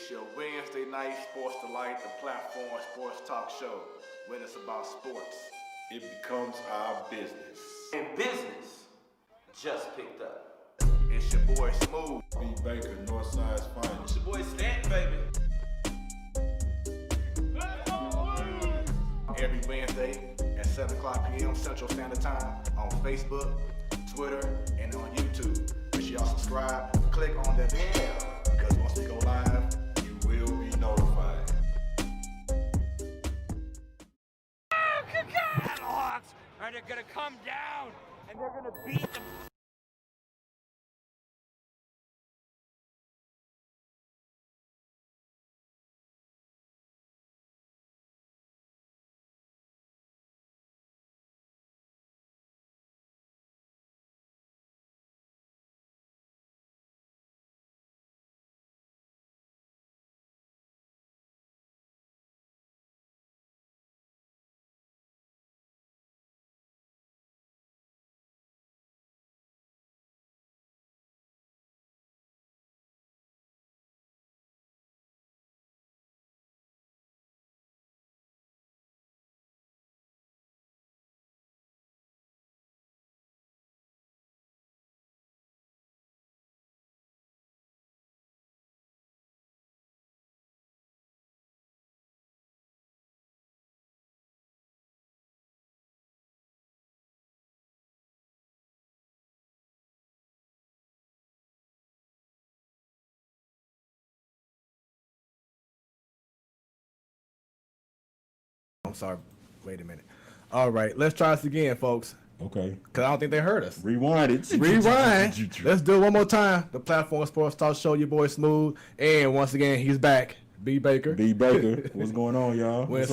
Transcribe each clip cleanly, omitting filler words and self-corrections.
It's your Wednesday night Sports Delight, the platform sports talk show. When it's about sports, it becomes our business. And business just picked up. It's your boy Smooth. B. Baker, Northside's finest. It's your boy Stant, baby. Every Wednesday at 7 o'clock p.m. Central Standard Time on Facebook, Twitter, and on YouTube. Make sure y'all subscribe, click on that bell, because once we go live, you will be notified. Hawks are going to come down and they're going to beat them. I'm sorry. Wait a minute. All right, let's try this again, folks. Okay. Because I don't think they heard us. Rewind it. Rewind. Let's do it one more time. The platform sports talk show, your boy Smooth. And once again, he's back. B. Baker. B. Baker. What's going on, y'all? When it's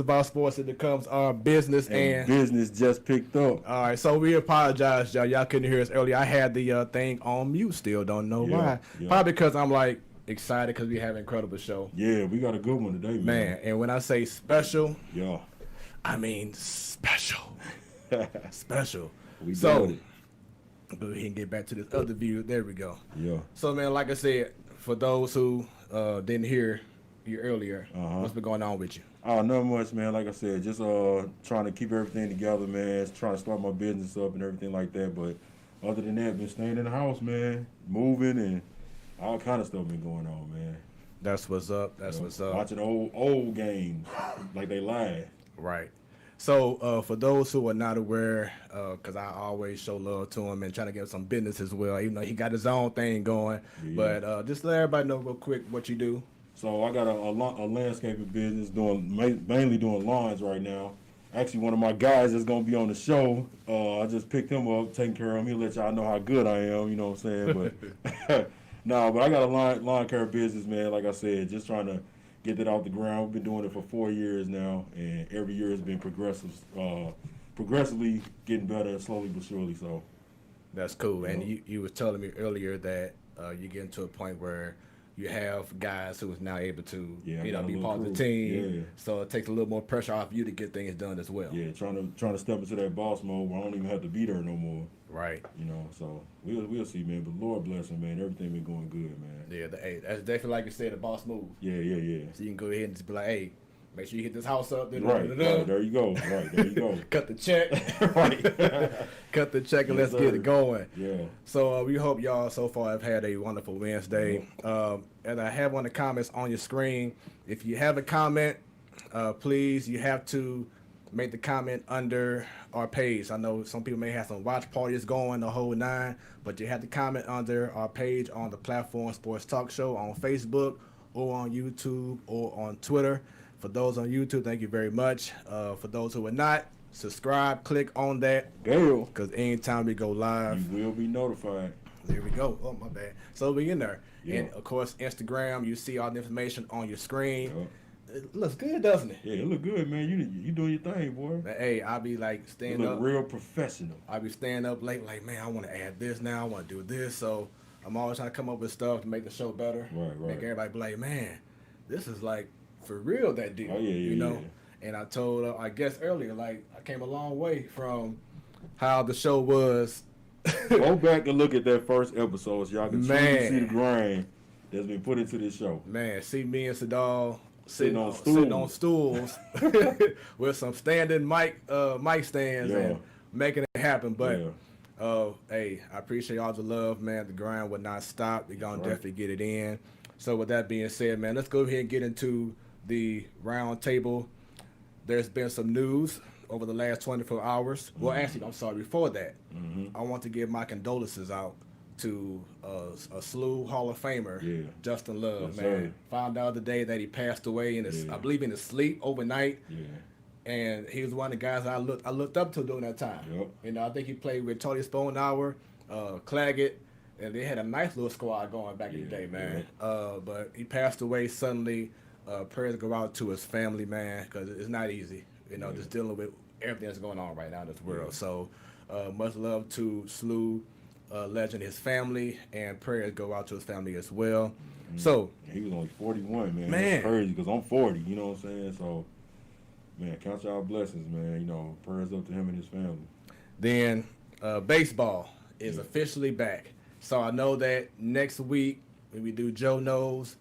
about sports, it becomes our business. And business just picked up. All right, so we apologize, y'all. Y'all couldn't hear us earlier. I had the thing on mute still. Don't know why. Yeah. Probably because I'm like excited because we have an incredible show. Yeah, we got a good one today, man. And when I say special, yeah, I mean special. Special. We got it. Go ahead and get back to this other view. There we go. Yeah. So, man, like I said, for those who didn't hear you earlier, what's been going on with you? Oh, not much, man. Like I said, just trying to keep everything together, man. Just trying to start my business up and everything like that. But other than that, been staying in the house, man, moving and all kind of stuff been going on, man. That's what's up. That's what's up. Watching old games like they live. Right. So for those who are not aware, because I always show love to him and trying to get some business as well, even though he got his own thing going. Yeah. But just let everybody know real quick what you do. So I got a landscaping business mainly doing lawns right now. Actually, one of my guys that's going to be on the show, I just picked him up, taking care of him. He'll let y'all know how good I am, you know what I'm saying? But but I got a lawn care business, man. Like I said, just trying to get that off the ground. We've been doing it for 4 years now, and every year has been progressively getting better, slowly but surely. So that's cool. And you was telling me earlier that you're getting to a point where you have guys who is now able to be part of the team. Yeah. So it takes a little more pressure off you to get things done as well. Yeah, trying to step into that boss mode where I don't even have to be there no more. Right. You know, so we'll see, man. But Lord bless him, man. Everything been going good, man. Yeah, that's definitely like you said, the boss move. Yeah. So you can go ahead and just be like, hey, make sure you hit this house up. Right, there you go. Right, there you go. Cut the check. Right. Cut the check and let's get it going. Yeah. So we hope y'all so far have had a wonderful Wednesday. And I have one of the comments on your screen. If you have a comment, please, you have to make the comment under our page. I know some people may have some watch parties going the whole nine, but you have to comment under our page on the platform Sports Talk Show on Facebook or on YouTube or on Twitter. For those on YouTube, thank you very much. For those who are not, subscribe, click on that. Because anytime we go live, you will be notified. There we go. Oh, my bad. So we in there. Yeah. And, of course, Instagram, you see all the information on your screen. Yeah. It looks good, doesn't it? Yeah, it look good, man. You doing your thing, boy. But, hey, I be like staying up. Real professional. I be staying up late, like, man, I want to add this now. I want to do this. So I'm always trying to come up with stuff to make the show better. Right. Make everybody be like, man, this is like for real, that deal. Oh, yeah, you know? And I told, I guess earlier, like, I came a long way from how the show was. Go back and look at that first episode so y'all can truly see the grind that's been put into this show. Man, see me and Sadal sitting on on stools with some standing mic stands and making it happen. But hey, I appreciate all the love, man. The grind will not stop. We're gonna definitely get it in. So with that being said, man, let's go ahead and get into the round table. There's been some news over the last 24 hours. Well, actually, I'm sorry. Before that, I want to give my condolences out to a ST.LOUIS Hall of Famer, Justin Love, man. Sir. Found out today that he passed away in his, I believe, in his sleep overnight. And he was one of the guys I looked up to during that time. You know, I think he played with Tony Sponauer, Claggett, and they had a nice little squad going back in the day, man. But he passed away suddenly. Prayers go out to his family, man, because it's not easy, you know, just dealing with everything that's going on right now in this world. So much love to ST.LOUIS legend, his family, and prayers go out to his family as well. So he was only 41, man. That's crazy because I'm 40. You know what I'm saying? So, man, count y'all blessings, man. You know, prayers up to him and his family. Then baseball is officially back. So I know that next week when we do Joe Knows,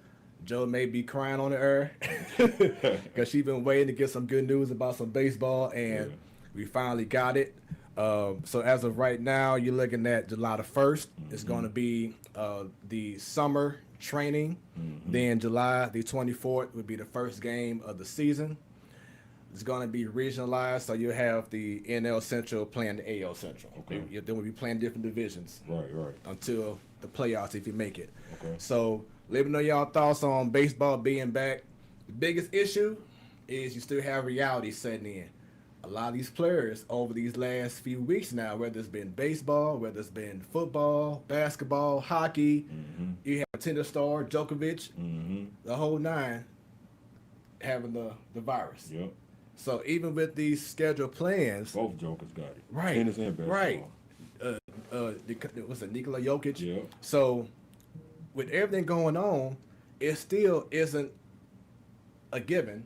Joe may be crying on the air because she's been waiting to get some good news about some baseball, and we finally got it. So as of right now, you're looking at July the 1st. It's going to be the summer training. Then July the 24th would be the first game of the season. It's going to be regionalized, so you have the NL Central playing the AL Central. Then we'll be playing different divisions. Until the playoffs, if you make it. So let me know y'all thoughts on baseball being back. The biggest issue is you still have reality setting in. A lot of these players over these last few weeks now, whether it's been baseball, whether it's been football, basketball, hockey, you have tennis star, Djokovic, the whole nine, having the virus. So even with these scheduled plans, both Jokers got it. Tennis and basketball. What's it, Nikola Jokic? So with everything going on, it still isn't a given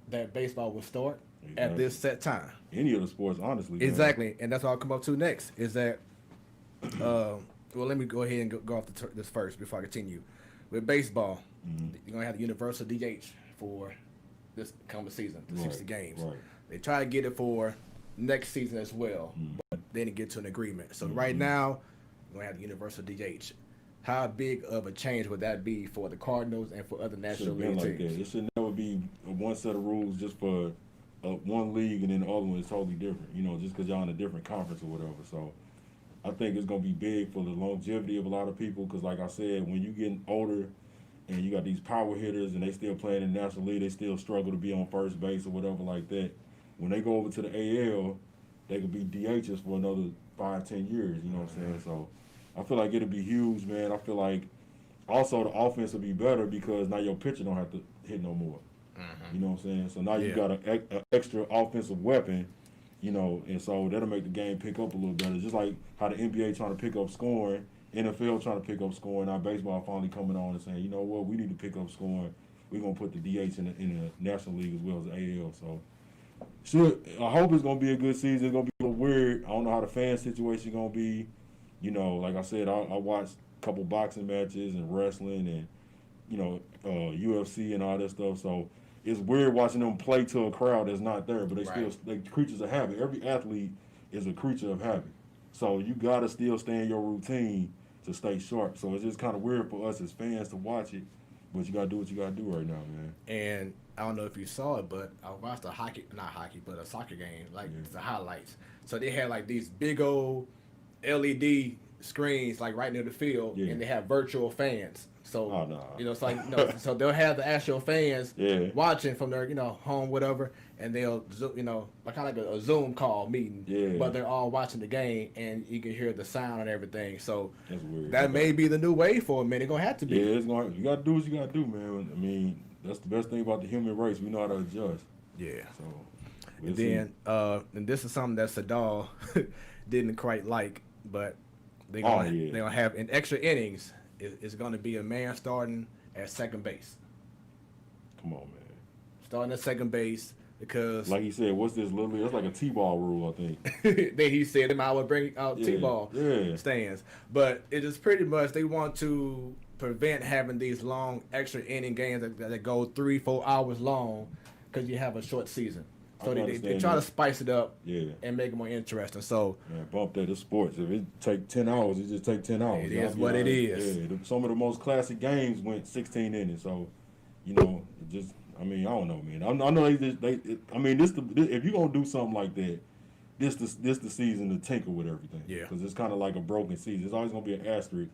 that baseball will start at this set time. Any of the sports, honestly. Man. Exactly, and that's what I'll come up to next. Is that well, let me go ahead and go off this first before I continue. With baseball, you're gonna have the universal DH for this coming season, the 60 games. They try to get it for next season as well, but they didn't get to an agreement. So right now, we're gonna have the universal DH. How big of a change would that be for the Cardinals and for other National League teams? It should never be one set of rules just for one league and then the other one is totally different, you know, just because y'all in a different conference or whatever. So I think it's going to be big for the longevity of a lot of people because, like I said, when you getting older and you got these power hitters and they still playing in the National League, they still struggle to be on first base or whatever like that. When they go over to the AL, they could be DHs for another 5-10 years, you know what I'm saying? So I feel like it'll be huge, man. I feel like also the offense will be better because now your pitcher don't have to hit no more. You know what I'm saying? So now you got an extra offensive weapon, you know, and so that'll make the game pick up a little better. Just like how the NBA trying to pick up scoring, NFL trying to pick up scoring, now baseball finally coming on and saying, you know what, we need to pick up scoring. We're going to put the DH in the National League as well as the AL. So I hope it's going to be a good season. It's going to be a little weird. I don't know how the fan situation is going to be. You know, like I said, I watched a couple boxing matches and wrestling and, you know, UFC and all that stuff. So it's weird watching them play to a crowd that's not there, but they creatures of habit. Every athlete is a creature of habit. So you got to still stay in your routine to stay sharp. So it's just kind of weird for us as fans to watch it, but you got to do what you got to do right now, man. And I don't know if you saw it, but I watched a soccer game, the highlights. So they had like these big old LED screens like right near the field, and they have virtual fans. So you know, it's like so they'll have the actual fans watching from their home, whatever, and they'll like kind of like a Zoom call meeting, but they're all watching the game, and you can hear the sound and everything. So that's weird. That may be the new way for a minute. It's gonna have to be. Yeah, you gotta do what you gotta do, man. I mean, that's the best thing about the human race. We know how to adjust. Yeah. So. And then, and this is something that Sadal didn't quite like, but they're gonna have in extra innings. It's going to be a man starting at second base. Come on, man. Starting at second base because, like he said, what's this literally? That's like a T-ball rule, I think. Then he said, "I would bring out T-ball stands," but it is pretty much they want to prevent having these long extra inning games that go 3-4 hours long because you have a short season. So they try to spice it up and make it more interesting. So bump that to sports. If it take 10 hours, it just take 10 hours. It is what it is. Yeah, some of the most classic games went 16 innings. So, you know, I don't know, man. I know if you're gonna do something like that, this the season to tinker with everything. Yeah. Because it's kind of like a broken season. There's always gonna be an asterisk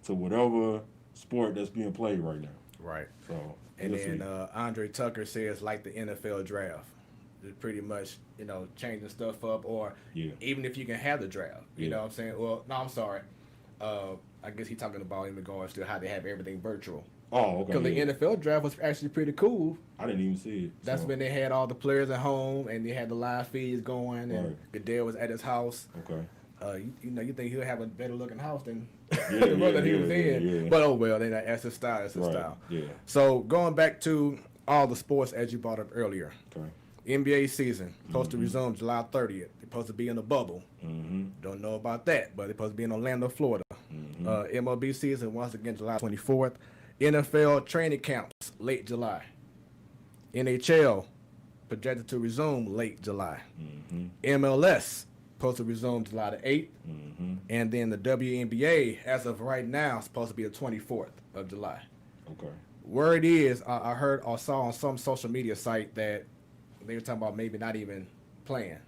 to whatever sport that's being played right now. Right. So. And then Andre Tucker says like the NFL draft. It's pretty much, you know, changing stuff up, or even if you can have the draft, you know what I'm saying? Well, no, I'm sorry. I guess he's talking about in regards to how they have everything virtual. Oh, okay. Because the NFL draft was actually pretty cool. I didn't even see it. That's when they had all the players at home and they had the live feeds going, and Goodell was at his house. Okay. You think he'll have a better looking house than the one that he was in. Yeah. But oh well, that's his style. That's his style. Yeah. So going back to all the sports as you brought up earlier. Okay. NBA season supposed to resume July 30th. They're supposed to be in a bubble. Don't know about that, but they're supposed to be in Orlando, Florida. MLB season once again July 24th. NFL training camps late July. NHL projected to resume late July. MLS supposed to resume July the 8th. And then the WNBA, as of right now, is supposed to be the 24th of July. Okay. Word is, I heard or saw on some social media site that they were talking about maybe not even playing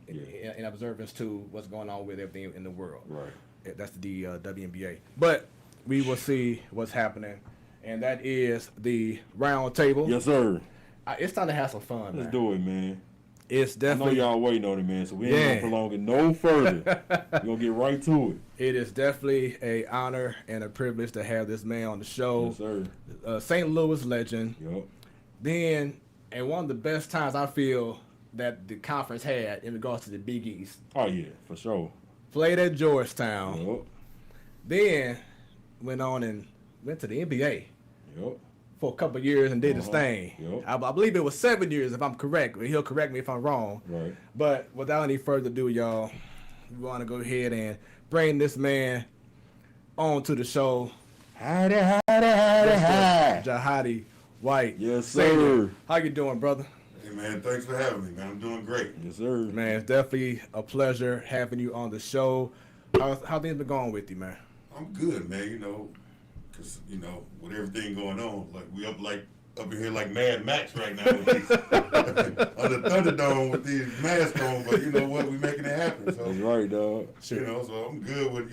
in observance to what's going on with everything in the world. Right. That's the WNBA. But we will see what's happening. And that is the round table. Yes, sir. It's time to have some fun, man. Let's do it, man. It's definitely. I know y'all waiting on it, man, so we ain't going to prolong it no further. We're going to get right to it. It is definitely an honor and a privilege to have this man on the show. Yes, sir. St. Louis legend. Yep. Then, and one of the best times I feel that the conference had in regards to the Big East. Oh, yeah, for sure. Played at Georgetown. Yep. Then went on and went to the NBA. Yep. For a couple of years and did his thing. Yep. I believe it was 7 years if I'm correct. He'll correct me if I'm wrong. Right. But without any further ado, y'all, we want to go ahead and bring this man on to the show. Jahadi White. Yes, sir. How you doing, brother? Hey, man, thanks for having me, man. I'm doing great. Yes, sir. Man, it's definitely a pleasure having you on the show. How things been going with you, man? I'm good, man, because, with everything going on, like, we up in here like Mad Max right now with these, on the Thunderdome with these masks on, but you know what, we making it happen. So, That's right, dog. so I'm good with,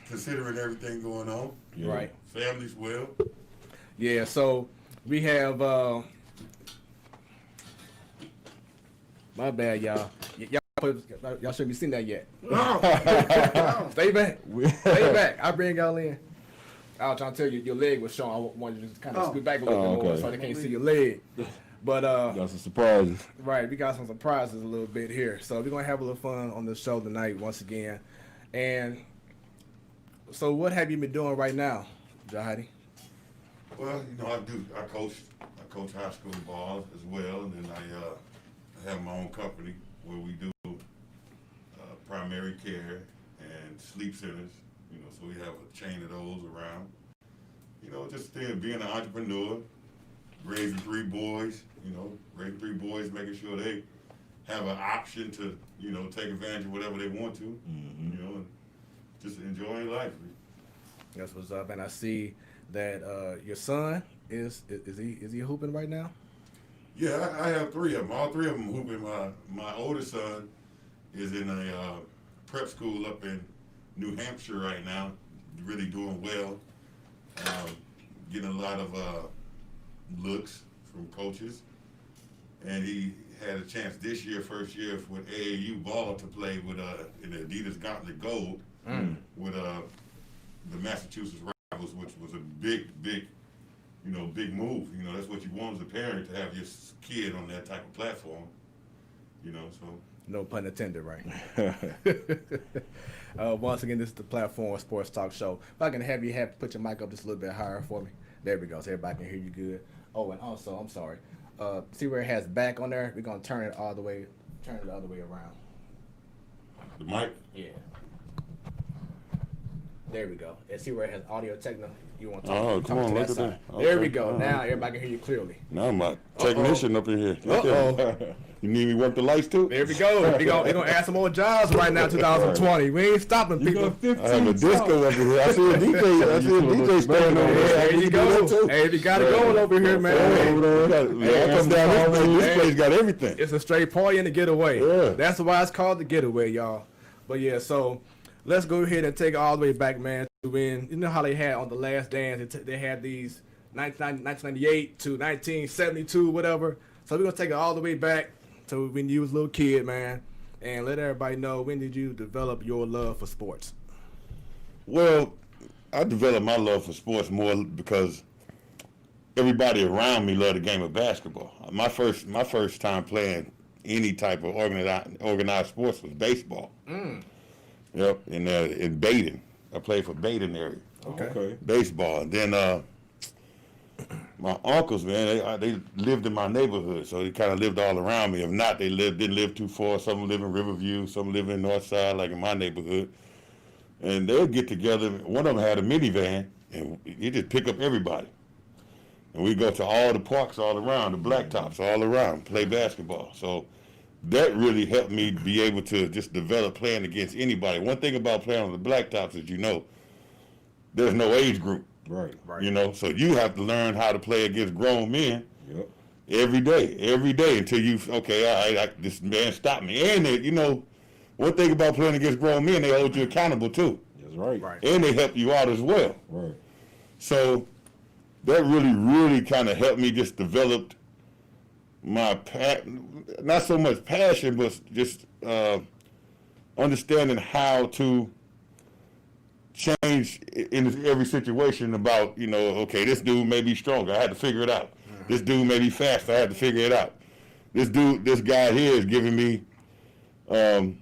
considering everything going on. Yeah. Right. Family's well. Yeah, so we have, my bad, y'all. Y'all shouldn't be seeing that yet. Stay back. Stay back. I'll bring y'all in. I was trying to tell you your leg was showing. I wanted you to kind of scoot back a little bit more so they can't see your leg. But Got some surprises. right, we got some surprises a little bit here. So we're gonna have a little fun on the show tonight once again. And so what have you been doing right now, Jahadi? Well, I coach high school ball as well, and then I have my own company where we do primary care and sleep centers. So we have a chain of those around. Just being an entrepreneur, raising three boys, making sure they have an option to, take advantage of whatever they want to, and just enjoying life. That's what's up. And I see that your son is he hooping right now? Yeah, I have three of them. All three of them hooping. My oldest son is in a prep school up in New Hampshire right now, really doing well, getting a lot of looks from coaches. And he had a chance this year, first year, with AAU ball to play with in the Adidas Gauntlet Gold with the Massachusetts Rivals, which was a big move. That's what you want as a parent, to have your kid on that type of platform. So. No pun intended, right? Once again, this is the Platform Sports Talk Show. If I can have you put your mic up just a little bit higher for me. There we go, so everybody can hear you good. Oh, and also, I'm sorry. See where it has back on there? We're gonna turn it the other way around. The mic? Yeah. There we go. And see where it has audio techno. You want to talk, Oh, come on, look at side. that. There Okay. we go. All Now right. everybody can hear you clearly. Now my technician up in here. Uh-oh. You need me to work the lights too? There we go. We're gonna add some more jobs right now, 2020. We ain't stopping people. I have a disco up in here. I see a DJ standing over there. There you go. Hey, you got it going over here, man. I come down this place got everything. It's a straight party and a getaway. Yeah. That's why it's called the getaway, y'all. But yeah, so let's go ahead and take it all the way back, man. To when you know how they had on The Last Dance, they had these 1998 to 1972, whatever. So we're gonna take it all the way back to when you was a little kid, man, and let everybody know, when did you develop your love for sports? Well, I developed my love for sports more because everybody around me loved the game of basketball. My first time playing any type of organized sports was baseball. Yep, in Baden. I played for Baden area. Okay. Baseball. And then my uncles, man, they lived in my neighborhood, so they kind of lived all around me. If not, they didn't live too far. Some live in Riverview, some live in North Side, like in my neighborhood. And they'd get together. One of them had a minivan, and you just pick up everybody. And we go to all the parks all around, the blacktops all around, play basketball. So that really helped me be able to just develop playing against anybody. One thing about playing on the blacktops is, there's no age group. Right. So you have to learn how to play against grown men Yep. every day until you, okay, all right, this man stopped me. And, one thing about playing against grown men, they hold you accountable too. That's right. And they help you out as well. Right. So that really kind of helped me just develop my, not so much passion, but just understanding how to change in every situation about, okay, this dude may be stronger. I had to figure it out. This dude may be faster. I had to figure it out. This guy here is giving me, some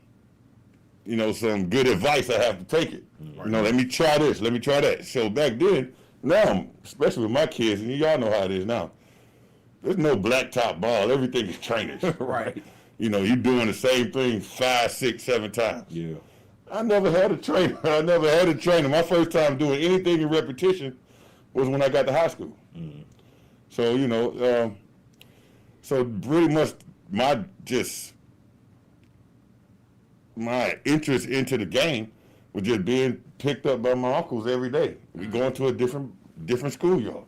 good advice. I have to take it. Let me try this. Let me try that. So back then, now, especially with my kids, and y'all know how it is now, there's no blacktop ball. Everything is trainers. Right. You're doing the same thing 5, 6, 7 times. Yeah. I never had a trainer. My first time doing anything in repetition was when I got to high school. Mm-hmm. So, so pretty much my interest into the game was just being picked up by my uncles every day. We going to a different schoolyard.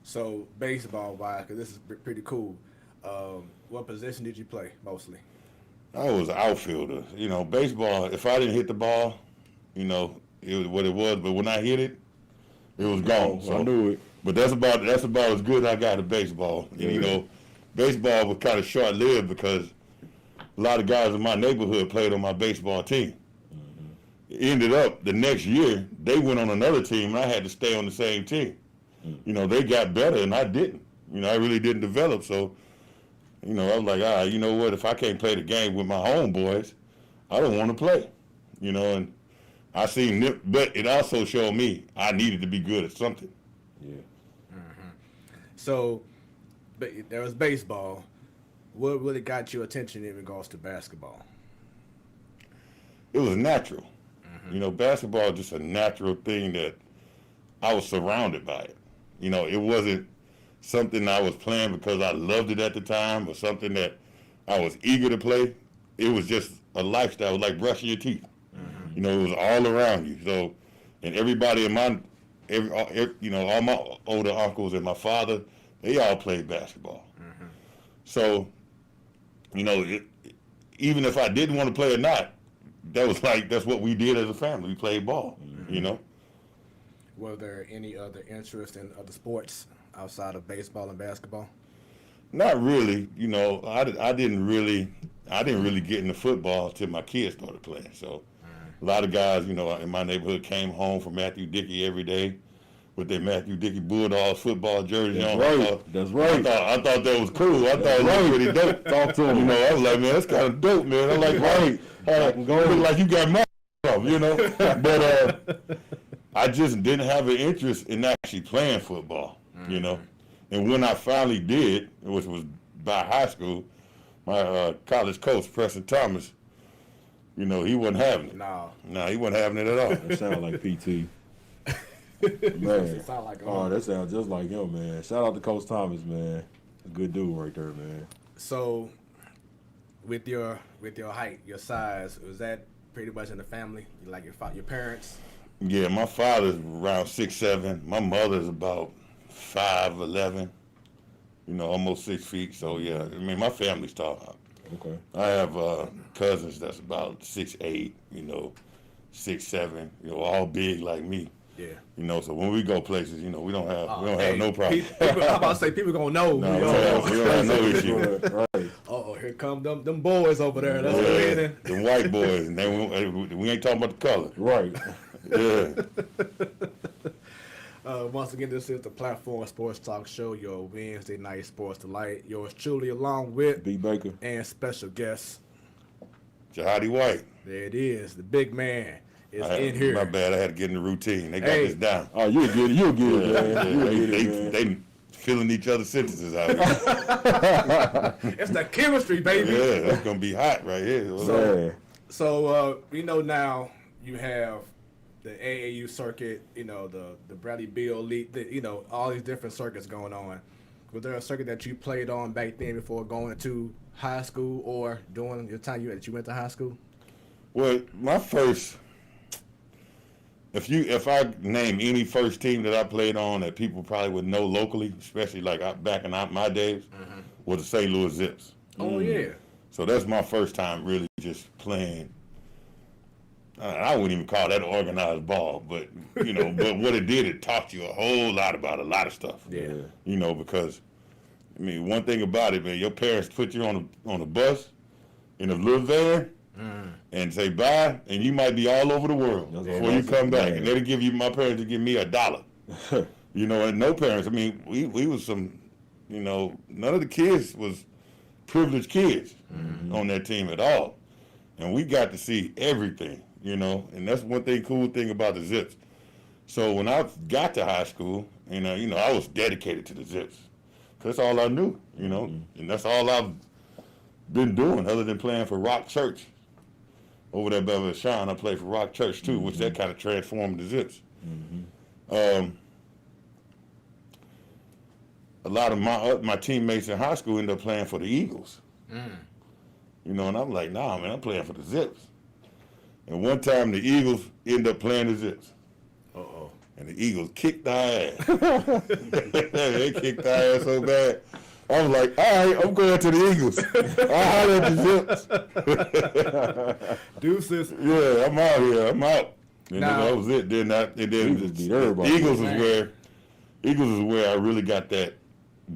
So baseball wise, because this is pretty cool. What position did you play mostly? I was an outfielder. Baseball, if I didn't hit the ball, it was what it was. But when I hit it, it was gone. So I knew it. But that's about as good as I got at baseball. And, baseball was kind of short-lived because a lot of guys in my neighborhood played on my baseball team. Mm-hmm. Ended up the next year, they went on another team, and I had to stay on the same team. Mm-hmm. They got better, and I didn't. I really didn't develop. So, I was like, all right, you know what? If I can't play the game with my homeboys, I don't want to play. And I seen them, but it also showed me I needed to be good at something. Yeah. Mm-hmm. So, but there was baseball. What really got your attention in regards to basketball? It was natural. Mm-hmm. Basketball is just a natural thing that I was surrounded by it. It wasn't something I was playing because I loved it at the time or something that I was eager to play. It was just a lifestyle. It was like brushing your teeth. Mm-hmm. It was all around you. So, and everybody in all my older uncles and my father, they all played basketball. Mm-hmm. So, even if I didn't want to play or not, that's what we did as a family. We played ball, Mm-hmm. Were there any other interest in other sports outside of baseball and basketball? Not really. I didn't really get into football until my kids started playing. So a lot of guys, in my neighborhood came home from Matthew Dickey every day with their Matthew Dickey Bulldogs football jerseys on. That's right. I thought that was cool. I thought it was pretty dope. Talk to them. I was like, man, that's kind of dope, man. I'm like, right. I can go like you got money from, But I just didn't have an interest in actually playing football, And when I finally did, which was by high school, my college coach, Preston Thomas, he wasn't having it. No, he wasn't having it at all. That sounds like PT. Man, Sound like a oh, homie. that sounds just like him, man. Shout out to Coach Thomas, man. Good dude right there, man. So, with your height, your size, was that pretty much in the family? Like your parents? Yeah, my father's around 6'7". My mother's about 5'11". You know, almost 6 feet. So yeah, I mean, my family's tall. Okay. I have cousins that's about 6'8", you know, 6'7", you know, all big like me. Yeah. You know, so when we go places, you know, we don't have Hey, no problem. People, how about to say people gonna know? No, we don't have no issue. Right. Oh, here come them boys over there. That's Yeah, the the white boys, and we ain't talking about the color. Right. Yeah. Once again, this is the Platform Sports Talk Show, your Wednesday night sports delight. Yours truly, along with B. Baker. and special guest. Jahadi White. There it is. The big man is in here. My bad, I had to get in the routine. They got Hey. this down. Oh, you'll get it, man. You'll get it, man. They filling each other's sentences out here. It's the chemistry, baby. Yeah, it's gonna be hot right here. So we know now you have the AAU circuit, you know, the Bradley Beal Elite, you know, all these different circuits going on. Was there a circuit that you played on back then before going to high school or during your time that you went to high school? Well, my first, if I name any first team that I played on that people probably would know locally, especially like back in my days, was the St. Louis Zips. Oh yeah. So that's my first time really just playing. I wouldn't even call that organized ball, but you know, but what it did, it taught you a whole lot about a lot of stuff. Yeah. You know, because I mean, one thing about it, man, your parents put you on a bus in a little van and say bye, and you might be all over the world before you come back. And they'll give you, my parents would give me $1. You know, and no parents. I mean, we was some, you know, none of the kids was privileged kids on that team at all, and we got to see everything. You know, and that's one cool thing about the Zips. So when I got to high school, you know, I was dedicated to the Zips. Cause that's all I knew, you know, and that's all I've been doing other than playing for Rock Church. Over there, Beverly Sean, I played for Rock Church too, which that kind of transformed the Zips. A lot of my teammates in high school ended up playing for the Eagles. You know, and I'm like, nah, man, I'm playing for the Zips. And one time the Eagles ended up playing the Zips. And the Eagles kicked our ass. They kicked our ass so bad. I was like, all right, I'm going to the Eagles. I'll holler at the Zips. Deuces. Yeah, I'm out here. I'm out. And Now- then that was it. Then Eagles beat everybody. Eagles is where I really got that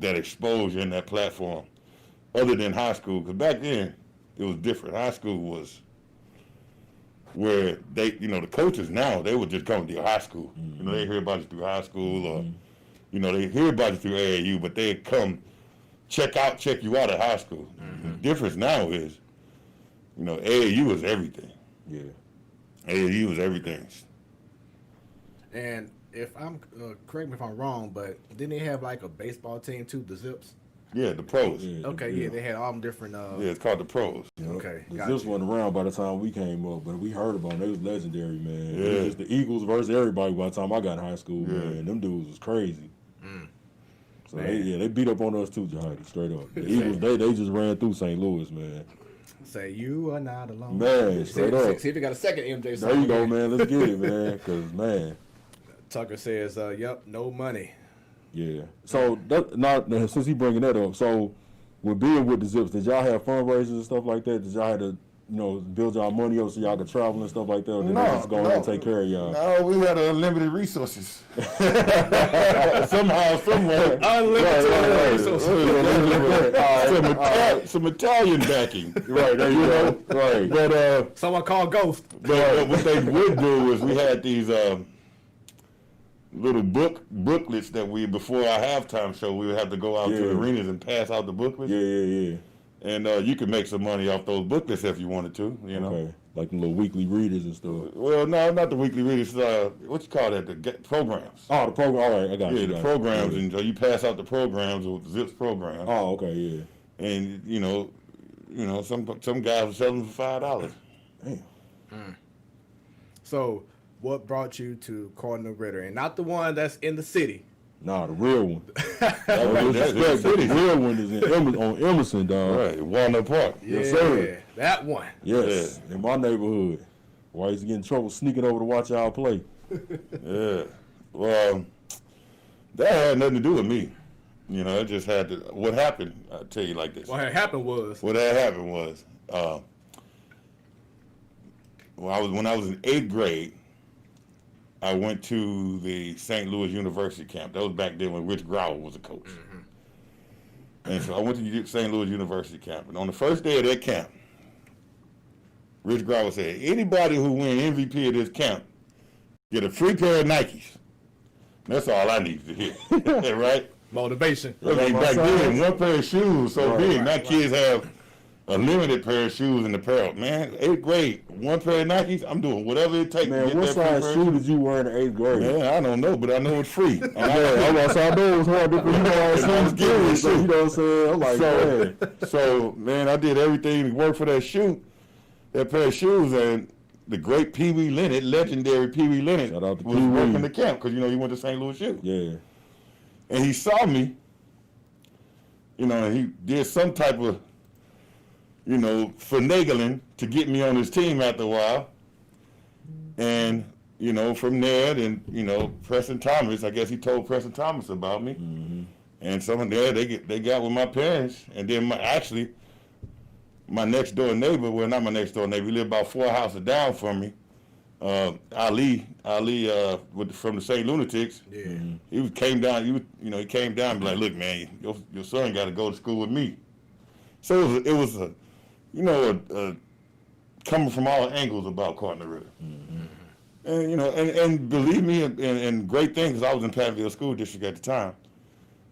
exposure in that platform. Other than high school, because back then it was different. High school was where they, you know, the coaches now, they would just come to your high school. You know, they hear about you through high school or, you know, they hear about you through AAU, but they'd come check you out at high school. The difference now is, you know, AAU is everything. Yeah. AAU is everything. And if I'm correct me if I'm wrong, but didn't they have like a baseball team too, the Zips? Yeah, the pros. Yeah. Okay, yeah, they had all them different. Yeah, it's called the pros. Okay, The got Zips you. wasn't around by the time we came up, but we heard about them. They was legendary, man. Yeah. It was just the Eagles versus everybody by the time I got in high school, Yeah. man. Them dudes was crazy. So Man. they beat up on us too, Jahadi, straight up. The Eagles, they just ran through St. Louis, man. Say you are not alone. Man, straight up. See if you got a second MJ song. There you go, here. man. Let's get it, man. Cause man, Tucker says, "Yep, no money." yeah. So now since he bringing that up, so with being with the Zips, did y'all have fundraisers and stuff like that? Did y'all have to, you know, build y'all money up so y'all could travel and stuff like that? Or did they just go ahead and take care of y'all? No, we had unlimited resources. Somehow, somewhere. Unlimited resources. Some Italian backing. Right, there you go. Right. But Someone called Ghost. But what they would do is we had these little booklets that before our halftime show, we would have to go out to the arenas and pass out the booklets. Yeah. And you could make some money off those booklets if you wanted to, you know. Okay. Like the little weekly readers and stuff. Well, no, not the weekly readers. What you call that? The programs. Oh, the program. All right, I got you. Yeah, the programs, and you pass out the programs with the Zips program. Oh, okay, yeah. And you know, some guys were selling them for $5. Damn. So what brought you to Cardinal Ritter, and not the one that's in the city. Nah, the real one. The real one is on Emerson, dog. Right, Walnut Park. Yes, sir. That one. Yes, in my neighborhood. Why I used to get in trouble sneaking over to watch y'all play. Yeah. Well, that had nothing to do with me. You know, it just had to. What happened? I'll tell you like this. What had happened was. What had happened was, when I was in 8th grade, I went to the St. Louis University camp. That was back then when Rich Grauer was a coach. And so I went to the St. Louis University camp. And on the first day of that camp, Rich Grauer said, anybody who win MVP of this camp get a free pair of Nikes. That's all I needed to hear. Right? Motivation. I mean, back then, one pair of shoes was so big. Now kids have a limited pair of shoes in apparel. Man, 8th grade, one pair of Nikes, I'm doing whatever it takes. Man, what size shoe did you wear in the 8th grade? Man, I don't know, but I know it's free. I know it was hard to you know, so you know what I'm saying? I'm like, man, I did everything to work for that pair of shoes, and the great Pee Wee Leonard, legendary Pee Wee Leonard, shout out to was working the camp because, you know, he went to St. Louis U. Yeah. And he saw me, you know, and he did some type of, you know, finagling to get me on his team after a while. And, you know, from there, then, you know, Preston Thomas, I guess he told Preston Thomas about me. Mm-hmm. And some of there, they got with my parents. And then my next door neighbor, well, not my next door neighbor, he lived about 4 houses down from me. Ali, from the St. Lunatics. Yeah. He came down and be like, look, man, your son got to go to school with me. So it was coming from all angles about Cardinal Ritter. Mm-hmm. And, you know, and believe me, and great thing, because I was in Pattonville School District at the time.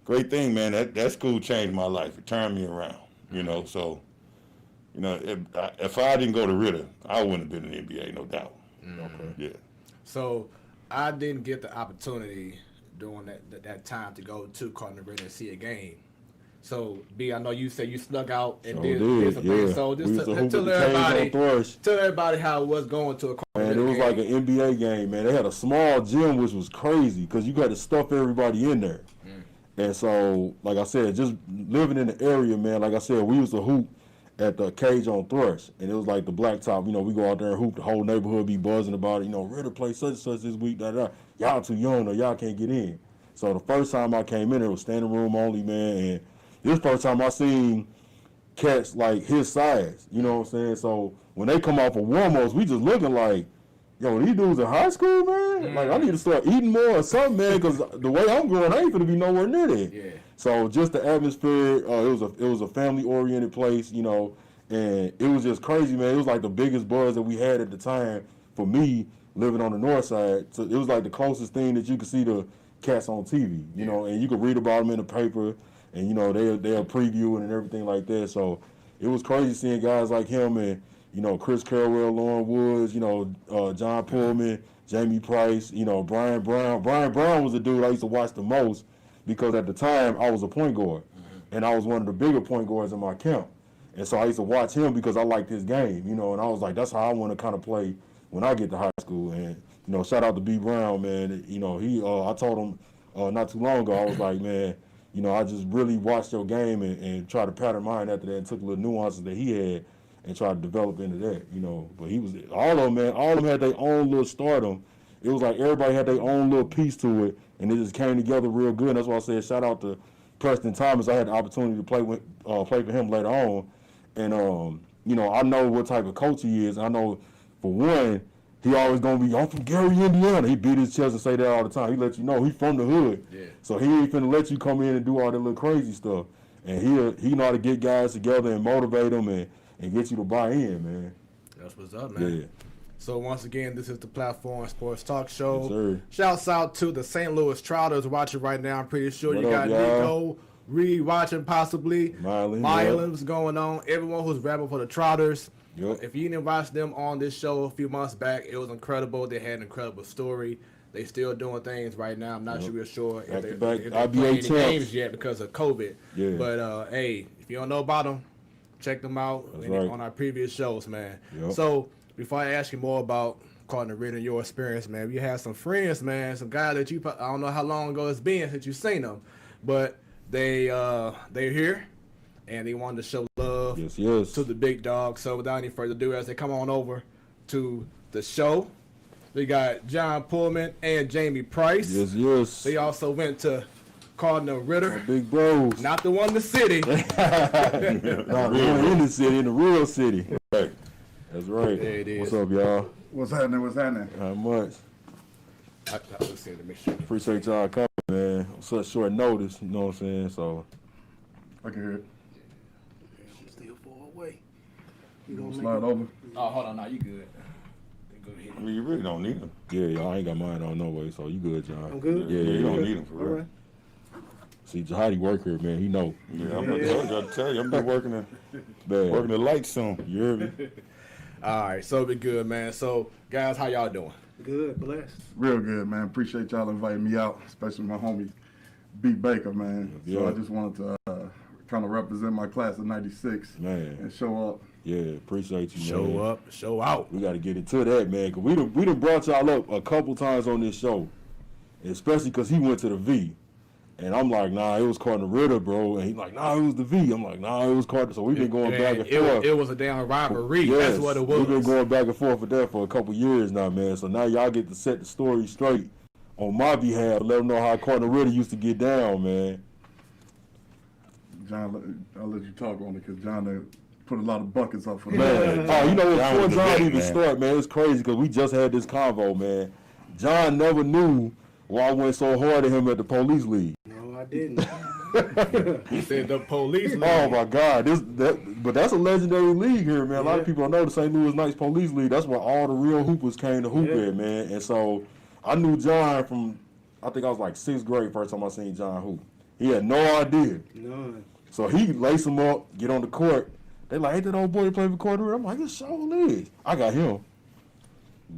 Great thing, man, that school changed my life. It turned me around, you know. So, you know, if I didn't go to Ritter, I wouldn't have been in the NBA, no doubt. Okay. Yeah. So I didn't get the opportunity during that time to go to Cardinal Ritter and see a game. So, B, I know you said you snuck out and did some things. So just tell everybody how it was going to a Cardinal Ritter game. It was like an NBA game, man. They had a small gym, which was crazy because you got to stuff everybody in there. And so, like I said, just living in the area, man, like I said, we used to hoop at the cage on Thrush, and it was like the blacktop. You know, we go out there and hoop, the whole neighborhood be buzzing about it. You know, Ritter play such and such this week, y'all too young or y'all can't get in. So the first time I came in, it was standing room only, man, and this first time I seen cats like his size, you know what I'm saying? So when they come off of warm-ups, we just looking like, yo, these dudes in high school, man? Like, I need to start eating more or something, man, because the way I'm growing, I ain't gonna be nowhere near that. Yeah. So just the atmosphere, it was a family-oriented place, you know, and it was just crazy, man. It was like the biggest buzz that we had at the time for me living on the north side. So it was like the closest thing that you could see the cats on TV, you know, and you could read about them in the paper, and, you know, they'll preview it and everything like that. So it was crazy seeing guys like him and, you know, Chris Carwell, Lauren Woods, you know, John Pullman, Jamie Price, you know, Brian Brown. Brian Brown was the dude I used to watch the most because at the time I was a point guard, and I was one of the bigger point guards in my camp. And so I used to watch him because I liked his game, you know, and I was like, that's how I want to kind of play when I get to high school. And, you know, shout out to B. Brown, man. You know, I told him not too long ago, I was like, man, you know, I just really watched your game and tried to pattern mine after that and took little nuances that he had and tried to develop into that, you know. But he was, all of them had their own little stardom. It was like everybody had their own little piece to it, and it just came together real good. And that's why I said shout out to Preston Thomas. I had the opportunity to play for him later on. And, you know, I know what type of coach he is. I know, for one, he always going to be, I'm from Gary, Indiana. He beat his chest and say that all the time. He let you know he from the hood. Yeah. So he ain't finna let you come in and do all that little crazy stuff. And he know how to get guys together and motivate them and get you to buy in, man. That's what's up, man. Yeah. So once again, this is the Platform Sports Talk Show. Yes, sir. Shouts out to the St. Louis Trouters watching right now. I'm pretty sure what you got up, Nico Reed watching possibly. Mylan's going on. Everyone who's rapping for the Trouters. Yep. If you didn't watch them on this show a few months back, it was incredible. They had an incredible story. They still doing things right now. I'm not real sure if they're playing any games yet because of COVID. Yeah. But, hey, if you don't know about them, check them out on our previous shows, man. Yep. So before I ask you more about Cardinal Ritter, your experience, man. You have some friends, man, some guys that I don't know how long ago it's been since you've seen them, but they're here, and they wanted to show love to the big dog. So without any further ado, as they come on over to the show, we got John Pullman and Jamie Price. Yes. They also went to Cardinal Ritter. My big bros. Not the one in the city. Not the one in the city, in the real city. Right. That's right. There it is. What's up, y'all? What's happening? Not much. I was saying to make sure. Appreciate y'all coming, man. On such short notice, you know what I'm saying? So, I can hear it. I'm still far away. You gonna slide over? Oh, hold on. No, you good. Go ahead. I mean, you really don't need them. yeah, y'all ain't got mine on no way, so you good, John. I'm good? Yeah, You you don't don't need them for real. right. See, Jahadi work here, man. He know. Yeah, I'm gonna tell you, I'm been working Bad. the lights on. You hear me? All right, so be good, man. So, guys, how y'all doing? Good, blessed. Real good, man. Appreciate y'all inviting me out, especially my homie B. Baker, man. Yeah. So I just wanted to kind of represent my class of '96 Man. and show up. Yeah, appreciate you, man. Show up, show out. We got to get into that, man, because we done brought y'all up a couple times on this show, especially because he went to the V. And I'm like, nah, it was Cardinal Ritter, bro. And he's like, nah, it was the V. I'm like, nah, it was Cardinal. So we've been going back and forth. It was a damn rivalry. Yes, That's what it was. We've been going back and forth with that for a couple years now, man. So now y'all get to set the story straight on my behalf. Let them know how Cardinal Ritter used to get down, man. John, I'll let you talk on it because John put a lot of buckets up for Man, that. oh, you know what? John Before was the John big even man. start, man, it's crazy because we just had this convo, man. John never knew why I went so hard at him at the police league. No, I didn't. He said the police. Oh my God, but that's a legendary league here, man. A lot of people don't know the St. Louis Knights Police League. That's where all the real hoopers came to hoop at, man. And so I knew John from, I think I was like 6th grade first time I seen John hoop. He had no idea. None. So he lace him up, get on the court. They like, ain't that old boy that played for Cardinal? I'm like, it sure is. I got him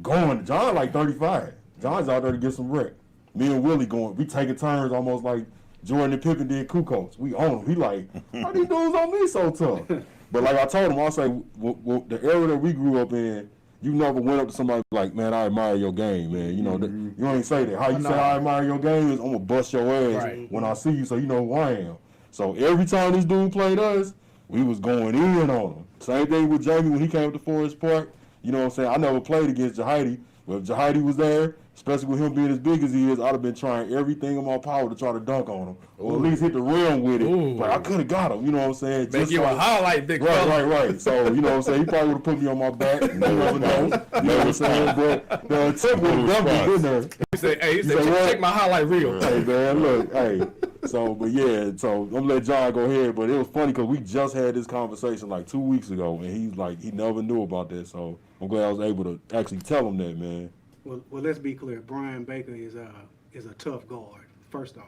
going. John like 35. John's out there to get some wreck. Me and Willie going. We taking turns almost like Jordan and Pippen did Kukoc. We own him. He like, how these dudes on me so tough? But like I told him, I say, the era that we grew up in, you never went up to somebody like, man, I admire your game, man. You know, you ain't say that. How you say I admire your game is I'm gonna bust your ass when I see you, so you know who I am. So every time this dude played us, we was going in on him. Same thing with Jamie when he came to Forest Park. You know what I'm saying? I never played against Jahadi, but if Jahadi was there, especially with him being as big as he is, I'd have been trying everything in my power to try to dunk on him, or at least hit the rim with it. Ooh. But I could have got him. You know what I'm saying? Make you a highlight, big fella. Right. So, you know what I'm saying? He probably would have put me on my back. You never know. You know what I'm saying? But the attempt would have definitely been there. He said, what? check my highlight reel. Hey, man, look, hey. So, but yeah, so I'm going to let John go ahead. But it was funny because we just had this conversation like 2 weeks ago, and he's like, he never knew about that. So I'm glad I was able to actually tell him that, man. Well, let's be clear. Brian Baker is a tough guard. First off,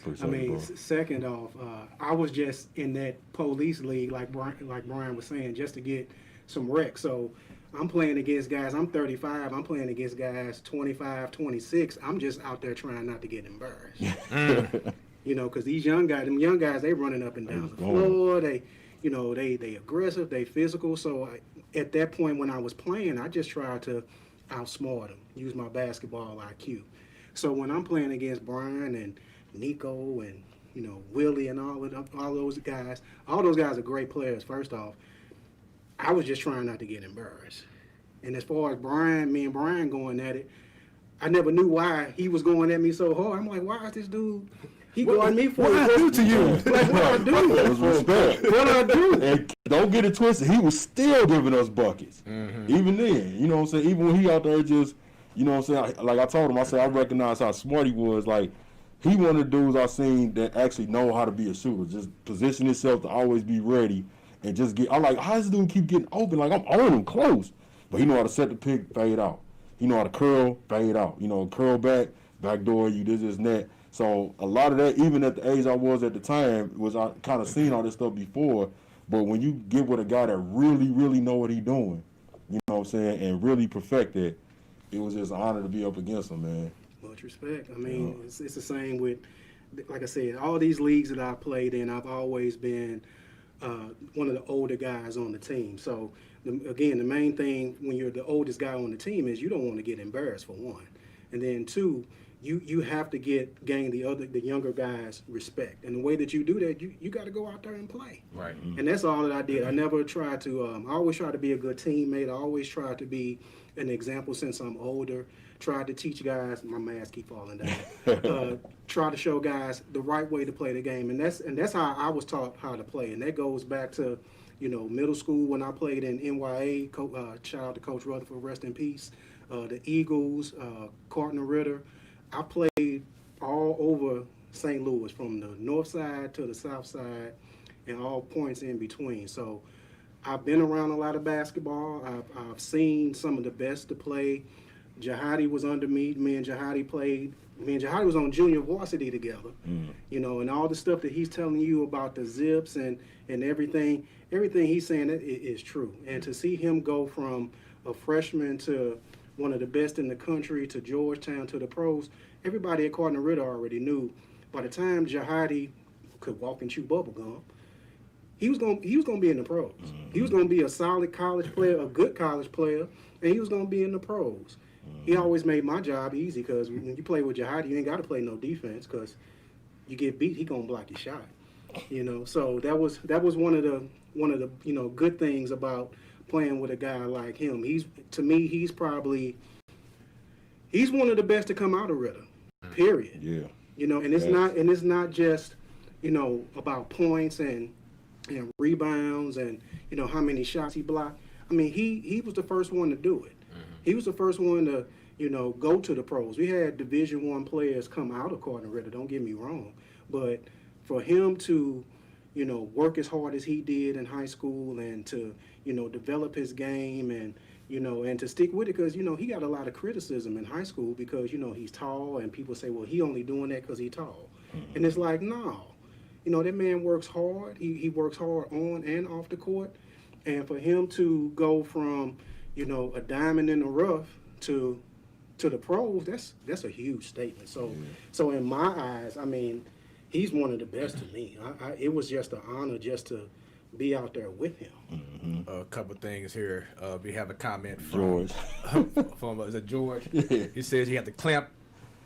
Appreciate I mean, it, bro. second off, I was just in that police league, like Brian was saying, just to get some rec. So I'm playing against guys. I'm 35. I'm playing against guys 25, 26. I'm just out there trying not to get embarrassed. You know, because these young guys, they running up and down the floor. They aggressive. They physical. So at that point when I was playing, I just tried to outsmart them, use my basketball IQ. So when I'm playing against Brian and Nico and Willie and all those guys are great players. First off, I was just trying not to get embarrassed. And as far as me and Brian going at it, I never knew why he was going at me so hard. I'm like, why is this dude? He going me for What I do to you? Like, what I do? It was respect. What I do? And don't get it twisted, he was still giving us buckets. Even then, you know what I'm saying? Even when he out there just, you know what I'm saying? Like I told him, I said, I recognize how smart he was. Like, he one of the dudes I've seen that actually know how to be a shooter. Just position himself to always be ready and just get, I'm like, how does this dude keep getting open? Like, I'm on him close. But he know how to set the pick, fade out. He know how to curl, fade out. You know, curl back, backdoor you, this, and that. So a lot of that, even at the age I was at the time, was I kind of seen all this stuff before. But when you get with a guy that really, really know what he doing, you know what I'm saying, and really perfect it, it was just an honor to be up against him, man. Much respect. I mean, it's the same with, like I said, all these leagues that I've played in, I've always been one of the older guys on the team. So again, the main thing when you're the oldest guy on the team is you don't want to get embarrassed, for one, and then two, you have to gain the younger guys respect. And the way that you do that, you got to go out there and play. Right. And that's all that I did. I never tried to. I always tried to be a good teammate. I always tried to be an example since I'm older. Tried to teach guys. My mask keep falling down. Try to show guys the right way to play the game, and that's how I was taught how to play. And that goes back to, middle school when I played in NYA. Shout out to Coach Rutherford, rest in peace. The Eagles, Cartner Ritter. I played all over St. Louis, from the north side to the south side, and all points in between. So I've been around a lot of basketball. I've seen some of the best to play. JAHADI was under me. Me and JAHADI played. Me and JAHADI was on junior varsity together. And all the stuff that he's telling you about the zips and everything he's saying is true. And to see him go from a freshman to one of the best in the country to Georgetown to the pros, everybody at Cartner Ritter already knew by the time JAHADI could walk and chew bubble gum, he was gonna be in the pros. He was gonna be a solid college player, a good college player, and he was gonna be in the pros. He always made my job easy, because when you play with JAHADI, you ain't got to play no defense, because you get beat, he gonna block your shot. So that was one of the good things about playing with a guy like him. He's one of the best to come out of Ritter. Period. Yeah. And it's not just about points and rebounds and how many shots he blocked. I mean, he was the first one to do it. He was the first one to go to the pros. We had Division I players come out of Cartner Ritter, don't get me wrong, but for him to work as hard as he did in high school, and to develop his game, and and to stick with it, because he got a lot of criticism in high school because he's tall, and people say, well, he only doing that because he's tall. And it's like, no, that man works hard. He works hard on and off the court. And for him to go from a diamond in the rough to the pros, that's a huge statement. So in my eyes, I mean, he's one of the best to me. It was just an honor just to be out there with him. A couple things here. We have a comment from George. is it George? He says you have to clamp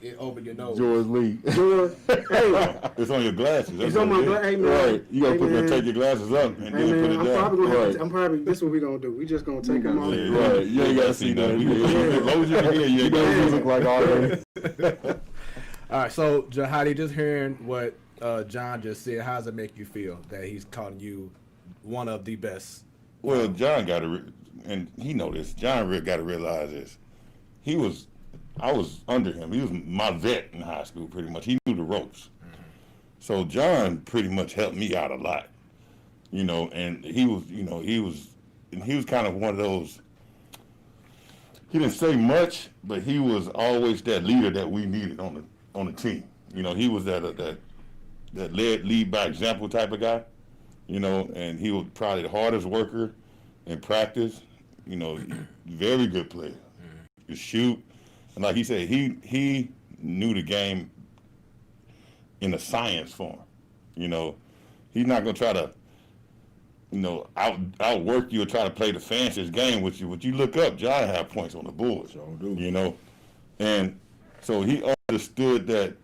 it over your nose. George Lee. George, hey, It's on your glasses. it's on my hey man. Right. You gotta take your glasses up and Hey then put man, it down. I'm probably this is what we gonna do. We just gonna take them off. Right. You ain't gotta see that. As long as you can hear, you gotta look like already. All right, so JAHADI, just hearing what John just said, how does it make you feel that he's calling you one of the best? Well, John got to, and he know this. John got to realize this. I was under him. He was my vet in high school, pretty much. He knew the ropes. So John pretty much helped me out a lot, and he was kind of one of those. He didn't say much, but he was always that leader that we needed on the team. He was that lead by example type of guy. And he was probably the hardest worker in practice. Very good player. Could shoot. And like he said, he knew the game in a science form. He's not going to try to, outwork you or try to play the fanciest game with you. But you look up, John had points on the board. Sure do. And so he understood that,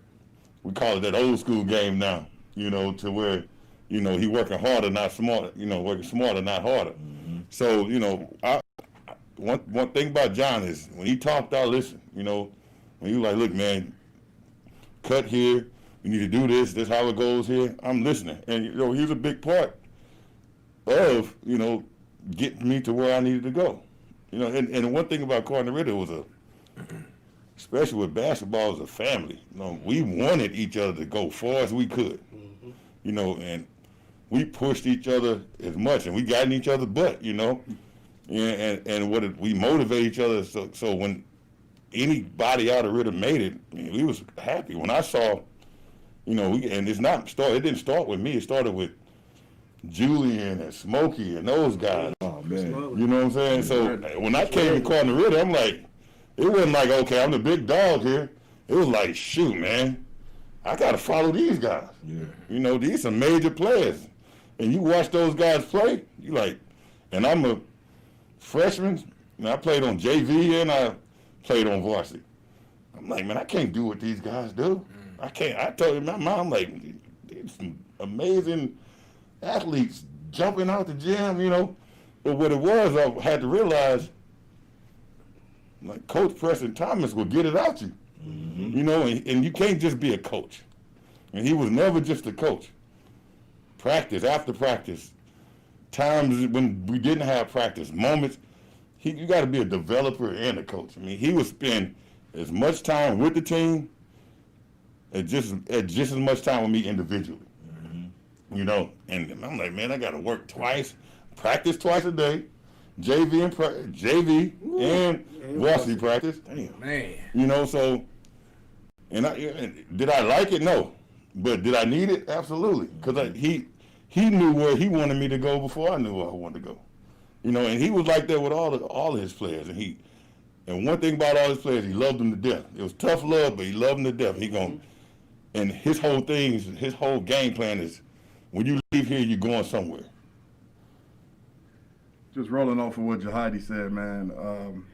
we call it that old school game now, to where, he working harder, not smarter, working smarter, not harder. So, one thing about John is when he talked, I listen, when he was like, look, man, cut here, you need to do this, this how it goes here, I'm listening. And, he was a big part of, getting me to where I needed to go. And one thing about Cartner Ritter was especially with basketball, as a family, we wanted each other to go far as we could, and we pushed each other as much, and we got in each other's butt, and we motivate each other. So when anybody out of Ritter made it, we was happy. When I saw, and it didn't start with me. It started with Julian and Smokey and those guys. Oh man, you know what I'm saying? So when I came to Cartner Ritter, I'm like, it wasn't like, okay, I'm the big dog here. It was like, shoot, man, I got to follow these guys. Yeah. These are major players. And you watch those guys play, you like, and I'm a freshman, and I played on JV and I played on varsity. I'm like, man, I can't do what these guys do. I can't. I told my mom, like, there's some amazing athletes jumping out the gym, you know. But what it was, I had to realize, like, Coach Preston Thomas will get it out you, you know, and you can't just be a coach. And he was never just a coach. Practice after practice, times when we didn't have practice, moments, you got to be a developer and a coach. I mean, he would spend as much time with the team as just as much time with me individually. You know, and I'm like, man, I got to work twice, practice twice a day, JV and varsity practice. Damn, man. You know, so, and did I like it? No. But did I need it? Absolutely. Because he knew where he wanted me to go before I knew where I wanted to go. You know, and he was like that with all of his players. And one thing about all his players, he loved them to death. It was tough love, but he loved them to death. And his whole game plan is, when you leave here, you're going somewhere. Just rolling off of what Jahadi said, man.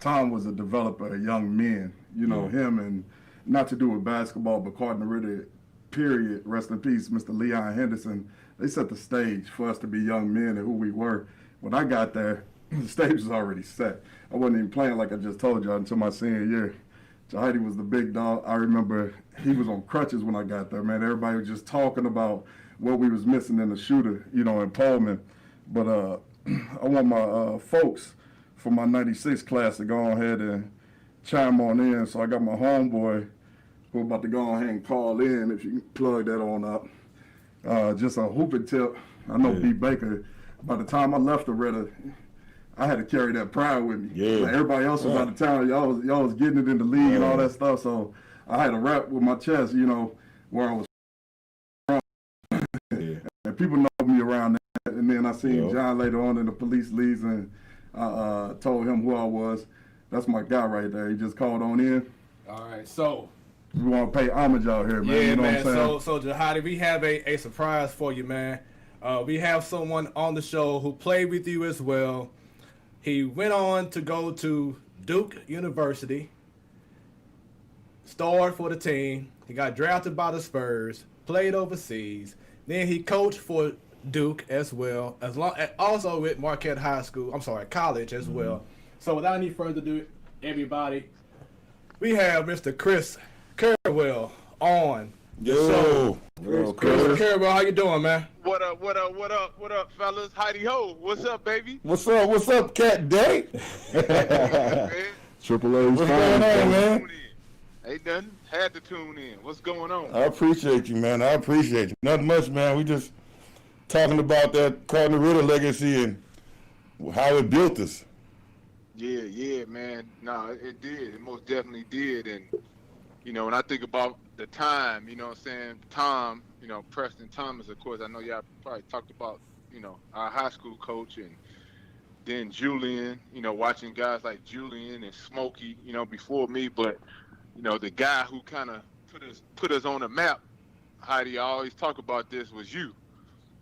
Tom was a developer of young men. You know, him, and not to do with basketball, but Cardinal Ritter, period, rest in peace, Mr. Leon Henderson, they set the stage for us to be young men and who we were. When I got there, the stage was already set. I wasn't even playing, like I just told you, until my senior year. Jahadi was the big dog. I remember he was on crutches when I got there, man. Everybody was just talking about what we was missing in the shooter, you know, in Pullman. But I want my folks from my 96 class to go ahead and chime on in. So I got my homeboy who about to go ahead and call in, if you can plug that on up. Just a hooping tip. I know B. Baker, by the time I left the Ritter, I had to carry that pride with me. Yeah. Like everybody else was out of town. Y'all was getting it in the league and all that stuff. So I had to rap with my chest, you know, where I was from. And people know me around that. And then I seen John later on in the police leagues, and I told him who I was. That's my guy right there. He just called on in. All right, so. We want to pay homage out here, man. Yeah, you know man. what I'm saying? So Jahadi, we have a surprise for you, man. We have someone on the show who played with you as well. He went on to go to Duke University, starred for the team. He got drafted by the Spurs, played overseas. Then he coached for Duke as well, also with Marquette College as well. So without any further ado, everybody, we have Mr. Chris Carwell on. Yo, Chris Carwell, how you doing, man? What up, fellas? Heidi ho. What's up, baby? What's up, Cat Day? Triple A's What's going on, man? Ain't nothing. Had to tune in. What's going on? I appreciate you, man. I appreciate you. Nothing much, man. We just talking about that Cardinal Ritter legacy and how it built us. Yeah, man. No, it did. It most definitely did. And, you know, when I think about the time, you know what I'm saying, Tom, you know, Preston Thomas, of course, I know y'all probably talked about, you know, our high school coach, and then Julian, you know, watching guys like Julian and Smokey, you know, before me. But, you know, the guy who kind of put us on the map, Heidi, I always talk about this, was you.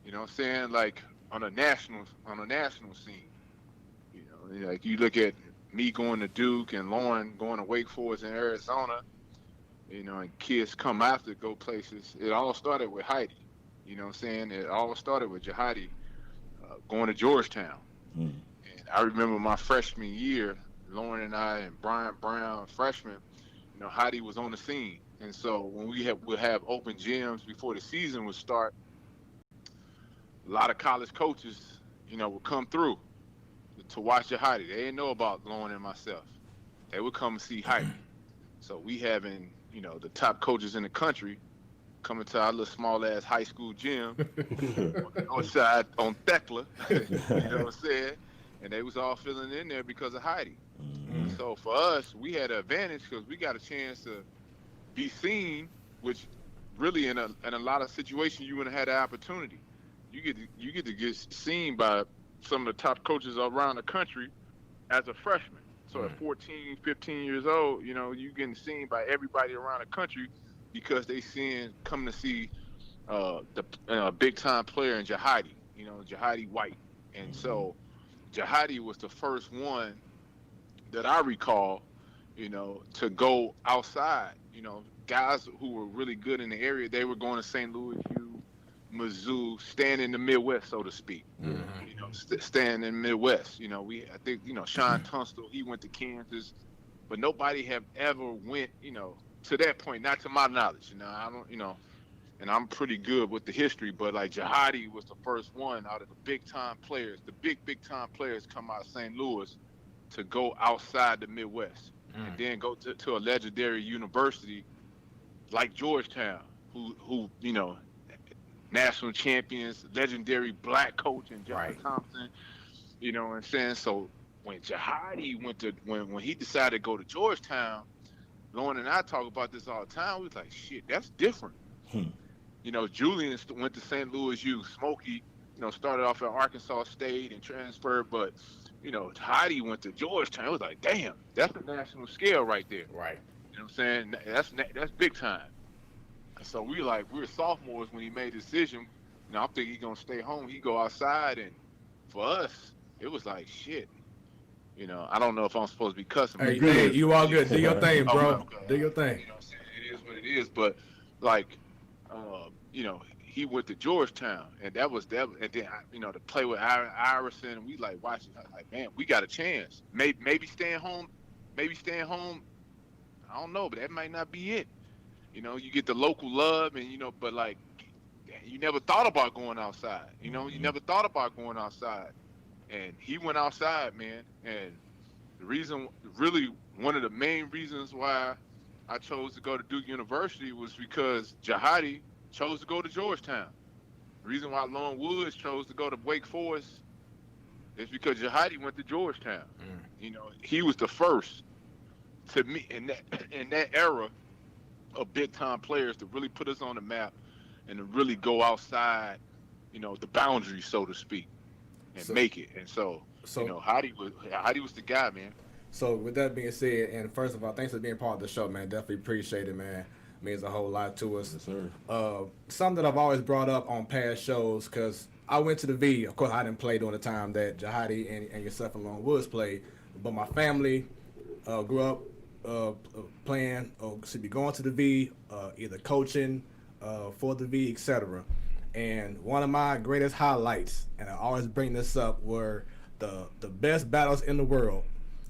You know what I'm saying? Like on a national scene. You know, like you look at me going to Duke and Lauren going to Wake Forest in Arizona, you know, and kids come after go places. It all started with Heidi. You know what I'm saying? It all started with Jahadi going to Georgetown. And I remember my freshman year, Lauren and I and Brian Brown, freshman, you know, Heidi was on the scene. And so when we'd have open gyms before the season would start, a lot of college coaches, you know, would come through to watch Jahadi. They didn't know about Lauren and myself. They would come and see Heidi. So we having, you know, the top coaches in the country coming to our little small-ass high school gym on the north side on Thekla, you know what I'm saying? And they was all filling in there because of Heidi. So for us, we had an advantage because we got a chance to be seen, which really in a lot of situations you wouldn't have had the opportunity. You get to get seen by some of the top coaches around the country as a freshman. So at 14, 15 years old, you know, you getting seen by everybody around the country because they coming to see the big time player in JAHADI, JAHADI White. And so JAHADI was the first one that I recall, to go outside. Guys who were really good in the area, they were going to St. Louis, Mizzou, staying in the Midwest, so to speak. Staying in the Midwest. I think Sean Tunstall, he went to Kansas, but nobody have ever went, to that point, not to my knowledge. I don't, and I'm pretty good with the history, but like JAHADI was the first one out of the big time players, the big time players come out of St. Louis to go outside the Midwest and then go to a legendary university like Georgetown, who national champions, legendary black coach and John Thompson, what I'm saying? So when JAHADI when he decided to go to Georgetown, Lauren and I talk about this all the time. We was like, shit, that's different. Julian went to St. Louis U. Smokey, started off at Arkansas State and transferred, but JAHADI went to Georgetown. It was like, damn, that's a national scale right there. Right. You know what I'm saying? That's big time. And so we were sophomores when he made the decision. I'm thinking he's gonna stay home. He go outside, and for us, it was like shit. I don't know if I'm supposed to be cussing. Hey, you all good. Do your thing, bro. Okay. Do your thing. What I'm saying? It is what it is. But he went to Georgetown, and that was that. And then to play with Iverson, we watching. Like, man, we got a chance. Maybe staying home. I don't know, but that might not be it. You get the local love, and but you never thought about going outside. You never thought about going outside, and he went outside, man. And the reason, really, one of the main reasons why I chose to go to Duke University was because JAHADI chose to go to Georgetown. The reason why Lon Woods chose to go to Wake Forest is because JAHADI went to Georgetown. He was the first to me in that era of big time players to really put us on the map and to really go outside, the boundaries, so to speak, and make it. And so Hadi was the guy, man. So with that being said, and first of all, thanks for being part of the show, man. Definitely appreciate it, man. Means a whole lot to us. Yes, sir. Something that I've always brought up on past shows, because I went to the V. Of course, I didn't play during the time that JAHADI and yourself and Lon Woods played, but my family grew up playing, or should be going to the V, either coaching for the V, etc. And one of my greatest highlights, and I always bring this up, were the best battles in the world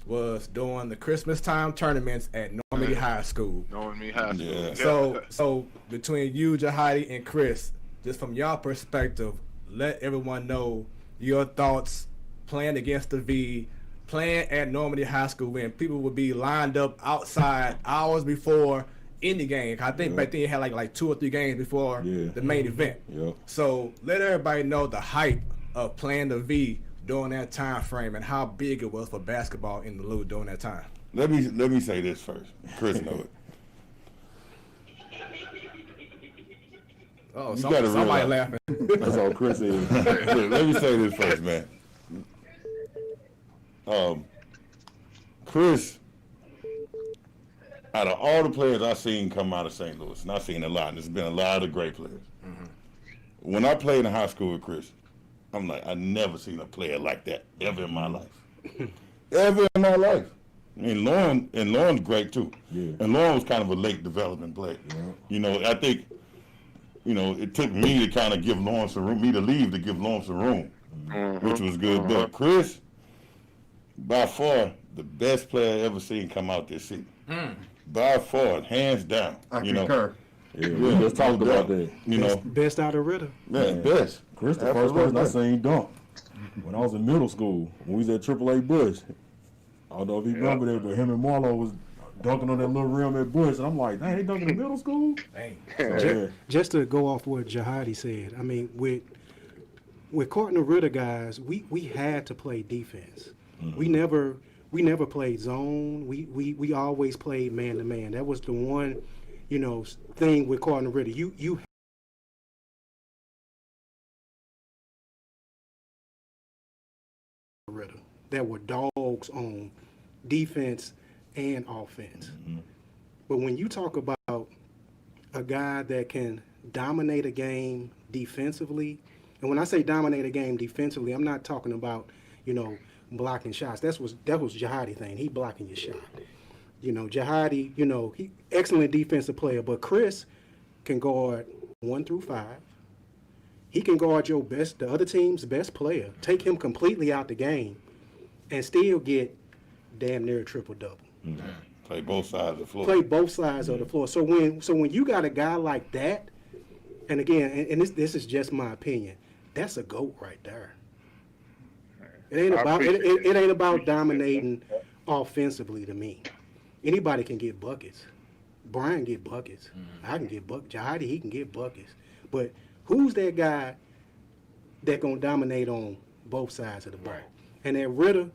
was during the Christmas time tournaments at Normandy High School. Normandy High School. Yeah. So between you, JAHADI, and Chris, just from your perspective, let everyone know your thoughts playing against the V, playing at Normandy High School when people would be lined up outside hours before any game. I think back then you had like 2 or 3 games before the main event. Yeah. So let everybody know the hype of playing the V during that time frame and how big it was for basketball in the Lou during that time. Let me say this first. Chris know it. Oh, You somebody gotta realize- laughing. That's all Chris is. Look, let me say this first, man. Chris, out of all the players I've seen come out of St. Louis, and I've seen a lot, and there's been a lot of great players. When I played in high school with Chris, I'm like, I never seen a player like that ever in my life. Ever in my life. I mean, Lauren's great too. Yeah. And Lauren was kind of a late development player. Yeah. I think, it took me to kind of give Lauren some room, me to leave to give Lauren some room, which was good. But Chris, by far, the best player I ever seen come out this season. By far, hands down. I concur. Yeah, let's talk about that. Best out of Ritter. Man, best. Chris, the first person I seen dunk when I was in middle school, when we was at AAA Bush. I don't know if you remember that, but him and Marlo was dunking on that little rim at Bush, and I'm like, dang, they dunking in middle school? Dang. So, Just to go off what JAHADI said, I mean, with Courtney Ritter guys, we had to play defense. We never played zone. We always played man to man. That was the one, thing with Courtney Ritter. You Ritter that were dogs on defense and offense. But when you talk about a guy that can dominate a game defensively, and when I say dominate a game defensively, I'm not talking about, blocking shots. That was JAHADI thing. He blocking your shot. JAHADI, he excellent defensive player, but Chris can guard 1 through 5. He can guard the other team's best player, take him completely out the game, and still get damn near a triple-double. Mm-hmm. Play both sides of the floor. Play both sides of the floor. So when you got a guy like that, and again, and this is just my opinion, that's a GOAT right there. It ain't about dominating offensively to me. Anybody can get buckets. Brian get buckets. I can get buckets. JAHADI, he can get buckets. But who's that guy that gonna dominate on both sides of the ball? And at Ritter,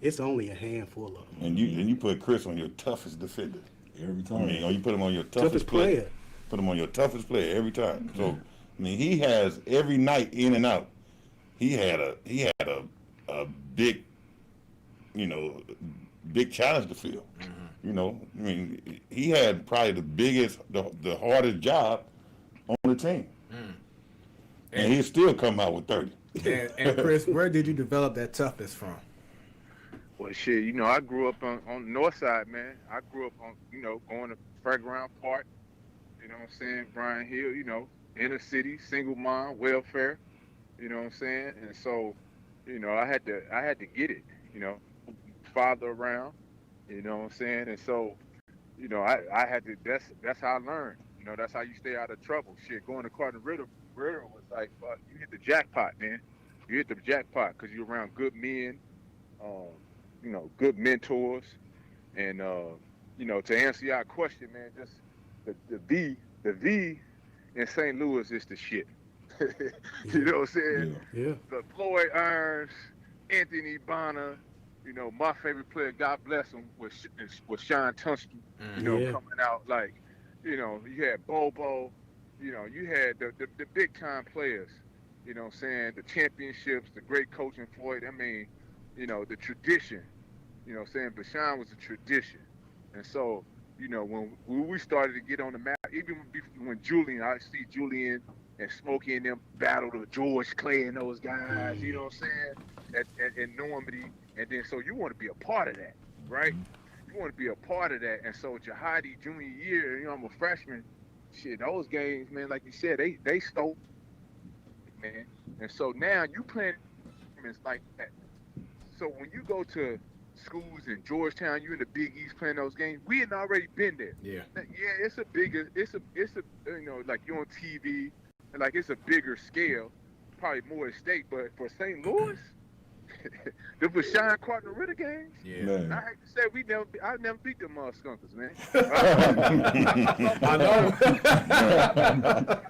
it's only a handful of them. And you put Chris on your toughest defender every time. You put him on your toughest player. Put him on your toughest player every time. So he has every night in and out. He had a big, big challenge to fill. He had probably the hardest job on the team, and he still come out with 30. And Chris, where did you develop that toughness from? Well, shit, I grew up on the north side, man. I grew up on, going to Fairground Park, what I'm saying, Bryan Hill, inner city, single mom, welfare, what I'm saying? And so, I had to get it, father around, what I'm saying? And so, I had to, that's how I learned, that's how you stay out of trouble. Shit, going to Cardinal Ritter was like, fuck, you hit the jackpot, man. You hit the jackpot because you're around good men, good mentors. And, to answer your question, man, just the V in St. Louis is the shit. You know what I'm saying? Yeah. The Floyd Irons, Anthony Bonner, my favorite player, God bless him, was Sean Tunstall, coming out like, you had Bobo, you had the big time players, what I'm saying, the championships, the great coaching Floyd, the tradition, what I'm saying, but Sean was a tradition. And so, when we started to get on the map, even when Julian, I see Julian and Smokey and them battle to George Clay and those guys, you know what I'm saying, at Normandy. And then so you want to be a part of that, right? You want to be a part of that. And so JAHADI junior year, I'm a freshman. Shit, those games, man, like you said, they stole, man. And so now you playing tournaments like that. So when you go to schools in Georgetown, you in the Big East playing those games, we had already been there. Yeah. Yeah, it's a like you're on TV, and like it's a bigger scale, probably more at stake. But for St. Louis, the Vashon Cardinal Ritter games, I hate to say I never beat them skunkers, man. I know.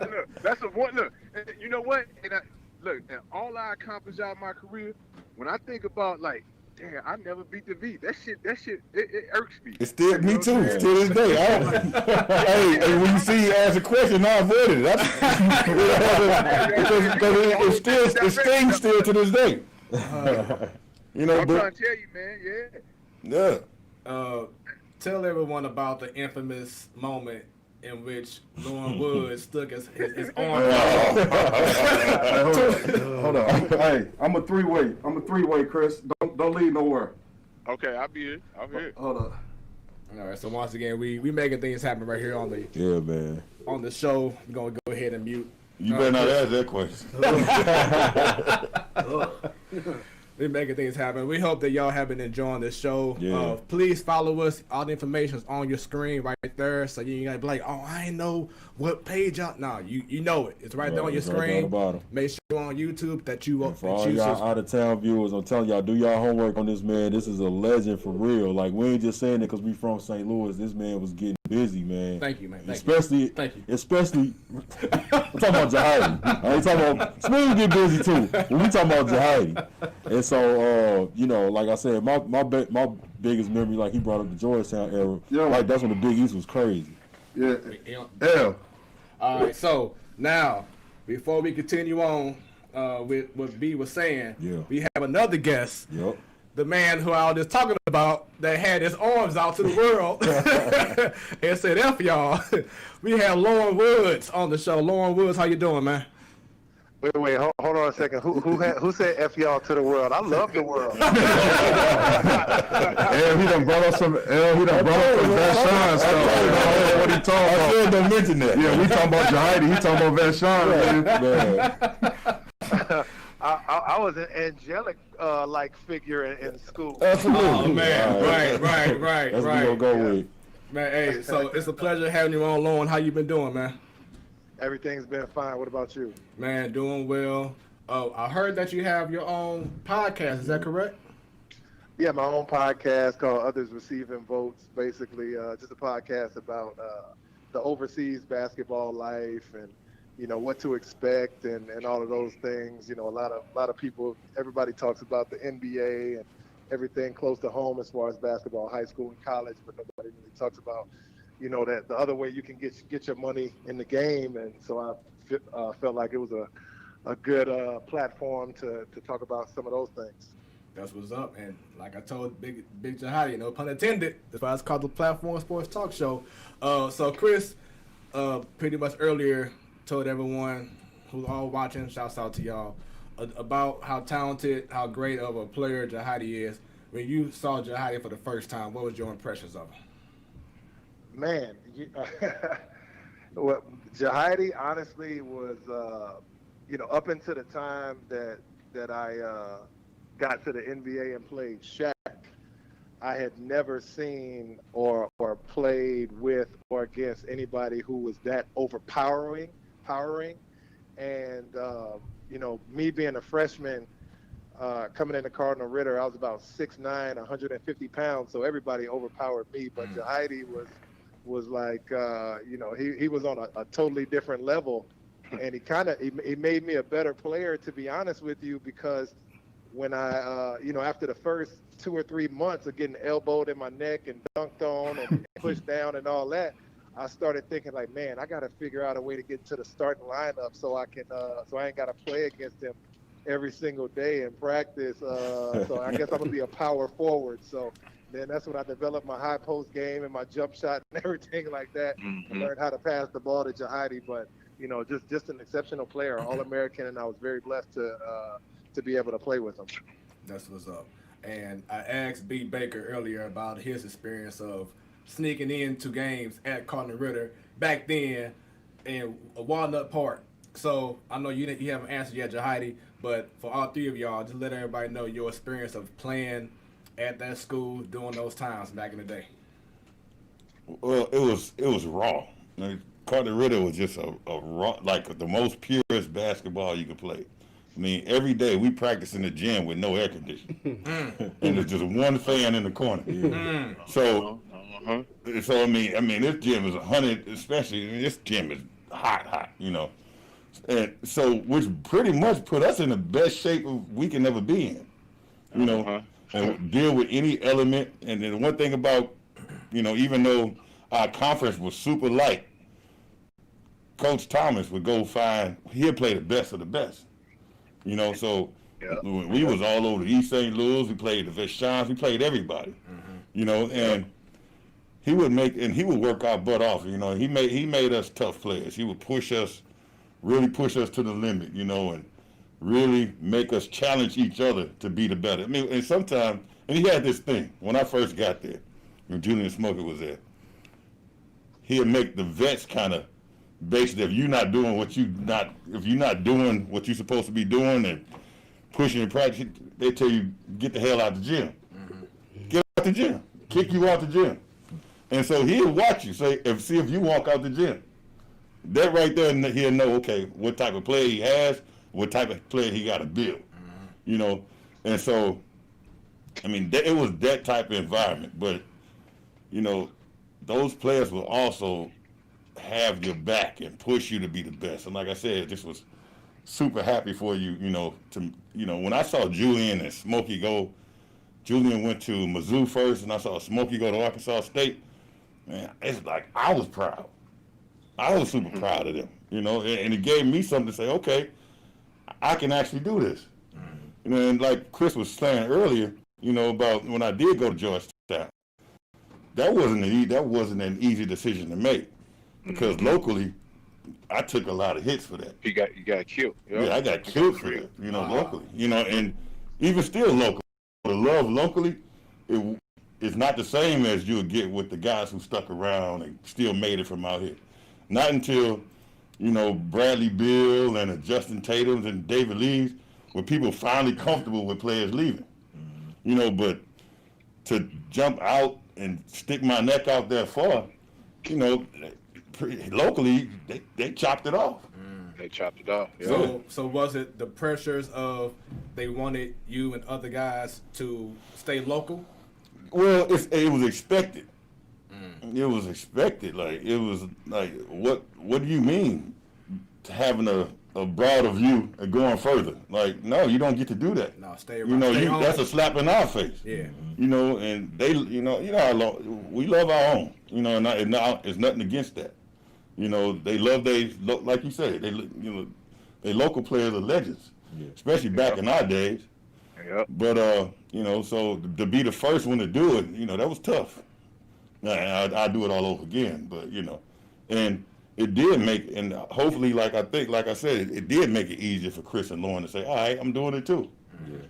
Look, that's a one. Look, you know what? And all I accomplished out of my career, when I think about like, damn, I never beat the V. That shit, it irks me. It still, me too, to this day. Hey, when you see you ask a question, I avoided it. Because it stings still to this day. I'm trying to tell you, man, tell everyone about the infamous moment in which Lauren Woods stuck his arm out. Hold on. Hey, I'm a three-way, Chris. Don't leave nowhere. Okay, I'll be here. I'm here. Hold on. All right, so once again, we making things happen right here on the show. We're gonna go ahead and mute. You better not ask that question. We're making things happen. We hope that y'all have been enjoying this show. Yeah. Please follow us. All the information is on your screen right there. So you ain't gotta be like, oh, I ain't know what page y'all. No, you know it. It's right there on your screen. Right down the bottom. Make sure you're on YouTube that you for all y'all out of town viewers, I'm telling y'all, do y'all homework on this man. This is a legend for real. Like, we ain't just saying it because we from St. Louis. This man was getting busy, man. Thank you, man. Especially, I'm talking about JAHADI. I ain't talking about Smooth get busy too. When we talking about JAHADI, and so like I said, my biggest memory, like he brought up the Georgetown era. Yeah. Like that's when the Big East was crazy. Yeah. All right. So now, before we continue on with what B was saying, we have another guest. Yep. the man who I was just talking about that had his arms out to the world and said, F y'all. We have Lauren Woods on the show. Lauren Woods, how you doing, man? Wait, hold on a second. Who said F y'all to the world? I love the world. He done brought up some Vashon stuff. What he talking about? I still don't mention that. Yeah, we talking about JAHADI. He talking about Vashon. I was an angelic like figure in school. Absolutely. Oh, man. Right. That's what we'll go with. Man, hey, so it's a pleasure having you on, Lauren. How you been doing, man? Everything's been fine. What about you? Man, doing well. I heard that you have your own podcast. Is that correct? Yeah, my own podcast called Others Receiving Votes. Basically, just a podcast about the overseas basketball life and what to expect and all of those things. A lot of people. Everybody talks about the NBA and everything close to home as far as basketball, high school and college, but nobody really talks about that the other way you can get your money in the game. And so I felt like it was a good platform to talk about some of those things. That's what's up. And like I told Big JAHADI, no pun intended, that's why it's called the Platform Sports Talk Show. So Chris, pretty much earlier, told everyone who's all watching, shouts out to y'all, about how talented, how great of a player JAHADI is. When you saw JAHADI for the first time, what was your impressions of him? Man, well, JAHADI honestly was, up until the time that I got to the NBA and played Shaq, I had never seen or played with or against anybody who was that overpowering. And, me being a freshman, coming into Cardinal Ritter, I was about 6'9", 150 pounds, so everybody overpowered me. But JAHADI was like, he was on a totally different level, and he made me a better player, to be honest with you, because when I, after the first 2 or 3 months of getting elbowed in my neck and dunked on and pushed down and all that, I started thinking like, man, I got to figure out a way to get to the starting lineup so I ain't got to play against him every single day in practice. So I guess I'm gonna be a power forward. So then that's when I developed my high post game and my jump shot and everything like that. Mm-hmm. I learned how to pass the ball to JAHADI, but just an exceptional player, All-American, and I was very blessed to be able to play with him. That's what's up. And I asked B. Baker earlier about his experience of sneaking into games at Cardinal Ritter back then in Walnut Park. So I know you haven't answered yet, JAHADI, but for all three of y'all, just let everybody know your experience of playing at that school during those times back in the day. Well, it was raw. Cardinal Ritter was just a raw, like the most purest basketball you could play. I mean, every day we practice in the gym with no air conditioning, and there's just one fan in the corner. So I mean, this gym is 100, especially. I mean, this gym is hot, and so which pretty much put us in the best shape we can ever be in, and deal with any element. And then one thing about, even though our conference was super light, Coach Thomas would go find, he'd play the best of the best. So we was all over the East St. Louis. We played the Vashons. We played everybody. And he would work our butt off. He made us tough players. He would really push us to the limit. And really make us challenge each other to be the better. I mean, and sometimes, and he had this thing when I first got there, when Julian Smoker was there. He'd make the vets kind of. Basically, if you're not doing what you're supposed to be doing and pushing your practice, they tell you get the hell out the gym. Get out the gym. Kick you out the gym. And so he'll watch you, see if you walk out the gym. That right there, he'll know, okay, what type of player he has, what type of player he got to build. And so, I mean, it was that type of environment. But, those players will also have your back and push you to be the best. And like I said, this was super happy for you, when I saw Julian and Smokey go, Julian went to Mizzou first, and I saw Smokey go to Arkansas State, man, it's like I was proud. I was super proud of them, and it gave me something to say, okay, I can actually do this. And like Chris was saying earlier, about when I did go to Georgetown. That wasn't an easy decision to make because locally, I took a lot of hits for that. You got killed. Yep. Yeah, I got killed for that. Locally. And even still local, the love locally, it's not the same as you would get with the guys who stuck around and still made it from out here. Not until, Bradley Beal and Justin Tatum's and David Lee's, when people finally comfortable with players leaving. But to jump out and stick my neck out there far, locally, they chopped it off. They chopped it off. Yeah. So was it the pressures of they wanted you and other guys to stay local? Well, it was expected. It was expected. It was like, what do you mean having a broader view and going further? No, you don't get to do that. No, stay around. Stay home. That's a slap in our face. Yeah. And they, we love our own. And it's nothing against that. They love like you said, they local players are legends, especially back in our days. Yep. But so to be the first one to do it, that was tough. I'll do it all over again, but and it did make, and hopefully, like I said, it did make it easier for Chris and Lauren to say, all right, I'm doing it too,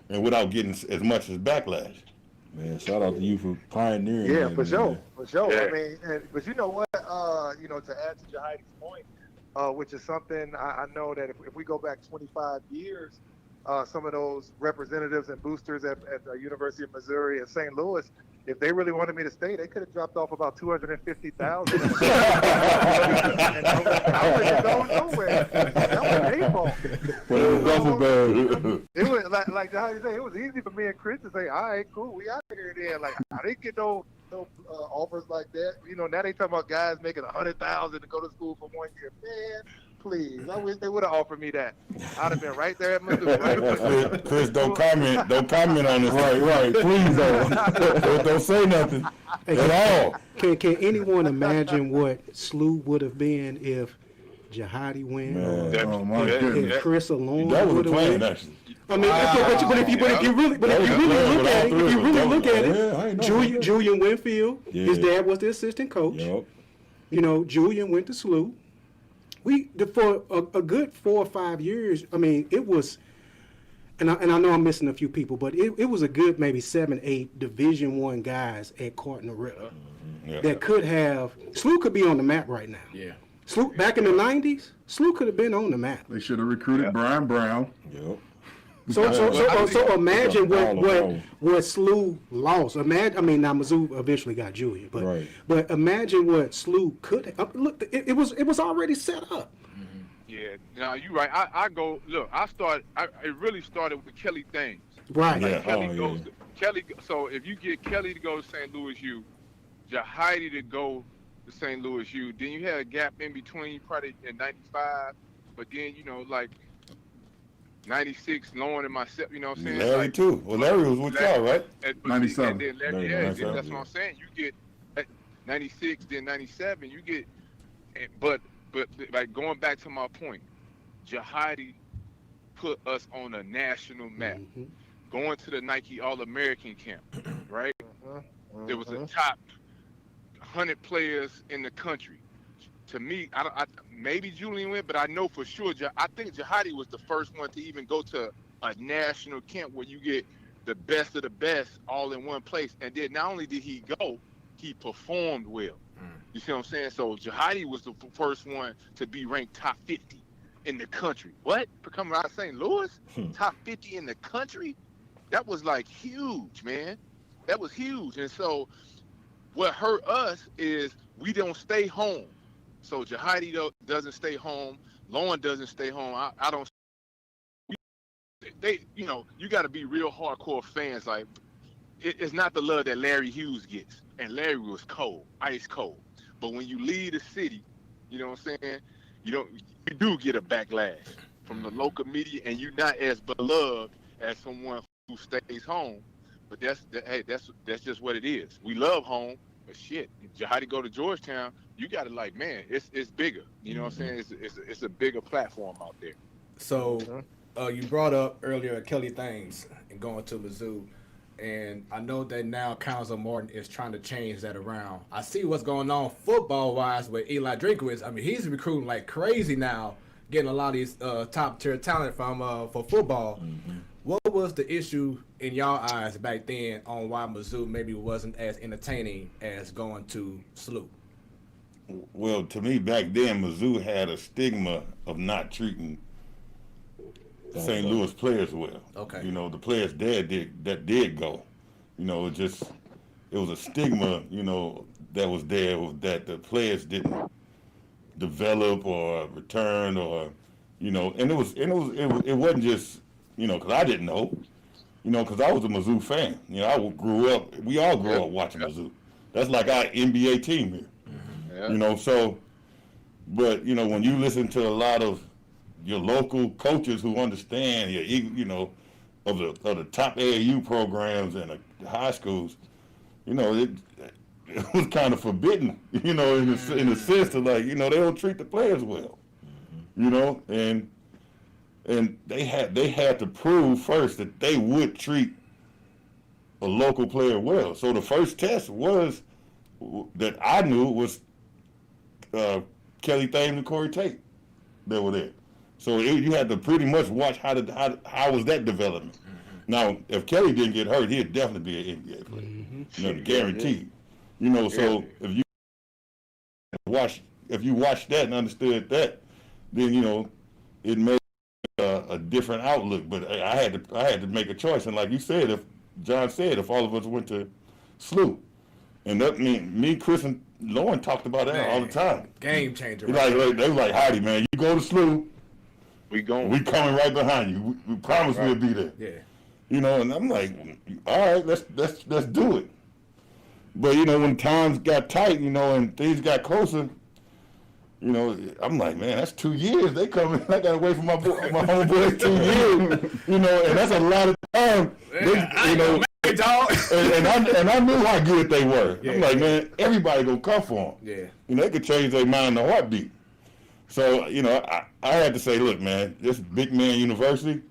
and without getting as much as backlash. Man, shout out to you for pioneering. Yeah, that, for sure, man. for sure. Yeah. I mean, but you know what? To add to Jahadi's point, which is something I know that if we go back 25 years, some of those representatives and boosters at the University of Missouri and St. Louis, if they really wanted me to stay, they could have dropped off about $250,000. And I wasn't going nowhere. That was their fault. It was like Jahadi said, it was easy for me and Chris to say, all right, cool, we out here then. I didn't get no offers like that. Now they talking about guys making $100,000 to go to school for 1 year. Man, please, I wish they would have offered me that. I'd have been right there at Missouri. Chris, don't comment on this. Right. Please don't say nothing at all. Can anyone imagine what SLOU would have been if Jahadi win? Oh my goodness. If Chris alone That was would the have plan, win? actually. I mean, if you really look at it, Julian Winfield, his dad was the assistant coach. Yep. Julian went to SLOU. For a good 4 or 5 years, I mean, it was, and I know I'm missing a few people, but it was a good maybe 7, 8 Division I guys at Carton-Ritter that could have, SLOU could be on the map right now. Yeah. SLOU, back in the 90s, SLOU could have been on the map. They should have recruited Brian Brown. Yep. So imagine what SLOU lost. Now Mizzou eventually got Julian, but imagine what SLOU could have. Look, it was already set up. Yeah, no, you're right. It really started with Kelly Things. Right. Kelly. So if you get Kelly to go to St. Louis U, Jahadi to go to St. Louis U, then you had a gap in between, probably in '95, but then 96, Lauren and myself, you know what I'm saying? Larry too. Well, Larry was with y'all, right? 97. And then Larry, that's what I'm saying. You get 96, then 97. You get, but like going back to my point, Jahadi put us on a national map. Going to the Nike All-American camp, right? There was a top 100 players in the country. To me, I maybe Julian went, but I know for sure. I think Jahadi was the first one to even go to a national camp where you get the best of the best all in one place. And then not only did he go, he performed well. You see what I'm saying? So Jahadi was the first one to be ranked top 50 in the country. What? Coming out of St. Louis? Top 50 in the country? That was like huge, man. That was huge. And so what hurt us is we don't stay home. So Jahadi doesn't stay home. Lauren doesn't stay home. I don't. You got to be real hardcore fans. Like, it's not the love that Larry Hughes gets. And Larry was cold, ice cold. But when you leave the city, you know what I'm saying? You do get a backlash from the local media, and you're not as beloved as someone who stays home. But that's just what it is. We love home, but shit, Jahadi go to Georgetown. You got to it's bigger. You know what I'm saying? It's a bigger platform out there. So you brought up earlier Kelly Things and going to Mizzou. And I know that now Council Morton is trying to change that around. I see what's going on football-wise with Eli Drinkwitz. I mean, he's recruiting like crazy now, getting a lot of these top-tier talent from for football. What was the issue in y'all eyes back then on why Mizzou maybe wasn't as entertaining as going to SLU? Well, to me, back then, Mizzou had a stigma of not treating St. Louis players well. Okay. You know, the players that did go. You know, it was a stigma, you know, that was there that the players didn't develop or return or, you know, and it wasn't just, you know, because I didn't know, you know, because I was a Mizzou fan. You know, we all grew up watching Mizzou. That's like our NBA team here. You know, so, but, you know, when you listen to a lot of your local coaches who understand, you know, of the top AAU programs and the high schools, you know, it was kind of forbidden, you know, in the sense of like, you know, they don't treat the players well, you know, and they had to prove first that they would treat a local player well. So the first test was that I knew was Kelly Thames and Corey Tate that were there. So you had to pretty much watch how was that development. Now, if Kelly didn't get hurt, he'd definitely be an NBA player. You know, guaranteed. You know, so if you watched that and understood that, then, you know, it made a different outlook. But I had to make a choice. And like you said, if John said, if all of us went to SLU, and that me, Chris, and Lauren talked about that all the time. Game changer. Right? They were like, Heidi, man, you go to SLU, we coming right behind you. We promise we'll be there. Yeah. You know, and I'm like, all right, let's do it. But, you know, when times got tight, you know, and things got closer, you know, I'm like, man, that's 2 years. They coming. I got to wait for my homeboys 2 years. You know, and that's a lot of time. You know, and I knew how good they were. Yeah. I'm like, man, everybody gonna come for them. Yeah. You know, they could change their mind in a heartbeat. So, you know, I had to say, look, man, this big man university.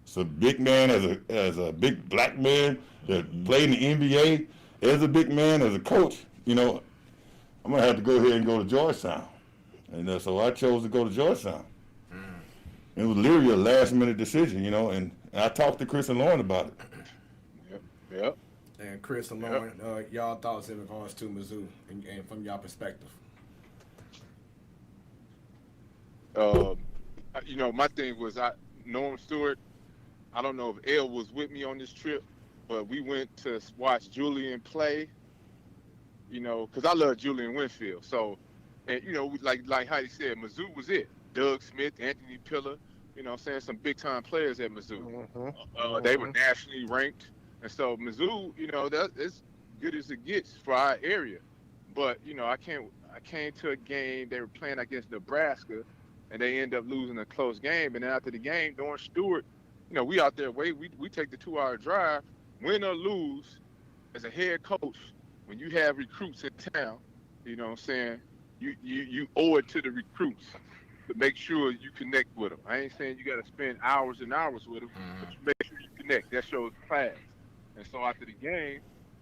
It's a big man as a big black man that played in the NBA. As a big man, as a coach, you know, I'm gonna have to go ahead and go to Georgetown. And so I chose to go to Georgetown. It was literally a last-minute decision, you know, and I talked to Chris and Lauren about it. Yep. And Chris and Lauren, y'all thoughts in regards to Mizzou and from y'all perspective? You know, my thing was Norm Stewart. I don't know if Elle was with me on this trip, but we went to watch Julian play. You know, because I love Julian Winfield. So, and you know, like Heidi said, Mizzou was it. Doug Smith, Anthony Pillar, you know, saying some big time players at Mizzou. They were nationally ranked, and so Mizzou, you know, that's as good as it gets for our area. But you know, I came to a game they were playing against Nebraska, and they end up losing a close game. And then after the game, Norm Stewart, you know, we out there we take the 2-hour drive, win or lose, as a head coach. When you have recruits in town, you know what I'm saying, you owe it to the recruits to make sure you connect with them. I ain't saying you got to spend hours and hours with them, but you make sure you connect. That shows class. And so after the game,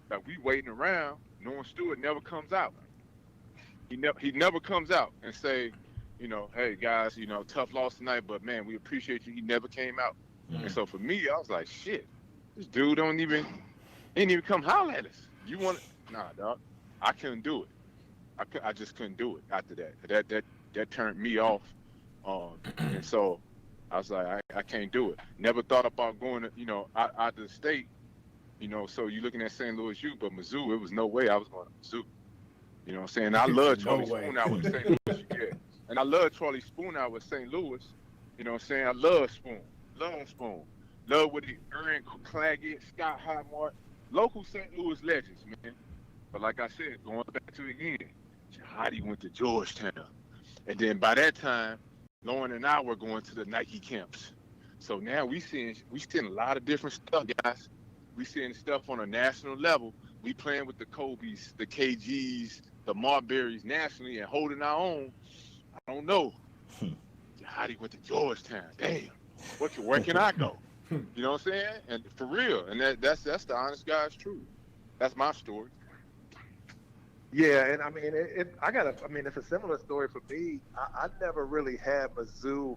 like we waiting around, Norm Stewart never comes out. He never comes out and say, you know, hey guys, you know, tough loss tonight, but man, we appreciate you. He never came out. And so for me, I was like, shit, this dude ain't even come holler at us. You want it? Nah, dog. I couldn't do it. I just couldn't do it after that. That turned me off. And so I was like, I can't do it. Never thought about going to, you know, out of the state, you know, so you're looking at St. Louis U, but Mizzou, it was no way I was going to Mizzou. You know what I'm saying? I love Charlie Spoon with St. Louis. Yeah. And I love Charlie Spoon with St. Louis. You know what I'm saying? I love Spoon. Love Spoon. Love what he earned, Claggett, Scott Highmart. Local St. Louis legends, man. But like I said, going back to it again, JAHADI went to Georgetown. And then by that time, Lauren and I were going to the Nike camps. So now we seeing a lot of different stuff, guys. We seeing stuff on a national level. We playing with the Kobe's, the KG's, the Marburys nationally and holding our own. I don't know. JAHADI went to Georgetown. Damn. Where can I go? You know what I'm saying? And for real, and that's the honest guy's truth. That's my story. Yeah, and I mean, it's a similar story for me. I never really had Mizzou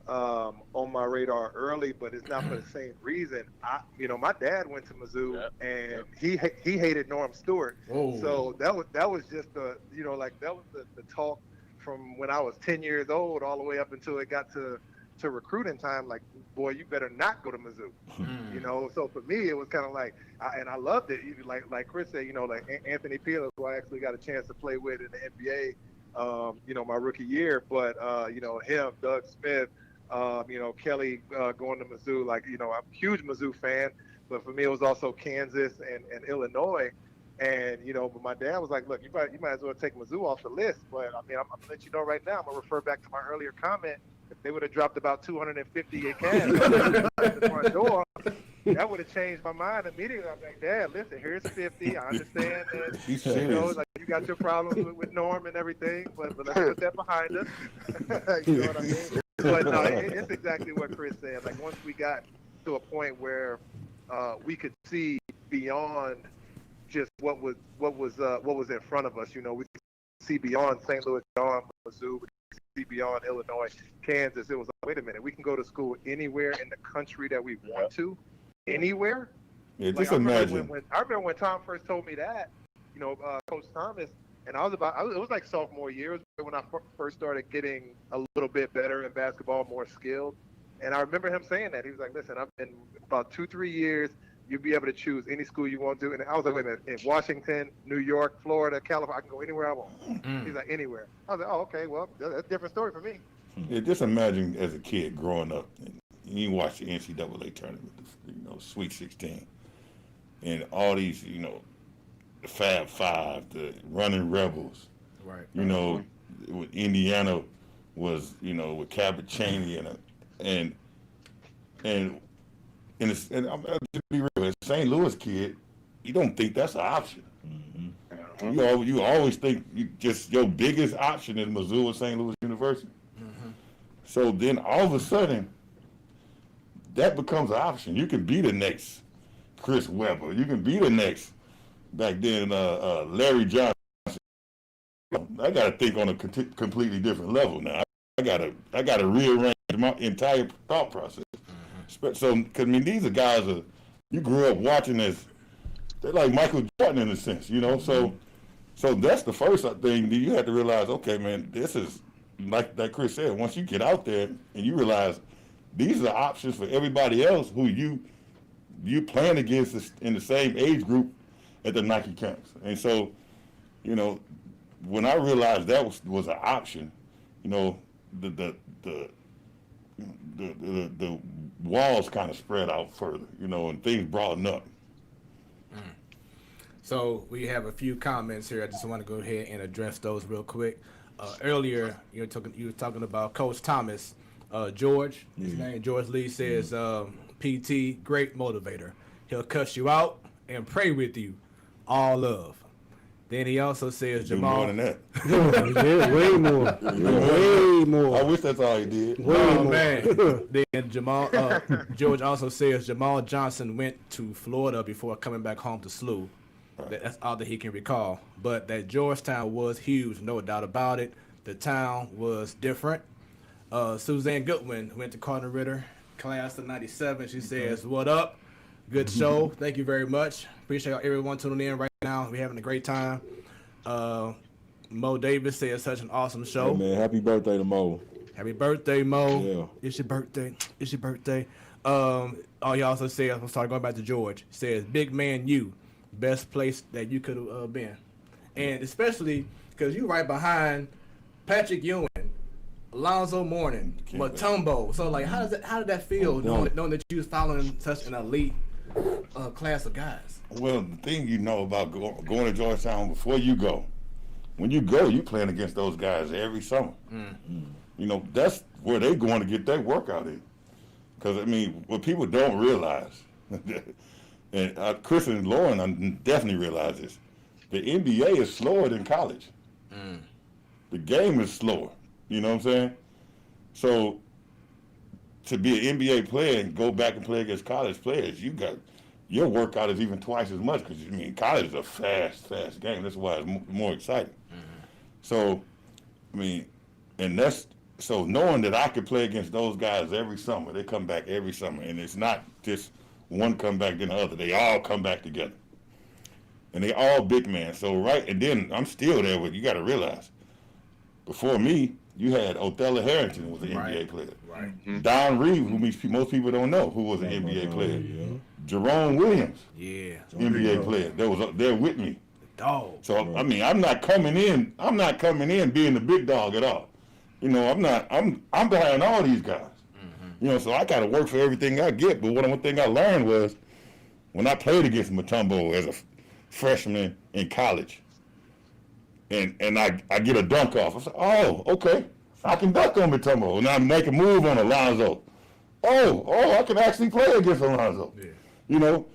on my radar early, but it's not for the same reason. My dad went to Mizzou, and he hated Norm Stewart. Whoa. So that was just the talk from when I was 10 years old all the way up until it got to recruiting time. Like, boy, you better not go to Mizzou. So for me, it was kind of like, and I loved it. Like Chris said, like Anthony Peeler, who I actually got a chance to play with in the NBA, my rookie year. But him, Doug Smith, Kelly going to Mizzou. Like, I'm a huge Mizzou fan, but for me, it was also Kansas and Illinois. And, but my dad was like, look, you might as well take Mizzou off the list. But I mean, I'm going to let you know right now, I'm going to refer back to my earlier comment. If they would have dropped about 250 in cash at the front door, that would have changed my mind immediately. I'm like, Dad, listen, here's 50. I understand that like you got your problems with Norm and everything, but let's put that behind us. You know what I mean? But no, it's exactly what Chris said. Like once we got to a point where we could see beyond just what was in front of us. We could see beyond St. Louis, beyond Mizzou, beyond Illinois, Kansas. It was like, wait a minute, we can go to school anywhere in the country that we want to, anywhere. Yeah, just imagine. I remember when Tom first told me that, Coach Thomas, and it was like sophomore year. It was when I first started getting a little bit better in basketball, more skilled. And I remember him saying that. He was like, listen, I've been about 2-3 years. You'll be able to choose any school you want to. And I was like, wait a minute, in Washington, New York, Florida, California, I can go anywhere I want. He's like, anywhere. I was like, oh, okay, well, that's a different story for me. Yeah, just imagine as a kid growing up, and you watch the NCAA tournament, Sweet 16, and all these, the Fab Five, the Running Rebels. Right. With Indiana was, with Cabot Cheney and I'm to be real, as a St. Louis kid, you don't think that's an option. Mm-hmm. You always think your biggest option is Mizzou or St. Louis University. Mm-hmm. So then all of a sudden, that becomes an option. You can be the next Chris Webber. You can be the next, back then, Larry Johnson. I got to think on a completely different level now. I got to rearrange my entire thought process. So, because these are guys you grew up watching they're like Michael Jordan in a sense, So that's the first thing that you have to realize. Okay, man, this is like Chris said. Once you get out there and you realize these are options for everybody else who you playing against in the same age group at the Nike camps, and so when I realized that was an option, the walls kind of spread out further, and things broadened up. So we have a few comments here. I just want to go ahead and address those real quick. Earlier, you were talking about Coach Thomas. George, his name, George Lee, says, PT, great motivator. He'll cuss you out and pray with you. All love. Then he also says, Jamal. More than that. Yeah, way more. Way more. I wish that's all he did. Oh, man. Then George also says Jamal Johnson went to Florida before coming back home to SLU. Right. That's all that he can recall. But that Georgetown was huge, no doubt about it. The town was different. Suzanne Goodwin went to Carter Ritter, class of 97. She says, what up? Good show. Thank you very much. Appreciate everyone tuning in right now. We're having a great time. Mo Davis says such an awesome show. Hey man, happy birthday to Mo. Happy birthday, Mo. Yeah. It's your birthday. It's your birthday. He also says, I'm sorry, going back to George, says, big man, you, best place that you could have been. And especially because you right behind Patrick Ewing, Alonzo Mourning, Mutombo. So, like, how did that feel knowing that you was following such an elite class of guys? Well, the thing about going to Georgetown before you go, when you go, you playing against those guys every summer. Mm-hmm. That's where they going to get their workout in. Because, what people don't realize, and Chris and Lauren definitely realize this, the NBA is slower than college. Mm. The game is slower. You know what I'm saying? So to be an NBA player and go back and play against college players, your workout is even twice as much because, I mean, college is a fast game. That's why it's more exciting. So, I mean, so knowing that I could play against those guys every summer, they come back every summer, and it's not just one come back then the other. They all come back together. And they all big men. So, right, and then I'm still there with, you got to realize, before me, you had Othello Harrington was an NBA player. Right. Don Reeves, who most people don't know, who was an NBA player. Jerome Williams, NBA player. They was up there with me. Dog. So I mean, I'm not coming in being the big dog at all. You know, I'm behind all these guys. You know, so I got to work for everything I get. But one thing I learned was when I played against Mutombo as a freshman in college, and I get a dunk off. I said, oh, okay, I can dunk on Mutombo, and I make a move on Alonzo. Oh, I can actually play against Alonzo. Yeah. You know,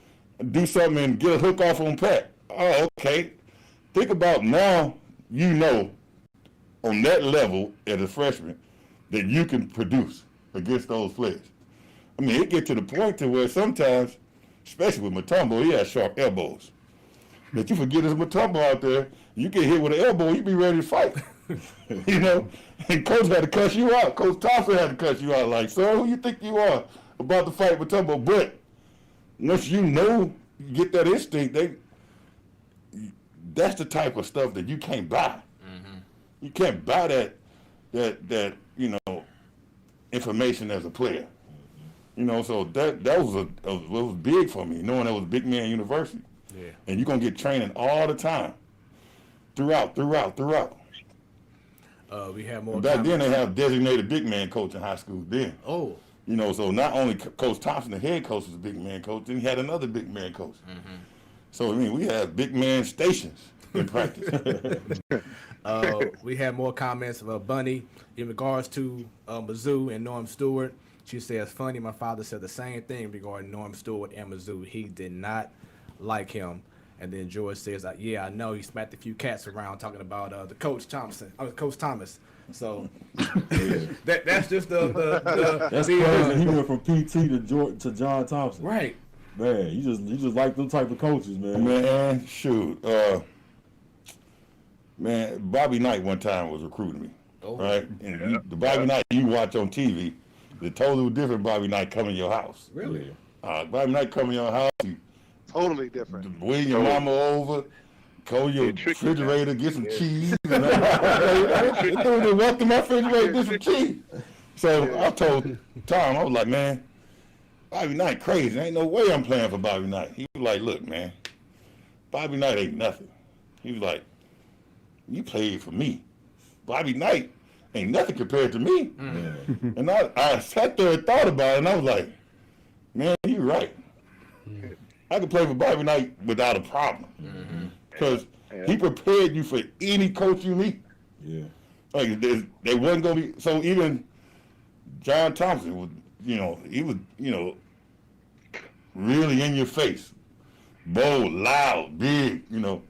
do something and get a hook off on Pat. Oh, okay. Think about now, you know, on that level as a freshman, that you can produce against those players. I mean, it get to the point to where sometimes, especially with Mutombo, he has sharp elbows. But you forget there's Mutombo out there, you get hit with an elbow, you be ready to fight. You know? And coach had to cuss you out. Coach Thompson had to cuss you out like, sir, who you think you are about to fight Mutombo? But once you know, you get that instinct, that's the type of stuff that you can't buy. You can't buy that you know, information as a player. You know, so that was big for me, knowing that was Big Man University. Yeah. And you're gonna get training all the time, throughout. We have more. Back then they have designated big man coach in high school then. Oh. You know, so not only Coach Thompson, the head coach, was a big man coach, then he had another big man coach. So I mean, we had big man stations in practice. We have more comments of Bunny in regards to Mizzou and Norm Stewart. She says, funny, my father said the same thing regarding Norm Stewart and Mizzou. He did not like him. And then George says, yeah, I know he smacked a few cats around talking about the Coach Thomas. So that's just that's crazy. He went from PT to John Thompson. Right. Man, you just like them type of coaches, man. Man, shoot. Man, Bobby Knight one time was recruiting me. Oh. Right? And the Bobby Knight you watch on TV, the totally different Bobby Knight come in your house. Really? Bobby Knight come in your house. Totally different. Bring your mama over, call your refrigerator, get some cheese. And they walked to my refrigerator, get some cheese. So I told Tom, I was like, man, Bobby Knight crazy. Ain't no way I'm playing for Bobby Knight. He was like, look, man, Bobby Knight ain't nothing. He was like, you played for me. Bobby Knight ain't nothing compared to me. And I sat there and thought about it, and I was like, man, you're right. I could play for Bobby Knight without a problem. Because he prepared you for any coach you need. Yeah. Like, they wasn't going to be, so even John Thompson was, you know, he was, you know, really in your face. Bold, loud, big, you know.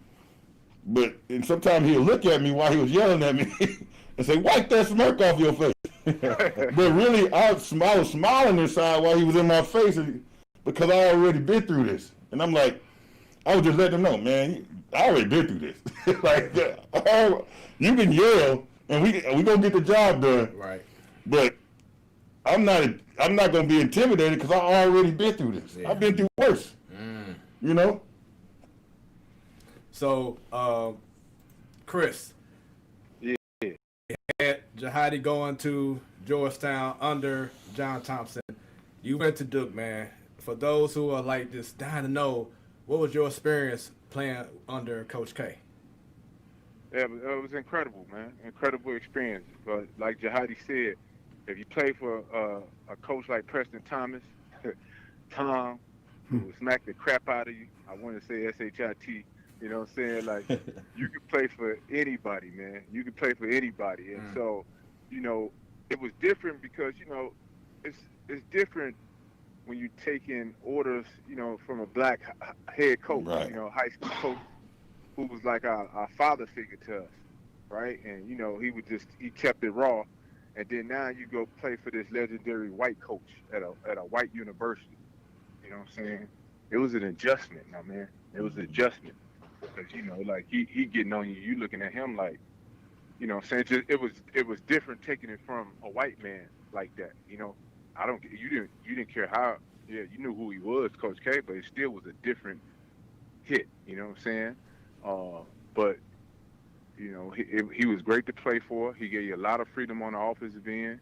But and sometimes he'll look at me while he was yelling at me and say, wipe that smirk off your face. But really, I was smiling inside while he was in my face because I already been through this. And I'm like, I was just letting him know, man, I already been through this. Like, you can yell and we gonna get the job done. Right. But I'm not gonna be intimidated because I already been through this. Yeah. I've been through worse. You know? So, Chris. Yeah. Had Jahadi going to Georgetown under John Thompson. You went to Duke, man. For those who are like just dying to know, what was your experience playing under Coach K? Yeah, it was incredible, man. Incredible experience. But like Jahadi said, if you play for a coach like Preston Thomas, Tom, who smacked the crap out of you, I want to say S-H-I-T, you know what I'm saying? Like, you can play for anybody, man. You can play for anybody. And so, you know, it was different because, you know, it's different when you take in orders, you know, from a black head coach, right. You know, high school coach who was like our father figure to us, right? And, you know, he kept it raw. and then now you go play for this legendary white coach at a white university. You know what I'm saying? It was an adjustment, my man. It was an adjustment because like he getting on you. You looking at him like, you know what I'm saying? Just, it was different taking it from a white man like that. You didn't care how. Yeah, you knew who he was, Coach K, but it still was a different hit. You know what I'm saying? But he was great to play for. He gave you a lot of freedom on the offensive end.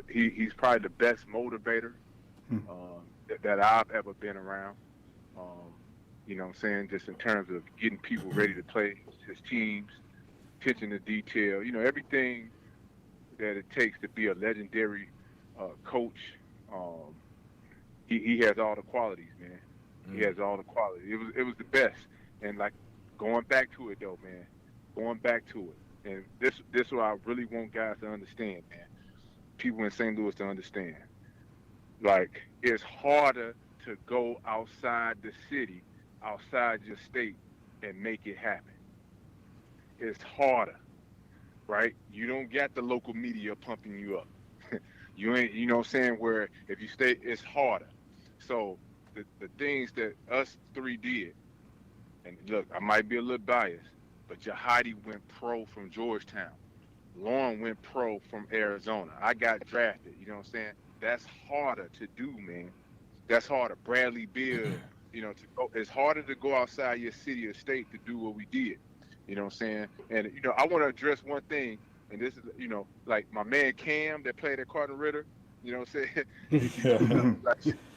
He's probably the best motivator that I've ever been around. You know what I'm saying? Just in terms of getting people ready to play, his teams, attention to detail, everything that it takes to be a legendary coach. He has all the qualities, man. He has all the qualities. It was the best. And like going back to it though, man. Going back to it. And this is what I really want guys to understand, man. People in St. Louis to understand. Like, it's harder to go outside the city, outside your state, and make it happen. It's harder, right? You don't get the local media pumping you up. You ain't, you know what I'm saying, where if you stay, it's harder. So the things that us three did, and look, I might be a little biased, but JAHADI went pro from Georgetown. Lauren went pro from Arizona. I got drafted, you know what I'm saying? That's harder to do, man. That's harder. Bradley Beal, it's harder to go outside your city or state to do what we did. You know what I'm saying? And, I want to address one thing, and this is, like my man Cam that played at Cardinal Ritter, you know what I'm saying?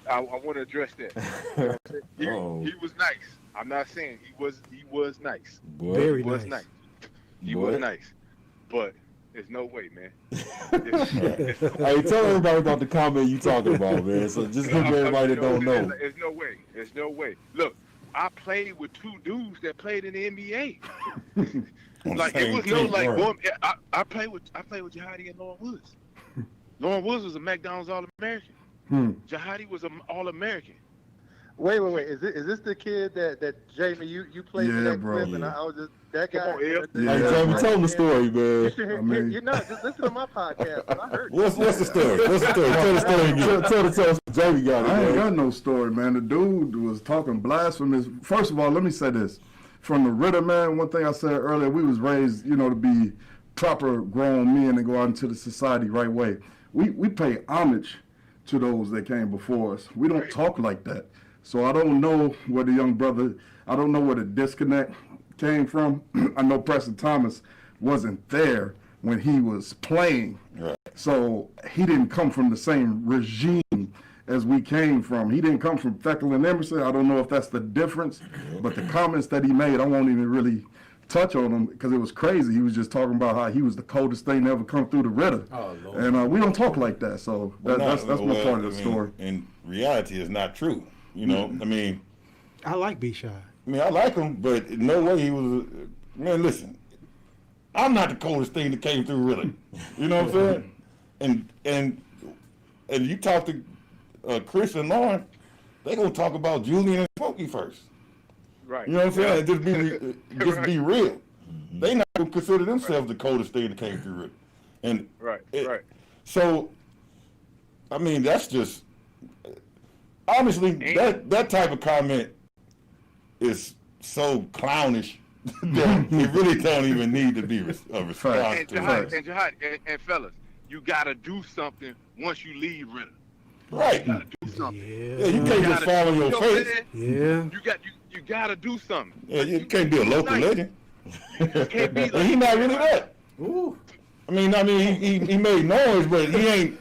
I want to address that. You know he was nice. I'm not saying he was nice. Very he was nice. nice. He was nice. But there's no way, man. Hey, tell everybody about the comment you talking about, man. So just give everybody that don't know. There's no way. There's no way. Look, I played with two dudes that played in the NBA. Like it was no like going. I played with JAHADI and Lauren Woods. Lauren Woods was a McDonald's All-American. JAHADI was an All-American. Wait. Is this the kid that Jamie you played in that clip and I was just that guy? Come on, Ed. Hey, Jamie, tell them the story, man. You're not just listen to my podcast. But I heard. What's the story? What's the story? Tell the story again. Tell us. Jamie got it. I ain't got no story, man. The dude was talking blasphemous. First of all, let me say this. From the Ritter, man, one thing I said earlier, we was raised, to be proper grown men and go out into the society right way. We pay homage to those that came before us. We don't talk like that. So I don't know where the young brother, I don't know where the disconnect came from. I know Preston Thomas wasn't there when he was playing. Right. So he didn't come from the same regime as we came from. He didn't come from Feckle and Emerson. I don't know if that's the difference, but the comments that he made, I won't even really touch on them because it was crazy. He was just talking about how he was the coldest thing to ever come through the Ritter. Oh, Lord. And we don't talk like that. So that's my part of the story. In reality, it's not true. I mean, I like B-Shy. I like him, but in no way he was. Man, listen, I'm not the coldest thing that came through, really. You know what I'm saying? And you talk to Chris and Lauren, they gonna talk about Julian and Smokey first. Right. You know what I'm saying? Just be real. They not gonna consider themselves the coldest thing that came through, really. And right. So, I mean, that's just. Honestly, that type of comment is so clownish that it really don't even need to be a response And to JAHADI, and fellas, you gotta do something once you leave Ritter. Right. You gotta do something. Yeah, you can't just fall on your face. Yeah. You gotta do something. Yeah, you can't be a local legend. You can't be like He's not really that. Ooh. I mean, he made noise, but he ain't.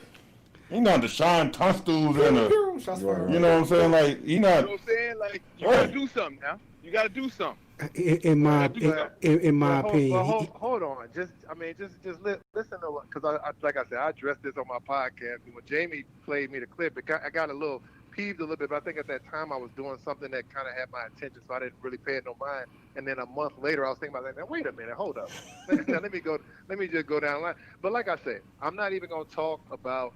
He not the Sean Tunstall's and you know what I'm saying? Like he not. You know what I'm saying? Like you gotta do something now. You gotta do something. In my opinion, hold on. Just listen to what, because I like I said, I addressed this on my podcast. And when Jamie played me the clip, I got a little peeved a little bit. But I think at that time I was doing something that kind of had my attention, so I didn't really pay it no mind. And then a month later, I was thinking about that. Now wait a minute, hold up. Now, let me just go down the line. But like I said, I'm not even gonna talk about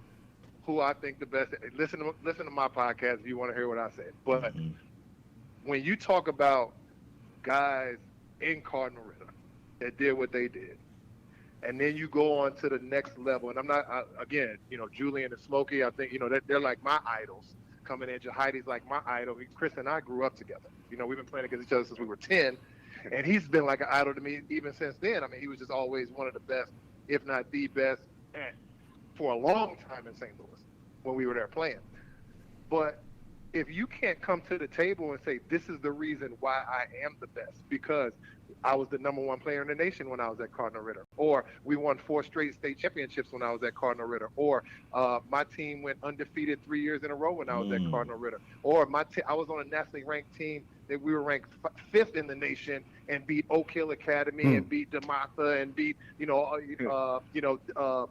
who I think the best. Listen to my podcast if you want to hear what I said. But when you talk about guys in Cardinal Ritter that did what they did, and then you go on to the next level. And I'm not, again, Julian and Smokey, I think, they're like my idols coming in. Jahadi's like my idol. Chris and I grew up together. We've been playing against each other since we were 10, and he's been like an idol to me even since then. I mean, he was just always one of the best, if not the best, for a long time in St. Louis when we were there playing. But if you can't come to the table and say, this is the reason why I am the best, because I was the #1 player in the nation when I was at Cardinal Ritter, or we won 4 straight state championships when I was at Cardinal Ritter, or my team went undefeated 3 years in a row when I was at Cardinal Ritter, or I was on a nationally ranked team that we were ranked 5th in the nation and beat Oak Hill Academy and beat DeMatha and beat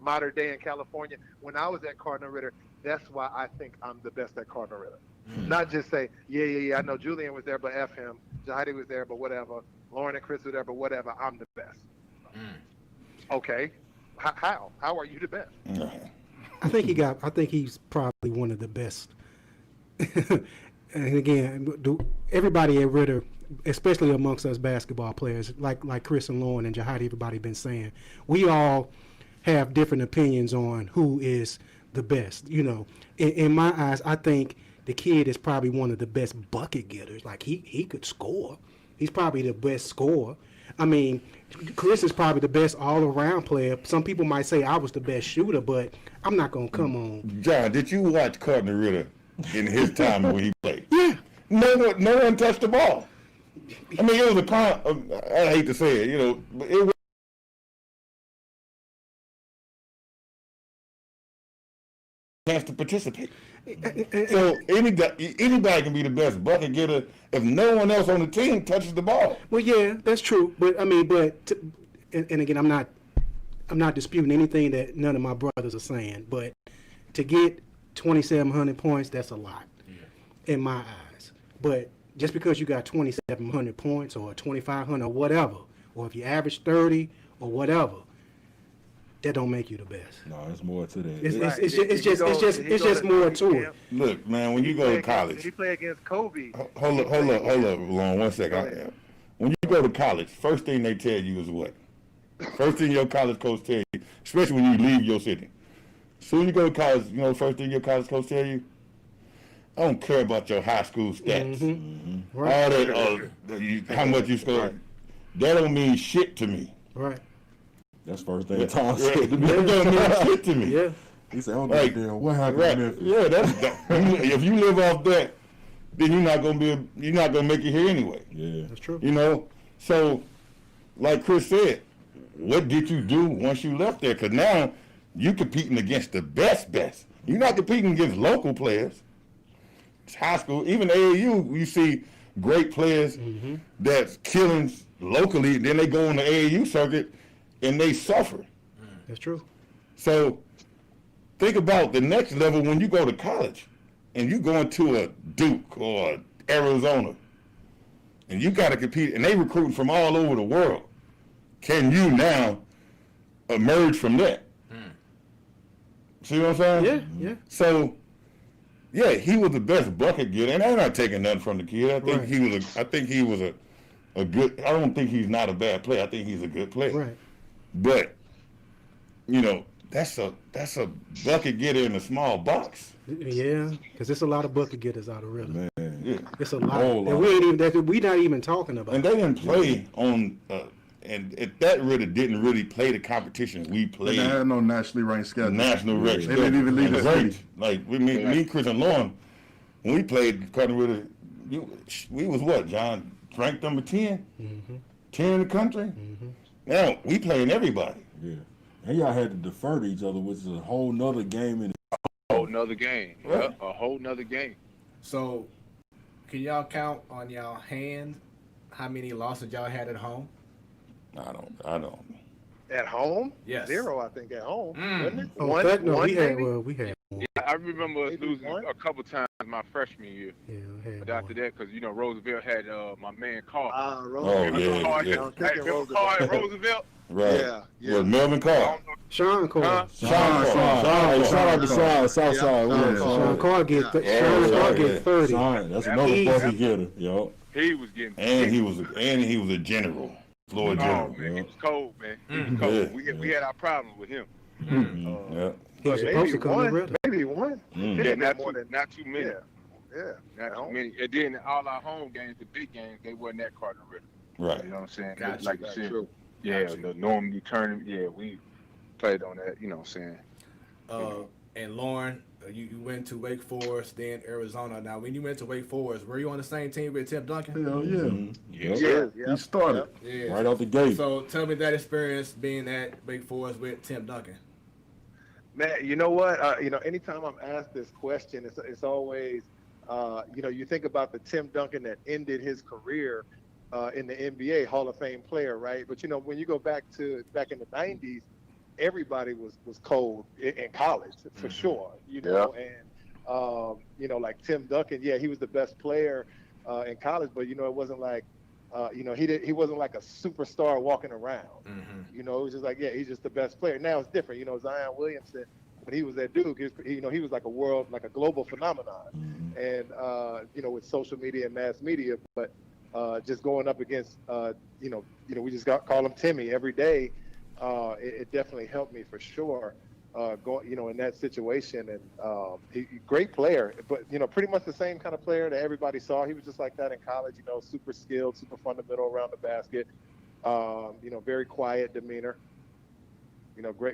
Mater Dei in California when I was at Cardinal Ritter. That's why I think I'm the best at Cardinal Ritter. Not just say, yeah, I know Julian was there, but F him. Jahadi was there, but whatever. Lauren and Chris were there, but whatever. I'm the best. Okay. How? How are you the best? I think he's probably one of the best. And again, everybody at Ritter, especially amongst us basketball players, like Chris and Lauren and Jahadi, everybody been saying, we all have different opinions on who is the best. In my eyes, I think the kid is probably one of the best bucket getters. Like he could score. He's probably the best scorer. I mean, Chris is probably the best all-around player. Some people might say I was the best shooter, but I'm not gonna come on. John, did you watch Cardinal Ritter in his time when he played? Yeah. No one touched the ball. I mean, it was I hate to say it, but it was a chance to participate. So anybody can be the best bucket getter if no one else on the team touches the ball. Well, yeah, that's true. But I mean, and again, I'm not disputing anything that none of my brothers are saying. But to get 2,700 points, that's a lot in my eyes. But just because you got 2,700 points or 2,500 or whatever, or if you average 30 or whatever, that don't make you the best. No, it's more to that. It's just more to it. Look, man, when you go to college, He play against Kobe. Hold up, Lauren, 1 second. When you go to college, first thing they tell you is what? First thing your college coach tell you, especially when you leave your city. Soon you go to college, first thing your college coach tell you, I don't care about your high school stats. Right. All that, how much you score, that don't mean shit to me. Right. That's first thing Tom said to me. That don't mean shit to me. Yeah. He said, "Oh, damn, what happened in Memphis?" Yeah, if you live off that, then you're not gonna make it here anyway. Yeah, that's true. So like Chris said, what did you do once you left there? Because now you competing against the best. You're not competing against local players. It's high school, even AAU. You see great players that's killing locally, then they go on the AAU circuit and they suffer. That's true. So think about the next level when you go to college and you go into a Duke or Arizona and you got to compete and they recruiting from all over the world. Can you now emerge from that? See what I'm saying? Yeah. So, yeah, he was the best bucket getter, and I'm not taking nothing from the kid. I think he was a good. I don't think he's not a bad player. I think he's a good player. Right. But that's a bucket getter in a small box. Yeah, because there's a lot of bucket getters out of Ritter. Man, yeah, it's a lot. And we're not even talking about. And they didn't play on. And at that Ritter didn't really play the competition we played. They had no nationally ranked schedule. National ranked schedule. They didn't even leave the city. Like me, Chris, and Lauren, when we played Cardinal Ritter, we was what, John? Ranked number 10? 10 in the country? Now, we playing everybody. Yeah. And y'all had to defer to each other, which is a whole nother game. A whole nother game. Right. Yep, a whole nother game. So, can y'all count on y'all hand how many losses y'all had at home? I don't. At home? Yes. 0, I think, at home. Wasn't it? Oh, One, we had. Yeah, I remember us Maybe losing one? a couple times my freshman year. Yeah, we had But after one. that, because, Roosevelt. Remember Carr at Roosevelt? Right. Yeah. Was Melvin Carr. Sean Carr. Shout out to South Side. Sean Carr get 30. That's another bucket getter, yo. He was getting And he was a general. Floyd Oh General. man, he was cold, man. He was cold. We had our problems with him. Yeah. He was supposed to come to Riddle. Maybe one. Yeah, not too many. Yeah. Not too many. And then all our home games, the big games, they wasn't that Cardinal Riddle. Right. You know what I'm saying? Gotcha. Like you said. True. Yeah, Gotcha. the Normandy tournament. Yeah, we played on that. You know what I'm saying? And Lauren, you went to Wake Forest, then Arizona. Now, when you went to Wake Forest, were you on the same team with Tim Duncan? Hell yeah. Yeah. He started. Yeah. Right out the gate. So tell me that experience being at Wake Forest with Tim Duncan. Man, you know what? Anytime I'm asked this question, it's always, you think about the Tim Duncan that ended his career in the NBA, Hall of Fame player, right? But when you go back in the '90s, everybody was cold in college for sure, and like Tim Duncan, he was the best player in college, but it wasn't like. He wasn't like a superstar walking around. It was just like, he's just the best player. Now it's different. Zion Williamson, when he was at Duke, he was like a global phenomenon. And, with social media and mass media, but just going up against, we just call him Timmy every day. It definitely helped me for sure. In that situation, and great player, but pretty much the same kind of player that everybody saw. He was just like that in college, super skilled, super fundamental around the basket, very quiet demeanor,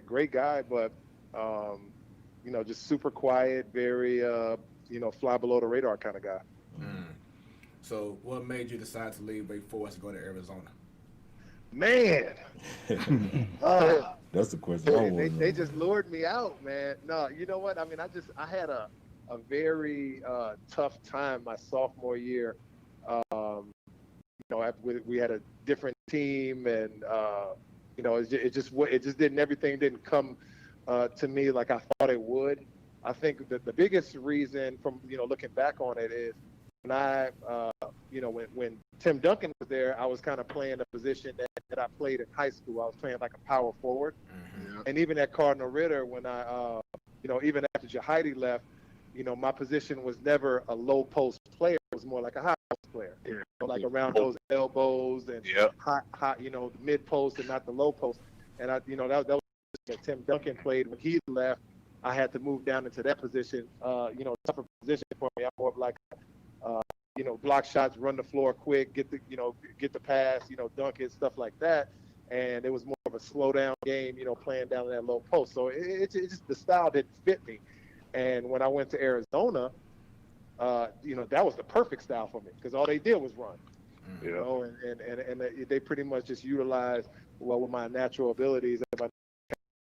great guy, but just super quiet, very fly below the radar kind of guy. So what made you decide to leave Wake Forest and go to Arizona? Man, that's the question. They just lured me out, man. No, you know what? I mean, I had a very tough time my sophomore year. We had a different team, and it just everything didn't come to me like I thought it would. I think that the biggest reason from looking back on it is when Tim Duncan was there, I was kind of playing a position that I played in high school. I was playing like a power forward. And even at Cardinal Ritter, when I, even after Jahadi left, my position was never a low post player. It was more like a high post player, like around those elbows and hot, mid post and not the low post. And that was that Tim Duncan played. When he left, I had to move down into that position, tougher position for me. I'm more of like, block shots, run the floor quick, get the pass, dunk it, stuff like that. And it was more of a slow down game, playing down in that low post. So it just, the style didn't fit me. And when I went to Arizona, that was the perfect style for me because all they did was run, and they pretty much just utilized with my natural abilities. It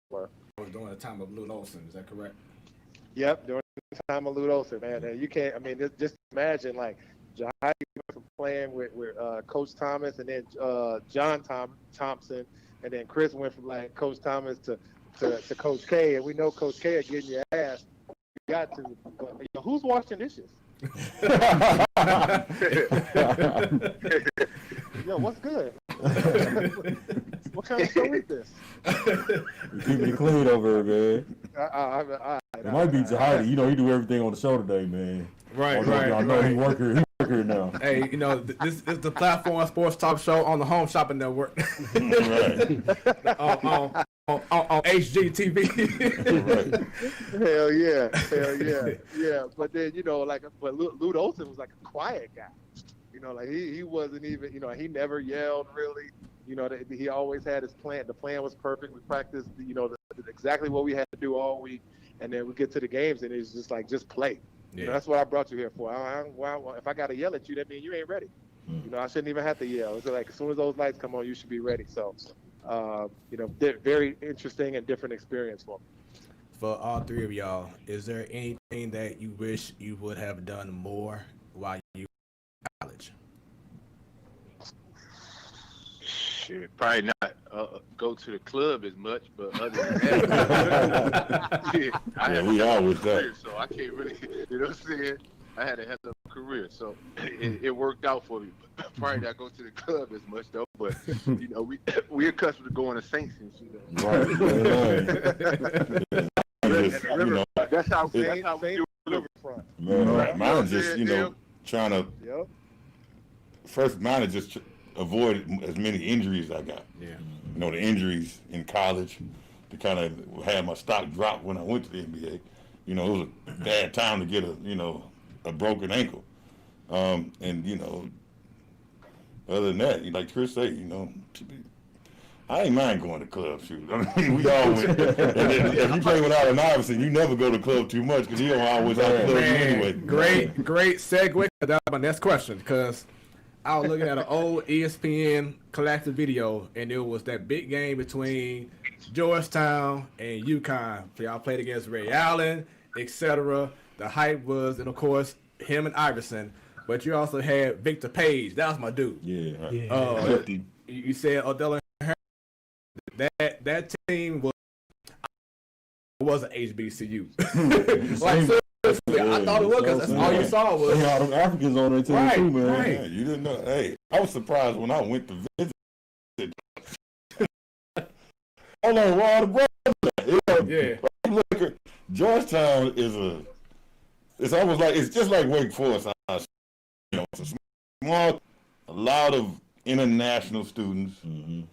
was during the time of Lute Olson, is that correct? Yep, during the time of Lute Olson, man. And you can't, just imagine like Jahadi went from playing with Coach Thomas and then John Thompson, and then Chris went from like Coach Thomas to Coach K, and we know Coach K are getting your ass. You got to, who's washing dishes? Yo, what's good? What kind of show is this? Keeping it clean over here, man. It might be Jahadi. He do everything on the show today, man. Right. I know he work here now. Hey, this is the platform Sports Talk show on the Home Shopping Network. Right. on HGTV. Hell yeah. But then but Lute Olson was like a quiet guy. He wasn't even. He never yelled really. He always had his plan. The plan was perfect. We practiced. Exactly what we had to do all week, and then we get to the games, and it's just like just play. Yeah. That's what I brought you here for. If I got to yell at you, that means you ain't ready. I shouldn't even have to yell. It's like as soon as those lights come on, you should be ready. So, very interesting and different experience for me. For all three of y'all, is there anything that you wish you would have done more while you were in college? Shit, probably not go to the club as much, but other than that, we all with that. So I can't really, what I'm saying? I had a hell of a career, so it worked out for me. But probably not go to the club as much though. But we accustomed to going to Saints and shit. Right. That's how we do Riverfront. Mine is just trying to. First, mine is just avoid as many injuries I got. Yeah. You know, the injuries in college to kind of had my stock drop when I went to the NBA. You know, it was a bad time to get a broken ankle. And, you know, other than that, like Chris said, you know, I ain't mind going to clubs, shoot. I mean, we all went. And then, if you play with Allen Iverson, you never go to club too much because he don't always out club you anyway. Great segue. That's my next question, because I was looking at an old ESPN collective video, and it was that big game between Georgetown and UConn. Y'all played against Ray Allen, etc. The hype was, and of course, him and Iverson. But you also had Victor Page. That was my dude. Yeah. You said Odell and Harris. That team was an HBCU. Like, seriously, I thought it was because that's all you saw was. They had them Africans on their team too, man. Right. Yeah, you didn't know. Hey, I was surprised when I went to visit. Hold on, where all the brothers? Yeah. Look at Georgetown it's almost like, it's just like Wake Forest. You know, it's a lot of international students, and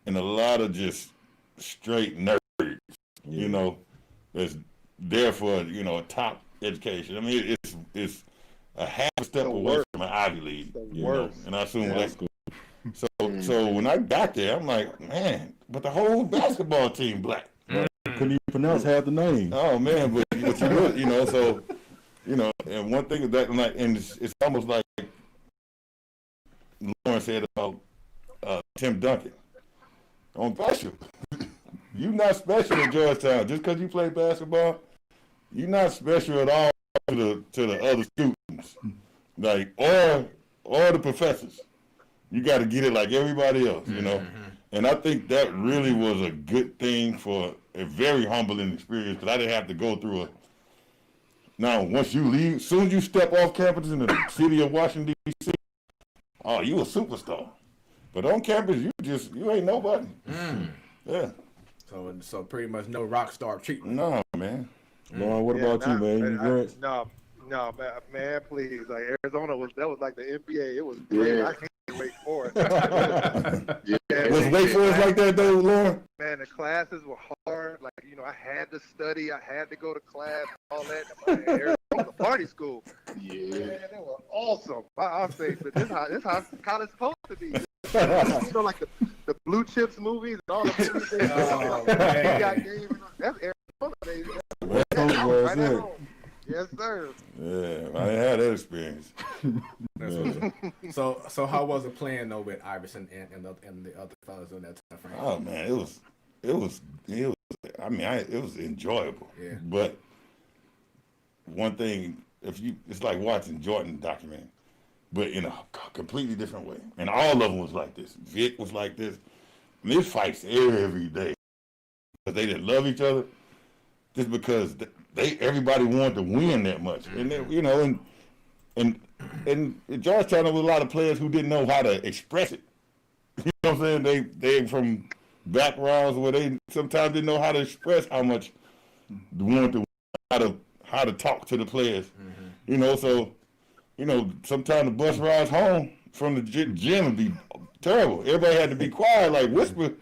a lot of just straight nerds. You know, that's there for, you know, a top education. I mean, it's a half a step away from an Ivy League. You know, and I assume that's good. So when I got there, I'm like, man, but the whole basketball team black. Couldn't even pronounce half the name. Oh man, but you would, you know, so, you know, and one thing is that, and it's almost like Lauren said about Tim Duncan. On special. You're not special at Georgetown. Just because you play basketball, you're not special at all to the other students. Like, or the professors. You got to get it like everybody else, you know? And I think that really was a good thing for a very humbling experience, because I didn't have to go through now, once you leave, as soon as you step off campus in the city of Washington, D.C., oh, you a superstar. But on campus, you ain't nobody. Yeah. So pretty much no rock star treatment. No, man. Lauren, what about you, man? You congrats? No, man, please. Like, Arizona that was like the NBA. It was great. I can't wait for it. Was Wake Forest like that though, Lauren? Man, the classes were hard. Like, you know, I had to study. I had to go to class, all that. Arizona was a party school. Yeah. Man, they were awesome. I'll say, but this how college supposed to be. You know, like the Blue Chips movies and all the movies they got game. That's Arizona, baby. Right at home. Yes, sir. Yeah, I had that experience. So how was it playing though with Iverson and the other fellas in that time frame? Oh man, it was. I mean, it was enjoyable. Yeah. But one thing, it's like watching Jordan documentary, but in a completely different way. And all of them was like this. Vic was like this. I mean, it fights every day. Because they didn't love each other, just because everybody wanted to win that much. And then, you know, and in Georgetown, there was a lot of players who didn't know how to express it. You know what I'm saying? They from backgrounds where they sometimes didn't know how to express how much they wanted to win, how to talk to the players. You know, so, you know, sometimes the bus rides home from the gym would be terrible. Everybody had to be quiet, like whisper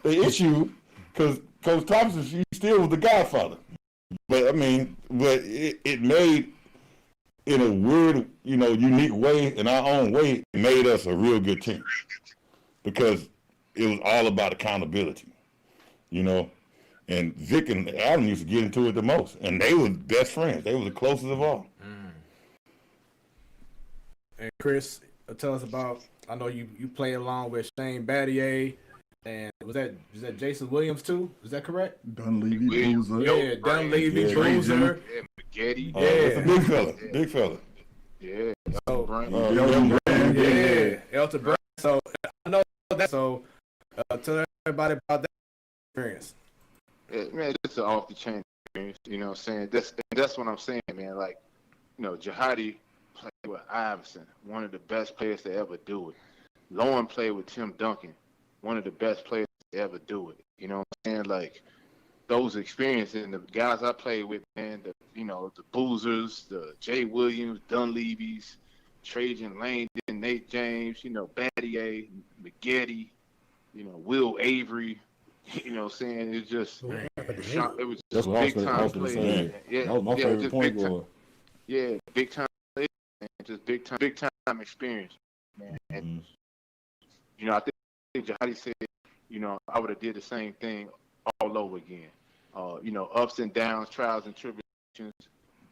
the issue, because Coach Thompson, she still was the godfather. But I mean, it made, in a weird, you know, unique way, in our own way, it made us a real good team. Because it was all about accountability, you know. And Vic and Adam used to get into it the most. And they were best friends. They were the closest of all. And Chris, tell us about, I know you played along with Shane Battier, and was that Jason Williams too? Is that correct? Dunleavy, Boozer. Yeah, Dunleavy, Boozer. McGetty. It's a big fella. Yeah. Elton Brand. So I know that. So tell everybody about that experience. Yeah, man, it's an off the chain experience. You know what I'm saying? That's what I'm saying, man. Like, you know, JAHADI played with Iverson, one of the best players to ever do it. Lauren played with Tim Duncan, one of the best players to ever do it. You know what I'm saying? Like, those experiences and the guys I played with, man, the Boozers, the Jay Williams, Dunleavys, Trajan Langdon, saying? Nate James, Battier, McGetty, Will Avery. You know what I'm saying? It's just, it was That's just what big time I was players. saying. Yeah, That was my favorite just point big time. guard. Yeah, big time players, man. Just big time experience, man. And I think Jahadi said, I would have did the same thing all over again. Ups and downs, trials and tribulations.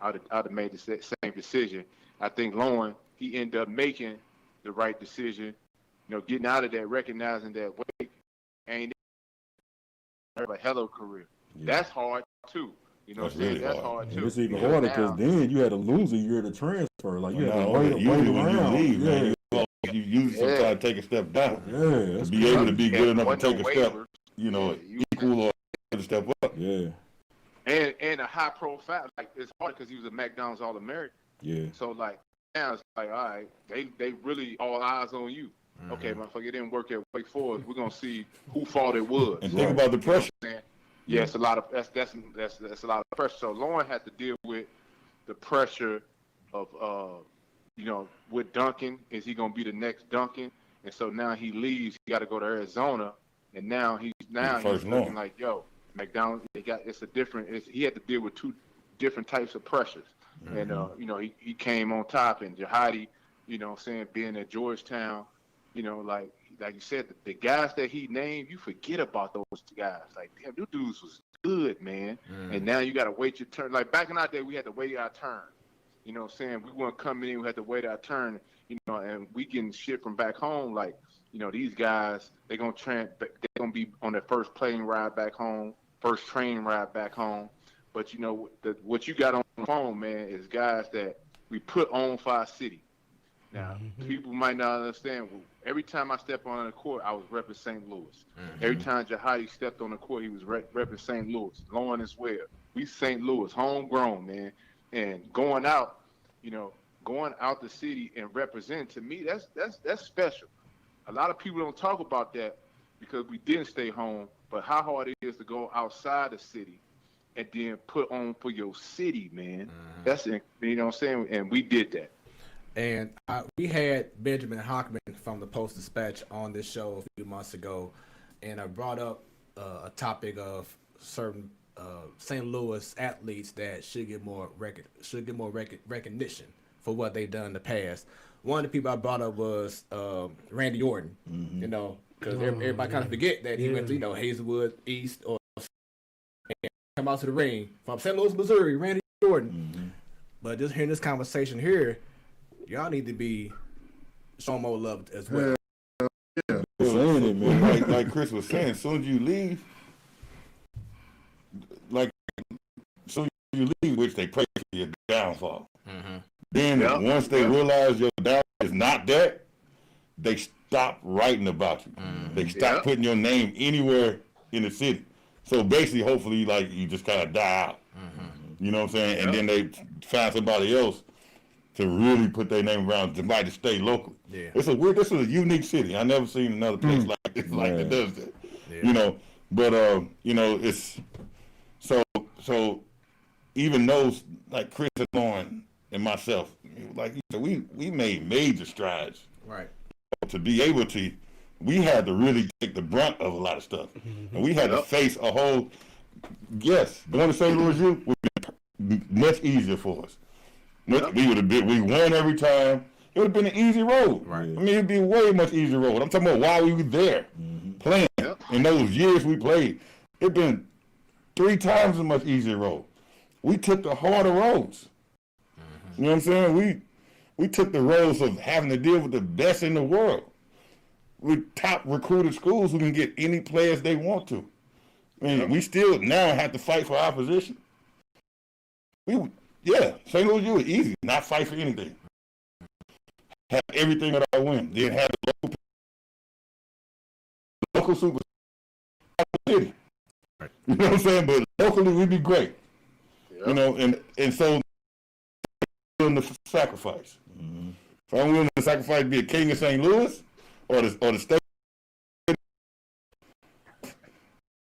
I'd have made the same decision. I think Lauren, he ended up making the right decision. Getting out of that, recognizing that Wake ain't a hell of a career. Yeah. That's hard too. That's really hard. That's hard too. And it's even harder because then you had to lose a year to transfer. Like you had to wait when around. you leave, man. You usually sometimes take a step down. Yeah, to be able to be good enough to take a step, equal or a step up. Yeah. And a high profile, like it's hard because he was a McDonald's All-American. Yeah. So like now it's like, all right, they really all eyes on you. Mm-hmm. Okay, motherfucker, it didn't work at Wake Forest. We're gonna see who fault it was. And think about the pressure. Yeah, it's a lot of that's a lot of pressure. So Lauren had to deal with the pressure of with Duncan. Is he gonna be the next Duncan? And so now he leaves. He got to go to Arizona, and now he's looking like, yo, McDonald's. He had to deal with two different types of pressures. Mm-hmm. And he came on top, and Jahadi, being at Georgetown, like you said, the guys that he named, you forget about those guys. Like, damn, those dudes was good, man. Mm. And now you got to wait your turn. Like, back in our day, we had to wait our turn. You know what I'm saying? We weren't coming in, we had to wait our turn, and we getting shit from back home. Like, these guys, they're going to be on their first plane ride back home, first train ride back home. But, what you got on the phone, man, is guys that we put on for our city. Now, people might not understand. Every time I stepped on the court, I was repping St. Louis. Mm-hmm. Every time Jahadi stepped on the court, he was repping St. Louis. Lauren as well. We St. Louis, homegrown, man. And going out the city and represent, to me, that's special. A lot of people don't talk about that because we didn't stay home, but how hard it is to go outside the city and then put on for your city, man. Mm-hmm. That's, what I'm saying? And we did that. And we had Benjamin Hockman from the Post-Dispatch on this show a few months ago, and I brought up a topic of certain St. Louis athletes that should get more recognition for what they've done in the past. One of the people I brought up was Randy Orton. Mm-hmm. Because everybody kind of forget that he went to Hazelwood East or come out to the ring from St. Louis, Missouri. Randy Orton. Mm-hmm. But just hearing this conversation here, y'all need to be showing more love as well. Yeah. Saying it, man. Like Chris was saying, as soon as you leave, which they pray for your downfall. Mm-hmm. Then once they realize your downfall is not that, they stop writing about you. Mm-hmm. They stop putting your name anywhere in the city. So basically, hopefully, like, you just kind of die out. Mm-hmm. You know what I'm saying? And then they find somebody else to really put their name around, somebody to stay local. Yeah. This is a unique city. I never seen another place like this, that does that. Yeah. But it's so even those like Chris and Lauren and myself, like you said, we made major strides. Right. To be able to, we had to really take the brunt of a lot of stuff, and we had to face a whole. Yes, going to St. Louis U would be much easier for us. We won every time. It would have been an easy road. Right. I mean, it'd be a way much easier road. I'm talking about while we were there playing. In those years we played, it'd been 3 times a much easier road. We took the harder roads. You know what I'm saying? We took the roads of having to deal with the best in the world. With top recruited schools who can get any players they want to. I mean, we still now have to fight for our position. St. Louis U is easy. Not fight for anything. Have everything that I win. Then have the local super city. Right. You know what I'm saying? But locally, we'd be great. Yep. And so willing to sacrifice. Mm-hmm. So I'm willing to sacrifice to be a king of St. Louis or the state.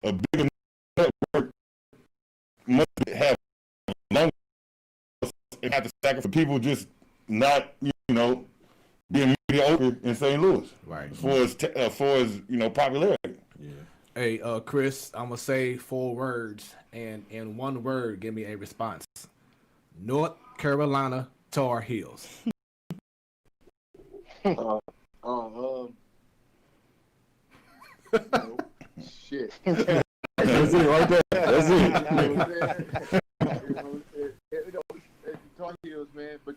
A bigger network must have long and have to sacrifice people just not, being mediocre quicker in St. Louis. Right. As far as popularity. Yeah. Hey, Chris, I'm gonna say 4 words, and in 1 word, give me a response. North Carolina Tar Heels. Shit. That's it right there. That's it. Tar Heels, man, but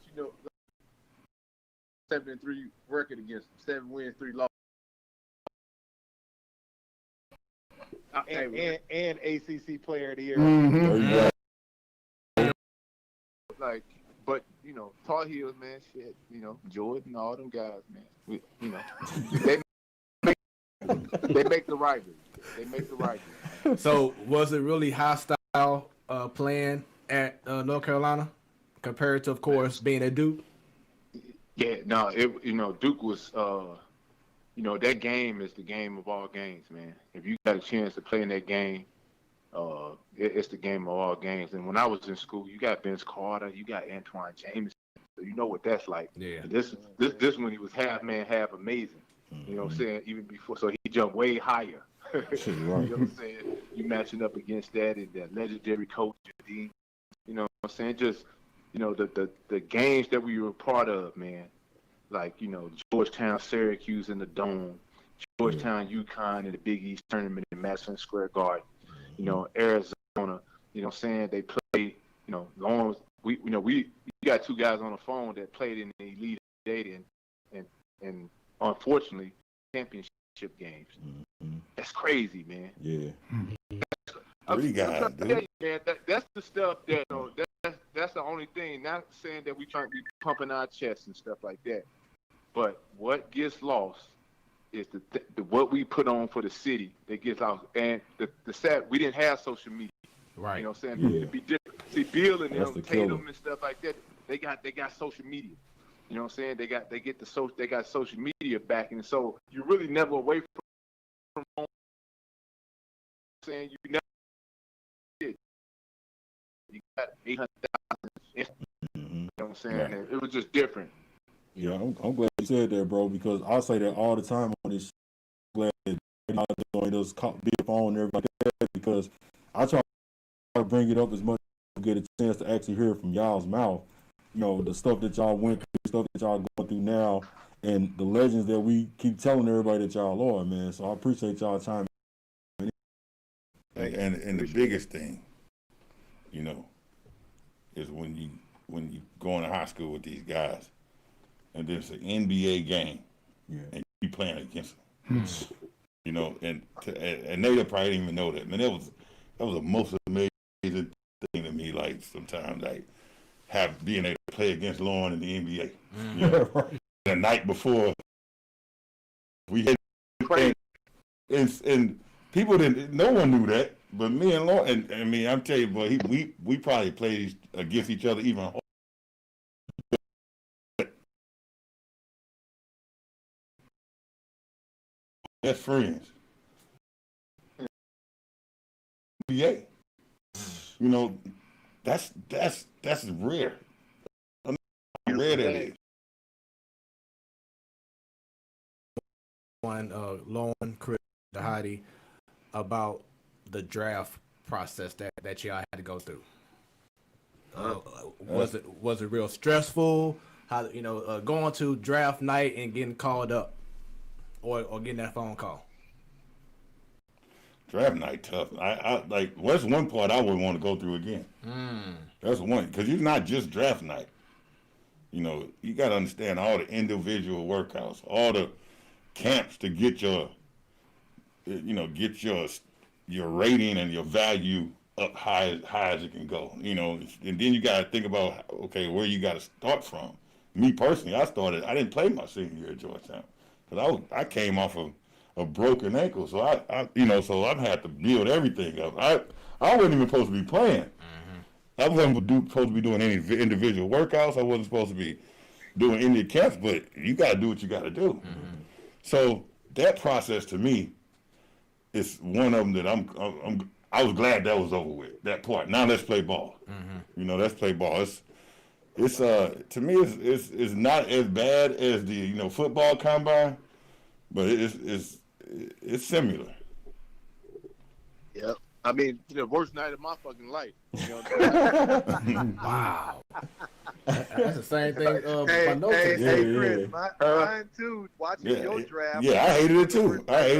7-3 record against them, 7 wins, 3 losses. And ACC Player of the Year. Mm-hmm. Like, but Tar Heels, man, shit, Jordan, all them guys, man. They make the rivalry. They make the rivalry. So, was it really hostile playing at North Carolina compared to, of course, being at Duke? Yeah, no, Duke was, that game is the game of all games, man. If you got a chance to play in that game, it's the game of all games. And when I was in school, you got Vince Carter, you got Antoine Jameson. So you know what that's like. Yeah. This when he was half man, half amazing. You know what I'm saying? Even before, so he jumped way higher. You know what I'm saying? You matching up against that and that legendary coach, Dean. You know what I'm saying? Just, the games that we were part of, man. Like, Georgetown, Syracuse in the Dome, Georgetown, UConn in the Big East tournament in Madison Square Garden. Arizona, what I'm saying? They played, long we got 2 guys on the phone that played in the Elite Eight and unfortunately championship games. That's crazy, man. Yeah. 3 guys, dude. Man, that's the stuff that that's the only thing. Not saying that we trying to be pumping our chests and stuff like that, but what gets lost is the what we put on for the city that gets lost. And the sad, we didn't have social media. Right. You know what I'm saying? Yeah. To be different. See, Bill and That's them, the killer. Tatum and stuff like that, they got social media. You know what I'm saying? They got social media back, and so you're really never away from home. Saying you never did. You got 800,000. You know what I'm saying? Right. And it was just different. Yeah, I'm glad you said that, bro, because I say that all the time on this. Glad that y'all doing those be phone and everything like that, because I try to bring it up as much as I get a chance to actually hear it from y'all's mouth. The stuff that y'all went through, the stuff that y'all going through now, and the legends that we keep telling everybody that y'all are, man. So I appreciate y'all time. And the biggest thing, is when you go into high school with these guys, and there's an NBA game, and you playing against them, and they probably didn't even know that. Man, that was the most amazing thing to me. Like sometimes, like being able to play against Lauren in the NBA. The night before, we had and people didn't. No one knew that, but me and Lauren. And I mean, I'm telling you, boy, we probably played against each other even. Best friends. NBA. That's rare. I mean, how rare that is. Lauren, Chris, JAHADI, about the draft process that y'all had to go through. Was it real stressful? How going to draft night and getting called up, or getting that phone call? Draft night tough. I like. That's one part I would want to go through again. That's one, because it's not just draft night. You got to understand all the individual workouts, all the camps to get your rating and your value up high as it can go. And then you got to think about, okay, where you got to start from. Me personally, I didn't play my senior year at Georgetown because I came off of a broken ankle, so so I've had to build everything up. I wasn't even supposed to be playing. I wasn't supposed to be doing any individual workouts. I wasn't supposed to be doing any camps, but you got to do what you got to do. So that process to me is one of them that I was glad that was over with, that part. Now let's play ball. Let's play ball. it's to me it's not as bad as the football combine, but it's similar. Yep. I mean, the worst night of my fucking life. Wow. That's the same thing. Hey, Chris, Chris, mine too. Watching your draft. Yeah, I hated it too. I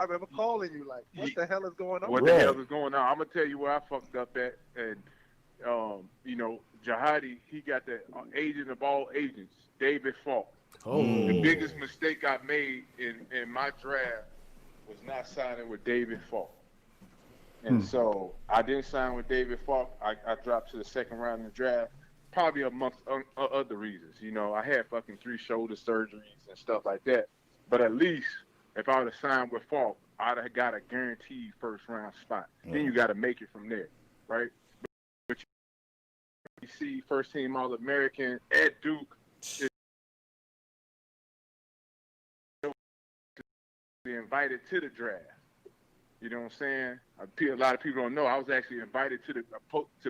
remember calling you like, "What the hell is going on?" What the hell is going on? I'm gonna tell you where I fucked up at, and Jahadi, he got the agent of all agents, David Falk. Oh. The biggest mistake I made in my draft was not signing with David Falk. And so I didn't sign with David Falk. I dropped to the second round in the draft, probably amongst other reasons. I had fucking 3 shoulder surgeries and stuff like that. But at least if I would have signed with Falk, I'd have got a guaranteed first round spot. Then you got to make it from there, right? But you see first team All-American at Duke is invited to the draft. You know what I'm saying? A lot of people don't know. I was actually invited to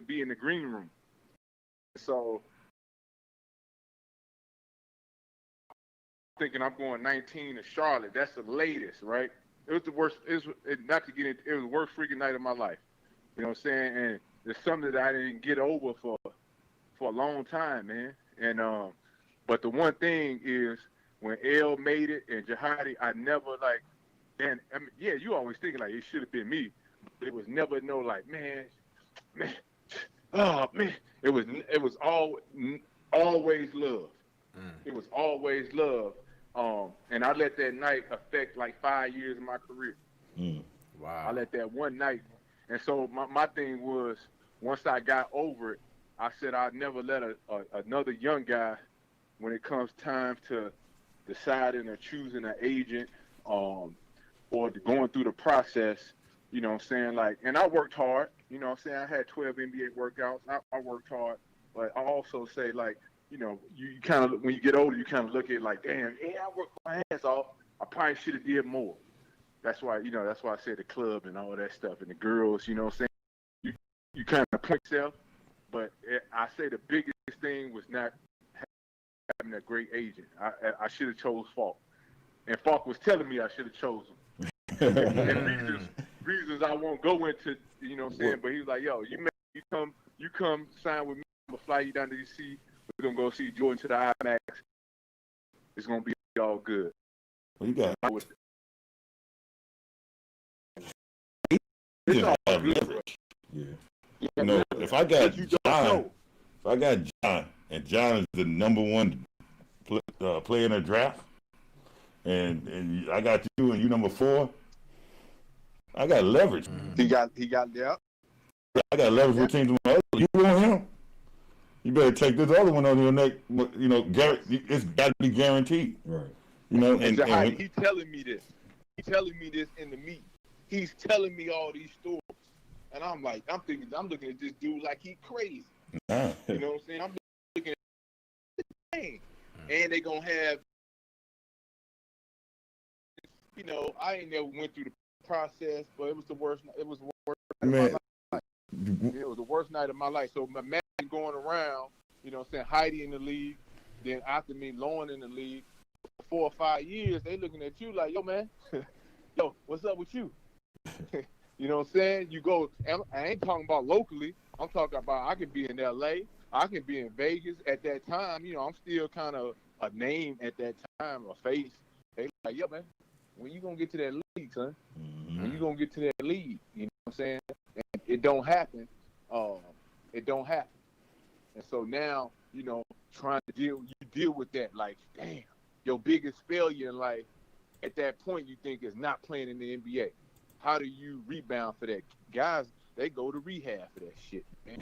be in the green room. So thinking I'm going 19 to Charlotte. That's the latest, right? It was the worst. It was the worst freaking night of my life. You know what I'm saying? And it's something that I didn't get over for a long time, man. And but the one thing is when L made it and Jahadi, I never like. And I mean, yeah, you always thinking like it should have been me, but it was never no like, man, oh man, it was always love. It was always love. And I let that night affect like 5 years of my career. Wow. I let that one night, and so my thing was once I got over it, I said I'd never let another young guy when it comes time to deciding or choosing an agent, or going through the process, you know what I'm saying? Like, and I worked hard, you know what I'm saying? I had 12 NBA workouts. I worked hard, but I also say, like, you kind of, when you get older, you kind of look at it like, damn, yeah, I worked my ass off. I probably should have did more. That's why, that's why I said the club and all that stuff and the girls, you know what I'm saying? You kind of point yourself, but I say the biggest thing was not having a great agent. I should have chose Falk. And Falk was telling me I should have chosen him. And reasons I won't go into, you know what I'm saying? But he was like, yo, you come sign with me. I'm going to fly you down to DC. We're going to go see Jordan to the IMAX. It's going to be all good. Well, you got it's all good. Yeah. If I got John, and John is the number 1 player in the draft, and I got you and you number 4, I got leverage. He got yeah. I got leverage with teams. You want him? You better take this other one on your neck. It's got to be guaranteed. Right. And he's telling me this. He's telling me this in the meeting. He's telling me all these stories, and I'm like, I'm looking at this dude like he crazy. Nah. You know what I'm saying? I'm looking at the thing, and they gonna have. I ain't never went through the process, but it was the worst. It was the worst night of my life. It was the worst night of my life. So imagine going around, you know what I'm saying, Heidi in the league, then after me, Lauren in the league, for 4 or 5 years, they looking at you like, yo, man, yo, what's up with you? You know what I'm saying? You go, I ain't talking about locally. I'm talking about I could be in L.A., I can be in Vegas. At that time, I'm still kind of a name at that time, a face. They like, yo, man, when you gonna get to that league, son? When you gonna get to that league? You know what I'm saying? And it don't happen. It don't happen. And so now, trying to deal with that, like, damn, your biggest failure in life at that point you think is not playing in the NBA. How do you rebound for that? Guys, they go to rehab for that shit, man.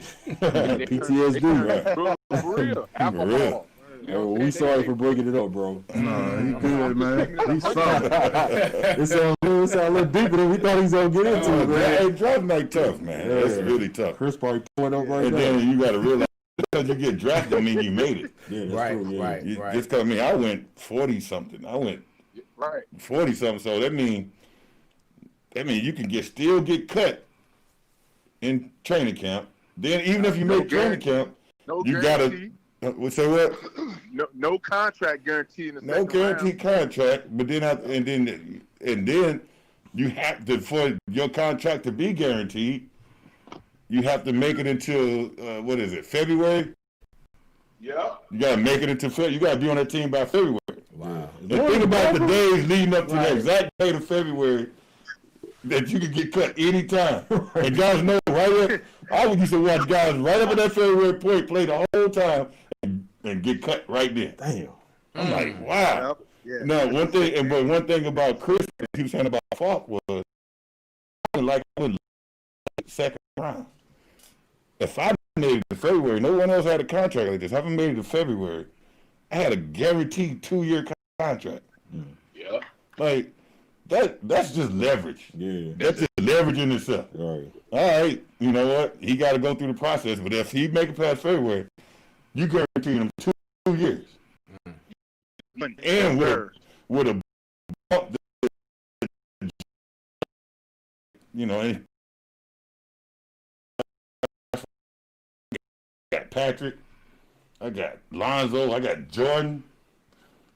PTSD, right? For real. Alcohol. We sorry for breaking it up, bro. No, he good, man. He's solid. It sounds a little deeper than we thought he was going to get into, man. Hey, draft night tough, man. That's really tough. Chris probably pulling up right and now. And then you got to realize, because you get drafted don't mean you made it. Yeah, that's right, true, yeah. right. Just because, I went 40-something. I went 40-something. So that mean you can still get cut in training camp. Then even if you make training camp, No you guarantee. gotta say what? No contract guarantee in the No second guaranteed round. contract, but then and then you have to, for your contract to be guaranteed, you have to make it until what is it, February? Yeah. You gotta make it until February. You gotta be on that team by February. Wow. And think about the days leading up to the exact date of February that you could get cut anytime. And guys know right up. I used to watch guys right up at that February point play the whole time and get cut right then. Damn. I'm like, wow. Yep. Yeah. No, one thing about Chris that he was saying about Falk was I wouldn't like second round. If I made it to February, no one else had a contract like this. If I made it to February, I had a guaranteed 2-year contract. Yeah. Like that's just leverage. Yeah. That's just leverage in itself. Right. All right, you know what? He got to go through the process, but if he make it past February, you guarantee him 2 years. And with a bump, and I got Patrick, I got Lonzo, I got Jordan,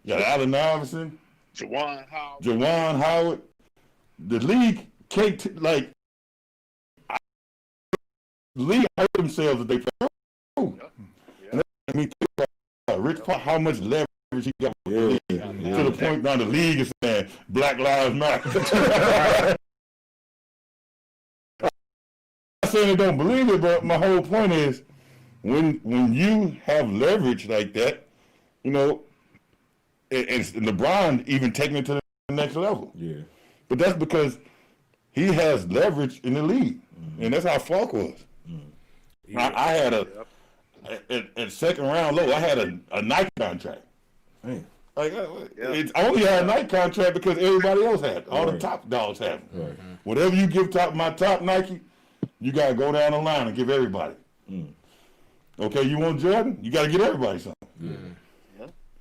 got Allen Iverson, Juwan Howard. The league can't the league hurt themselves if they play. And I mean, think about Rich Paul, how much leverage he got to the point now the league is saying Black Lives Matter. I'm not saying they don't believe it, but my whole point is when you have leverage like that, and LeBron even taking it to the next level. Yeah. But that's because he has leverage in the league, and that's how Falk was. I had at second round low, I had a Nike contract. Man. I only had a Nike contract because everybody else had. All the top dogs had. Right. Whatever you give my top Nike, you gotta go down the line and give everybody. Okay, you want Jordan? You gotta get everybody something.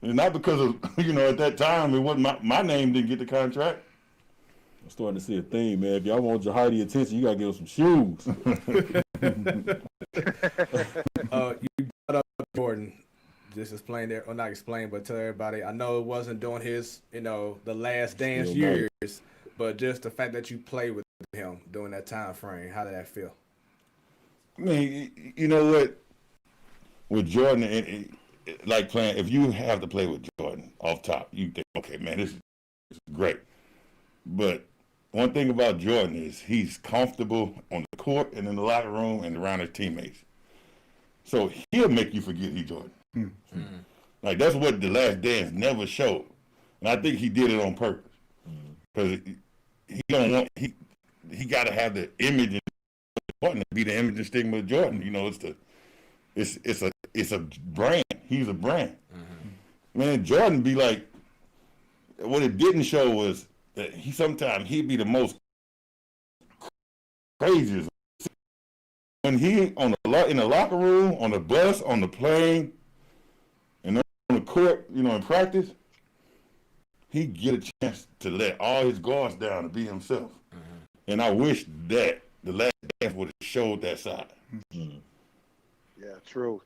And not because of at that time it wasn't my name didn't get the contract. I'm starting to see a theme, man. If y'all want Jahadi attention, you gotta give him some shoes. You brought up Jordan. Just explain there, or not explain, but tell everybody. I know it wasn't during his, the last dance years, but just the fact that you played with him during that time frame. How did that feel? I mean, you know what? With Jordan, like playing, if you have to play with Jordan off top, you think, okay, man, this is great. But one thing about Jordan is he's comfortable on the court and in the locker room and around his teammates. So he'll make you forget he's Jordan. Like that's what the last dance never showed, and I think he did it on purpose because he don't want he got to have the image of Jordan to be the image and stigma of Jordan. It's a brand. He's a brand. Man, Jordan be like, what it didn't show was that he'd be the most craziest when he in the locker room, on the bus, on the plane, and on the court, in practice, he get a chance to let all his guards down and be himself. And I wish that the last dance would have showed that side. Yeah, true.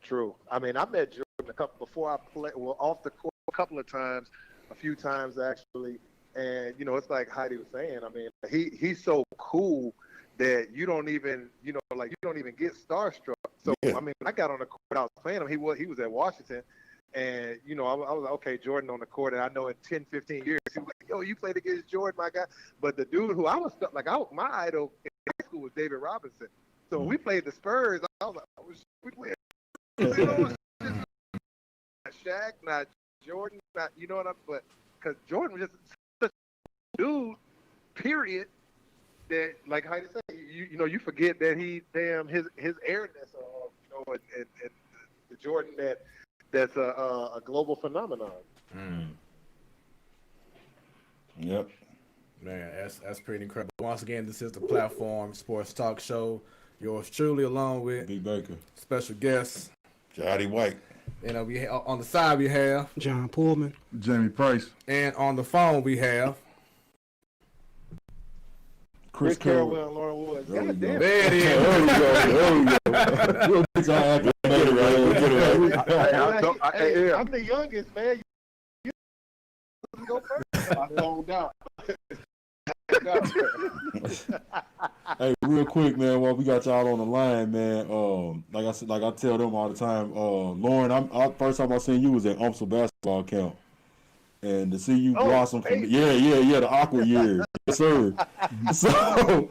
I mean, I met Jordan before I played, off the court a couple of times, a few times actually. And, it's like Heidi was saying, I mean, he's so cool that you don't even, you don't even get starstruck. So, I mean, when I got on the court, I was playing him, he was at Washington. And, I was like, okay, Jordan on the court. And I know in 10, 15 years, he was like, yo, you played against Jordan, my guy. But the dude who I was stuck, my idol in high school was David Robinson. So we played the Spurs. I was like, we played. Not Shaq, not Jordan, not, but because Jordan was just such a dude, period, that, like Heidi said, you forget that his airness, and the Jordan that's a global phenomenon. Yep. Man, that's pretty incredible. Once again, this is the Platform Sports Talk Show. Yours truly, along with Big Baker, special guests, Jahadi White. We on the side we have John Pullman, Jamie Price, and on the phone we have Chris Carroll and Lauren Woods. There it is. There we go. Get it right. We'll get it right. I'm the youngest, man. You go first. I zoned out. Hey, real quick, man, while we got y'all on the line, man, like I said, like I tell them all the time, Lauren, first time I seen you was at UMSL basketball camp. And to see you blossom from the awkward years. Yes, sir. So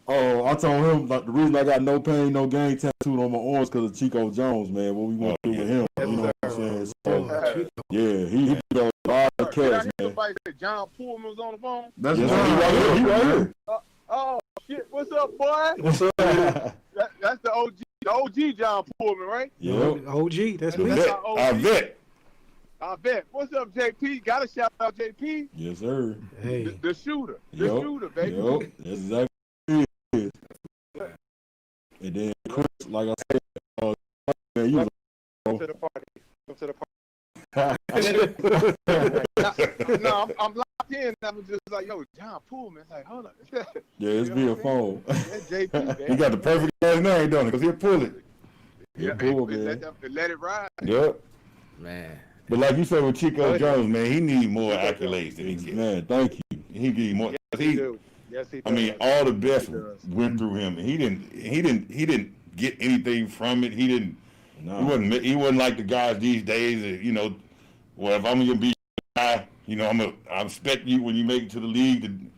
I told him like the reason I got no pain, no gain tattooed on my arms because of Chico Jones, man. What we want to do with him. You know what I'm saying? So, yeah, he did a lot of cats, man. John Pullman was on the phone. That's He right here. Oh shit! What's up, boy? What's up? That's the OG John Pullman, right? Yep. OG, that's me. That's our OG. I bet. I bet. What's up, JP? Gotta shout out JP. Yes, sir. Hey. The shooter. The shooter, baby. Yep. That's exactly what it is. And then Chris, like I said, man, you was Come to the party. Come to the party. No, I'm locked in. I'm just like, yo, John Pullman. Like, hold up. yeah, it's via phone. That's JP, He man. got the perfect last name, don't he? Because he'll pull it. Yeah, cool, man. Let it ride. Yep. Man. But like you said with Chico Jones, man, he need more accolades than he gets. Man, thank you. He need more. Yes, he do. Yes, he does. I mean, all the best does. went through him. And he didn't get anything from it. He wasn't like the guys these days that, you know, well, if I'm gonna be a guy, you know, I respect you when you make it to the league.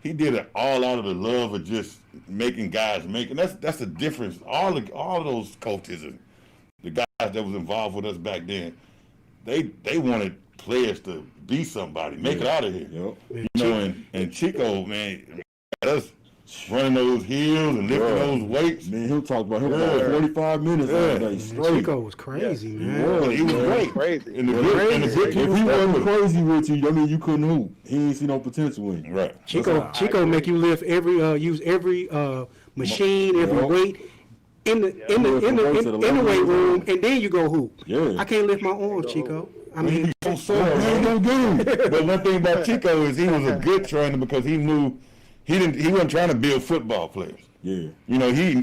He did it all out of the love of just making guys make, and that's the difference. All of those coaches and the guys that was involved with us back then, they wanted players to be somebody, make it out of here. Yep. You know, and Chico, man, us running those hills and lifting those weights. Man, he'll talk about him for 45 minutes all day straight. Chico was crazy, man. He was great. Crazy. And the good If he wasn't crazy with you, I mean, you couldn't hoop. He ain't see no potential in you. Right. Chico make you lift use every machine, every weight in the weight room, and then you go hoop. Yeah. I can't lift my arms, Chico. I mean, So but one thing about Chico is he was a good trainer because he knew he wasn't trying to build football players. Yeah. You know, he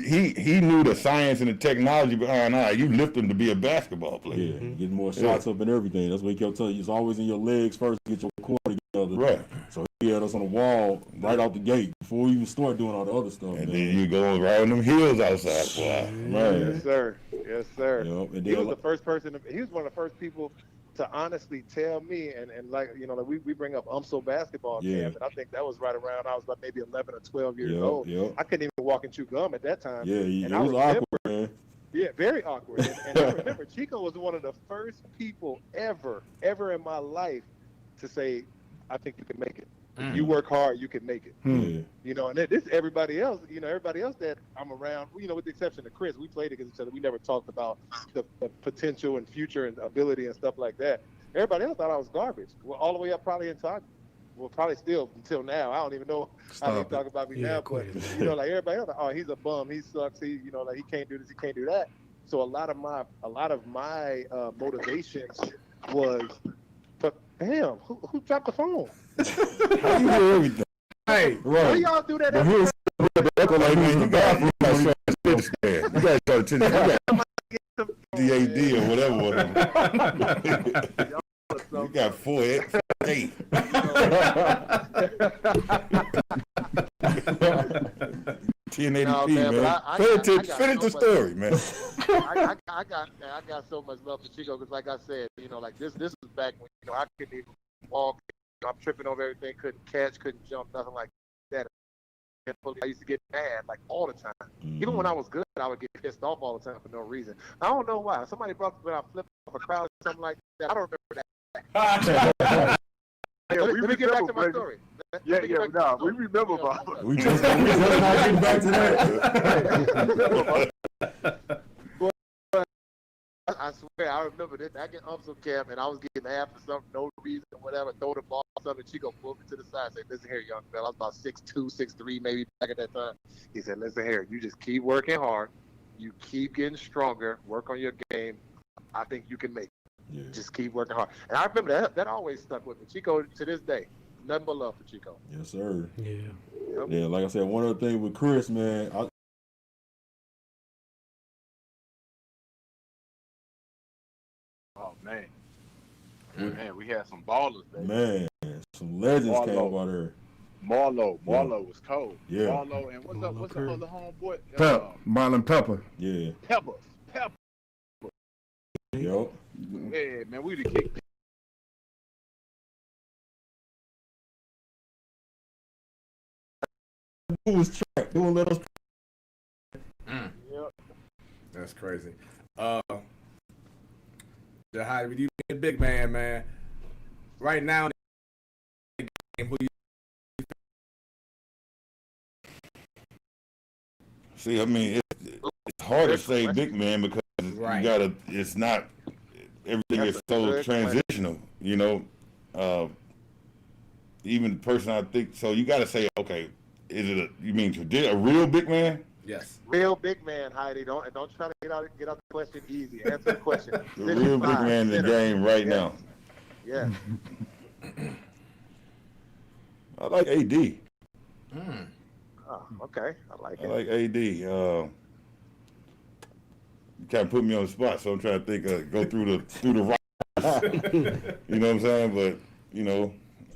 knew the science and the technology behind how you lift them to be a basketball player. Yeah, getting more shots up and everything. That's what he kept telling you. It's always in your legs first to get your core together. Right. So he had us on the wall right out the gate before we even start doing all the other stuff. And then you go around them hills outside, boy. Man. Yes, sir. Yes, sir. Yep. And He then was the first person. He was one of the first people to honestly tell me, and like, you know, like we bring up UMSL basketball camp, and I think that was right around, I was like maybe 11 or 12 years old. Yep. I couldn't even walk and chew gum at that time. Yeah, and it was awkward, man. Yeah, very awkward. And I remember Chico was one of the first people ever in my life to say, I think you can make it. If you work hard, you can make it. Yeah. You know, and this everybody else that I'm around, you know, with the exception of Chris, we played against each other. We never talked about the potential and future and ability and stuff like that. Everybody else thought I was garbage. Well, all the way up probably probably still until now. I don't even know how they talk about me now. But, you know, like everybody else, oh, he's a bum. He sucks. He, you know, like he can't do this. He can't do that. So a lot of my motivations was, but damn, who dropped the phone? How you hear everything? Hey, why y'all do that? But here's like, man, you got to stand. You got to start attention. You got DAD or whatever. You got 4 1080p, man. Finish the story, man. I got so much love for Chico because, like I said, you know, like this was back when, you know, I couldn't even walk. I'm tripping over everything, couldn't catch, couldn't jump, nothing like that. I used to get mad like all the time. Even when I was good, I would get pissed off all the time for no reason. I don't know why. Somebody brought me when I flipped off a crowd or something like that. I don't remember that. Let me get back to my story. We remember, Bob. We just not getting back to that. I swear, I remember this. I get UMSL camp, and I was getting half for something, no reason, whatever. Throw the ball, something. Chico pulled me to the side. Said, "Listen here, young fella." I was about 6'2", 6'3", maybe back at that time. He said, "Listen here, you just keep working hard. You keep getting stronger. Work on your game. I think you can make it. Yeah. Just keep working hard." And I remember that always stuck with me. Chico, to this day, nothing but love for Chico. Yes, sir. Yeah. Yep. Yeah, like I said, one other thing with Chris, man, Man, we had some ballers, baby. Man, some legends came Marlo. out there. Marlo was cold. Yeah. Marlo, and what's the other homeboy? Marlon Pepper. Yeah. Pepper. Yo. Yeah, man, we the kick. Who was track? Who let us? Yep. That's crazy. Jahadi, with you being a big man, right now in the game, who you See, I mean, it's hard to say big man because Right. you gotta. It's not everything is so transitional. You know, even the person I think. So you got to say, okay, is it you mean a real big man? Yes. Real big man, Heidi. Don't try to get out the question easy. Answer the question. The real big man in the game right now. Yes. I like AD. Oh, okay. I like I it. like AD. You kind of put me on the spot, so I'm trying to think. Go through the right. You know what I'm saying? But you know,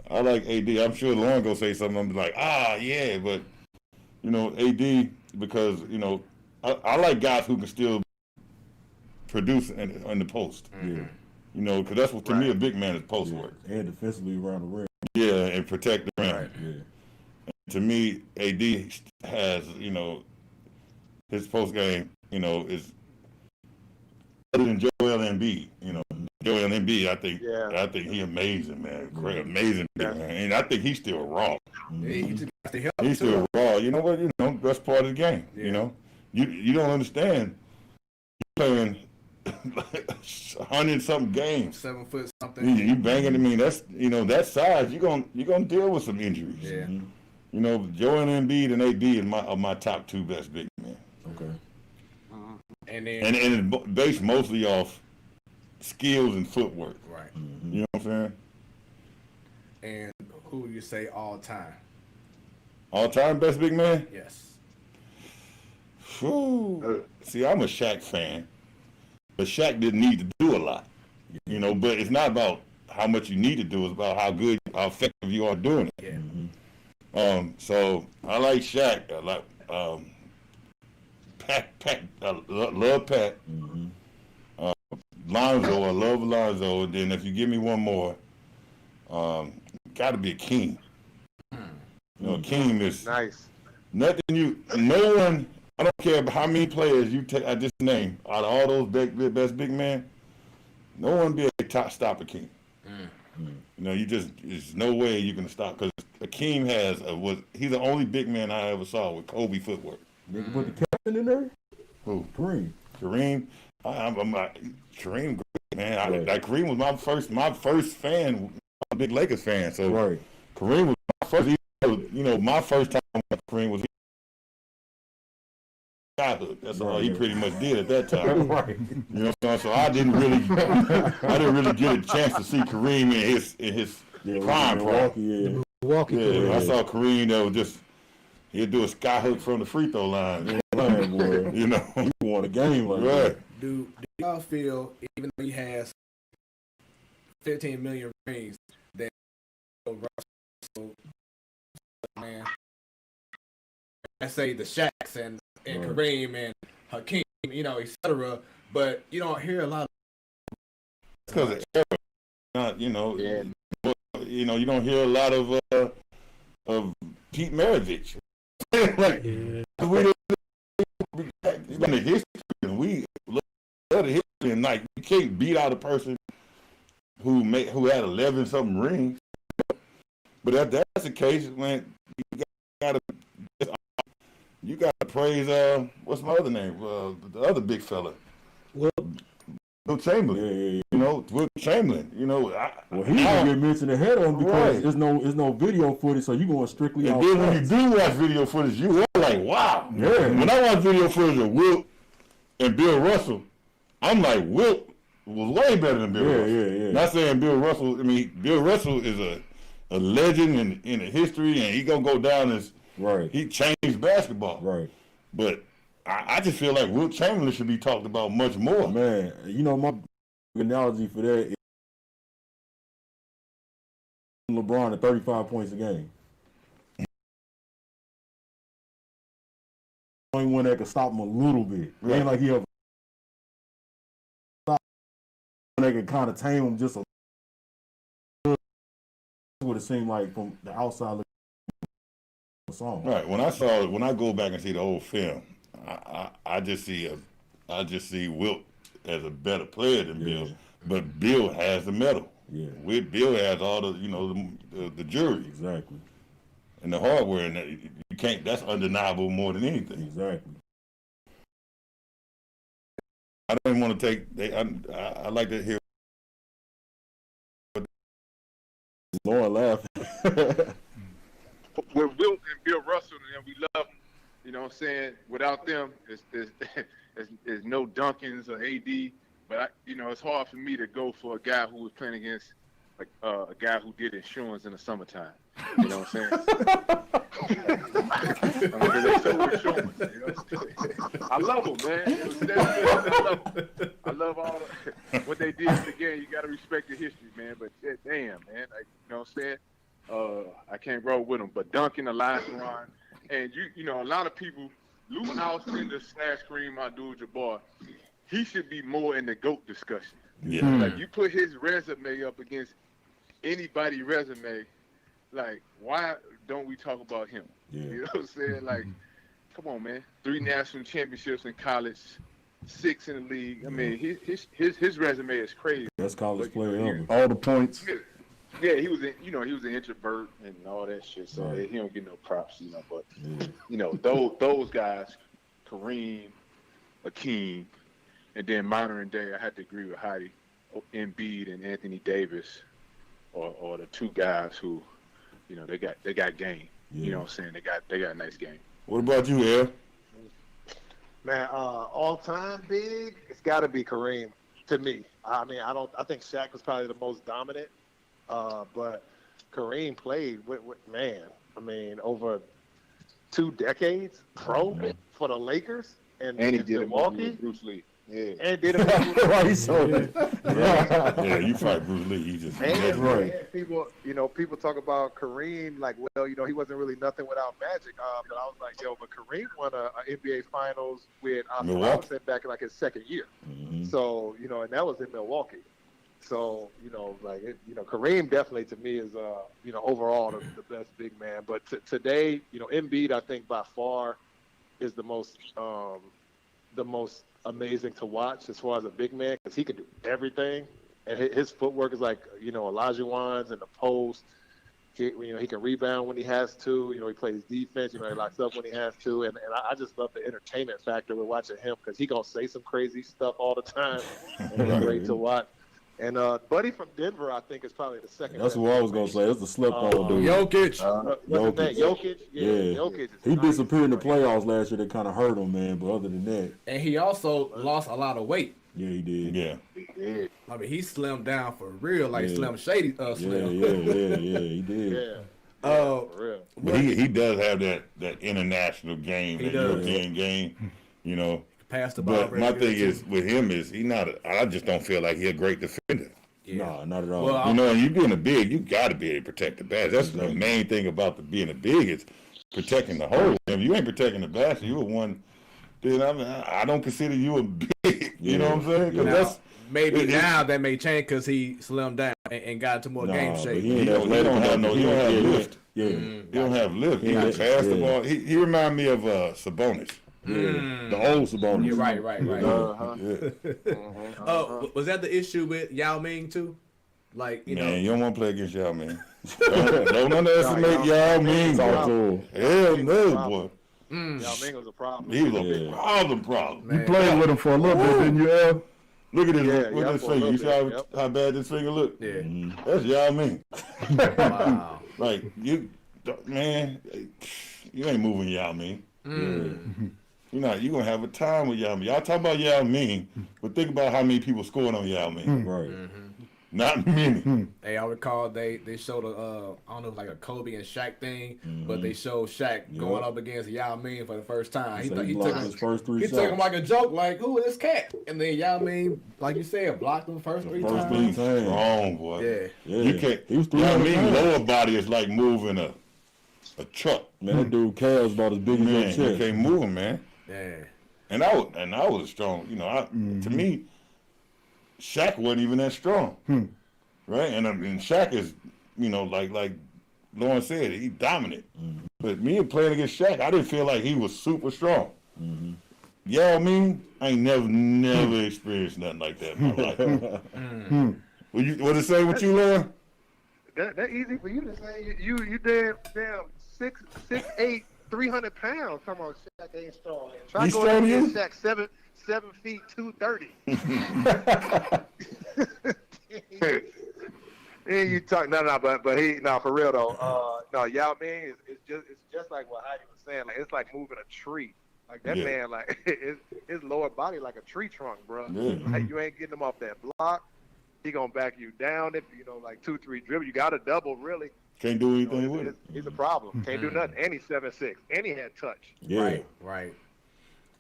I like AD. I'm sure Lauren gonna say something. I'm like, yeah, but you know, AD because you know, I like guys who can still produce in the post. Yeah. You know, because that's what to me a big man is post work. And defensively around the rim. Yeah, and protect the rim. Right. Yeah. To me, AD has, you know, his post game, you know, is better than Joel Embiid. You know, Joel Embiid, I think he amazing, man. Great, amazing, man. And I think he's still raw. He just got to help. He's still raw. You know what? You know, that's part of the game. Yeah. You know, you don't understand. You're playing 100-something games. 7 foot something. You banging. I mean, that's that size. You're gonna deal with some injuries. Yeah. You know, Joel Embiid and AD are my top 2 best big men. Okay. And then And it's based mostly off skills and footwork. right. You know what I'm saying? And who you say all time? All time best big man? Yes. Whew. See, I'm a Shaq fan, but Shaq didn't need to do a lot. You know, but it's not about how much you need to do; it's about how effective you are doing it. Yeah. So I like Shaq. I like Pat. I love Pat. Lonzo. I love Lonzo. And then if you give me one more, got to be a King. You know, King is Nice. nothing. No one. I don't care about how many players you take. I just name out of all those best big men. No one be a stop a King. You know, there's no way you can stop because Akeem he's the only big man I ever saw with Kobe footwork. Nigga put the captain in there? Who? Kareem. Kareem. Kareem, man. Right. Kareem was my first fan. I'm a big Lakers fan, so Right. Kareem was my first. You know, my first time with Kareem was childhood. That's all he pretty much did at that time. Right. You know what I'm saying? So I didn't really get a chance to see Kareem in his prime. Milwaukee, Yeah, I saw Kareem that was just he'd do a sky hook from the free throw line. boy. You know, He won a game like right? Do y'all feel even though he has 15 million rings that Russell, man, I say the Shaqs and Kareem and Hakeem, you know, etc. But you don't hear a lot of Because of era, not you know, you don't hear a lot of Pete Maravich. Like it's been a history, and we look at the history, and like you can't beat out a person who had 11 something rings. But if that's the case, man, you gotta praise what's my other name? The other big fella. Will Chamberlain. Yeah. You know, Will Chamberlain. You know, Well, he didn't get mentioned ahead on because there's no video footage, so you going strictly and on then when you facts. do watch video footage, you are like, wow. Yeah. When I watch video footage of Wilt and Bill Russell, I'm like, Wilt was way better than Bill Russell. Yeah. Not saying Bill Russell. I mean, Bill Russell is a legend in the history, and he gonna go down as he changed basketball. Right. But I just feel like Wilt Chamberlain should be talked about much more. Man, you know, my analogy for that LeBron at 35 points a game. Only one that could stop him a little bit. It ain't like he ever stop. They could kind of tame him just a little. That's what it seemed like from the outside looking at the song. Right. When I go back and see the old film, I just see Wilt as a better player than Bill, but Bill has the medal. Yeah. With Bill has all the the jury. Exactly. And the hardware, and you can't. That's undeniable more than anything. Exactly. I don't even want to take. I like to hear. Lord laugh. With Wilt and Bill Russell, and we love them. You know what I'm saying? Without them, there's no Duncans or AD. But it's hard for me to go for a guy who was playing against a guy who did insurance in the summertime. You know what I'm saying? I love them, man. I love all what they did in the game. You got to respect the history, man. But damn, man, you know what I'm saying? I can't roll with them. But Duncan, Elias Ron, and a lot of people. Lou Alcindor / Kareem Abdul-Jabbar, he should be more in the GOAT discussion. Yeah. Like, you put his resume up against anybody's resume, like, why don't we talk about him? Yeah. You know what I'm saying? Like, come on, man. 3 national championships in college, 6 in the league. I mean, his resume is crazy. Best college player ever. All the points. Yeah, he was an introvert and all that shit, so he don't get no props, But those guys, Kareem, Akeem, and then modern day, I had to agree with Heidi, Embiid and Anthony Davis, or the two guys who, they got game. Yeah. You know what I'm saying? They got a nice game. What about you, El? Man, all time big, it's got to be Kareem to me. I mean, I think Shaq was probably the most dominant. But Kareem played with over 2 decades pro for the Lakers and he did Milwaukee. Bruce Lee. Yeah. And did it. Why he so Yeah, you fight Bruce Lee. You just And right. people talk about Kareem like, well, he wasn't really nothing without Magic. But I was like, but Kareem won a NBA Finals with Oscar Robertson back in like his second year. Mm-hmm. So and that was in Milwaukee. So Kareem definitely to me is overall the best big man. But today, Embiid I think by far is the most amazing to watch as far as a big man because he can do everything, and his footwork is like Olajuwon's in the post. He can rebound when he has to. He plays defense. He locks up when he has to, and I just love the entertainment factor with watching him because he gonna say some crazy stuff all the time, and it's great to watch. And Buddy from Denver, I think, is probably the second. That's what I was gonna say. That's the slip on dude. Jokic. Jokic. Yeah. Jokic. He disappeared in the playoffs last year. That kind of hurt him, man. But other than that, And he also lost a lot of weight. yeah, he did. Yeah. Yeah. I mean, he slimmed down for real, like Slim Shady Slim. Yeah, he did. Yeah. For real. But he does have that international game, He that does. European game, Pass the ball. But my thing is with him is I just don't feel like he's a great defender. No, not at all. Well, And you being a big, you got to be able to protect the basket. That's the main thing about being a big is protecting the hole. If you ain't protecting the basket, you a one. Then I don't consider you a big. You know what I'm saying? 'Cause now, maybe now that may change because he slimmed down and got into more game shape. He don't have lift. Yeah. He don't have lift. He can pass the ball. He remind me of Sabonis. The old Sabonis. You're right. Yeah. Was that the issue with Yao Ming too? Like you don't want to play against Yao Ming. Don't underestimate Yao Ming. Talk to him. Hell no, boy. Yao Ming was a problem. He was a problem. You played with him for a little bit, didn't you, El? Look at this. Yeah, With this finger. You see how bad this finger look? Yeah. That's Yao Ming. Wow. Like you ain't moving Yao Ming. You're gonna have a time with Yao Ming. Y'all talk about Yao Ming, but think about how many people scored on Yao Ming. Right. Not many. Hey, I recall they showed I don't know if like a Kobe and Shaq thing, but they showed Shaq going up against Yao Ming for the first time. He took his first 3 he shots. took him like a joke, like who is this cat? And then Yao Ming, like you said, blocked him first three times. Strong, boy. Yeah. You can't. He was Yao Ming lower body is like moving a truck. Man, that dude calves about as big as your Man, chest. you can't move him, man. Yeah. And I was strong. You know, to me, Shaq wasn't even that strong, right? And Shaq is, you know, like Lauren said, he dominant. But me playing against Shaq, I didn't feel like he was super strong. Yao Ming, I ain't never experienced nothing like that in my life. What it say with you, Lauren? That easy for you to say. You damn 6'8", 300 pounds. Come on, Shaq ain't strong. Try He's going strong, against Shaq 7 feet 230. And you talk but he for real though. Yao Ming is just like what Heidi was saying. Like it's like moving a tree. Like that man, like his lower body like a tree trunk, bro. Like you ain't getting him off that block. He gonna back you down if like 2-3 dribble. You got to double really. Can't do anything with it. He's a problem. Can't do nothing. And he's 7'6". And he had touch. Yeah. Right.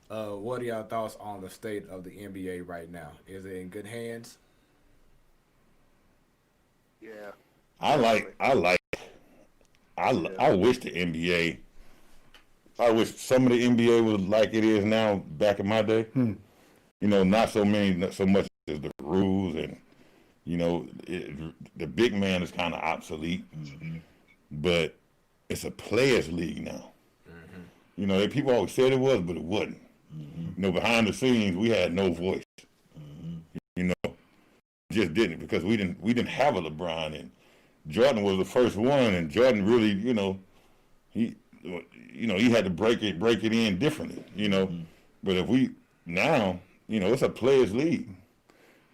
What are y'all thoughts on the state of the NBA right now? Is it in good hands? Yeah. I wish the NBA. I wish some of the NBA was like it is now back in my day. You know, not so much as the rules and, you know, the big man is kind of obsolete. But it's a players' league now. You know, people always said it was, but it wasn't. You know, behind the scenes, we had no voice. You know, just didn't because we didn't have a LeBron, and Jordan was the first one, and Jordan really, you know, he had to break it in differently. You know, but if we now, you know, it's a players' league,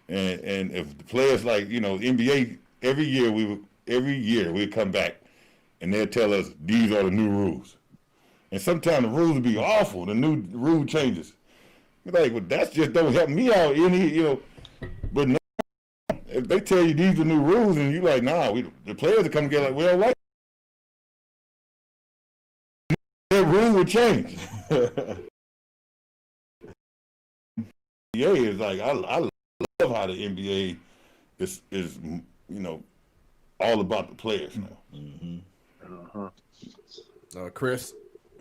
and if the players like, you know, NBA every year we come back, and they'll tell us these are the new rules. And sometimes the rules will be awful, the new rule changes. You're like, well, that just don't help me out any, you know. But now, if they tell you these are new rules, and you're like, nah, the players will come together like, we don't like it. That rule will change. NBA is like, I love how the NBA is, you know, all about the players now. Chris?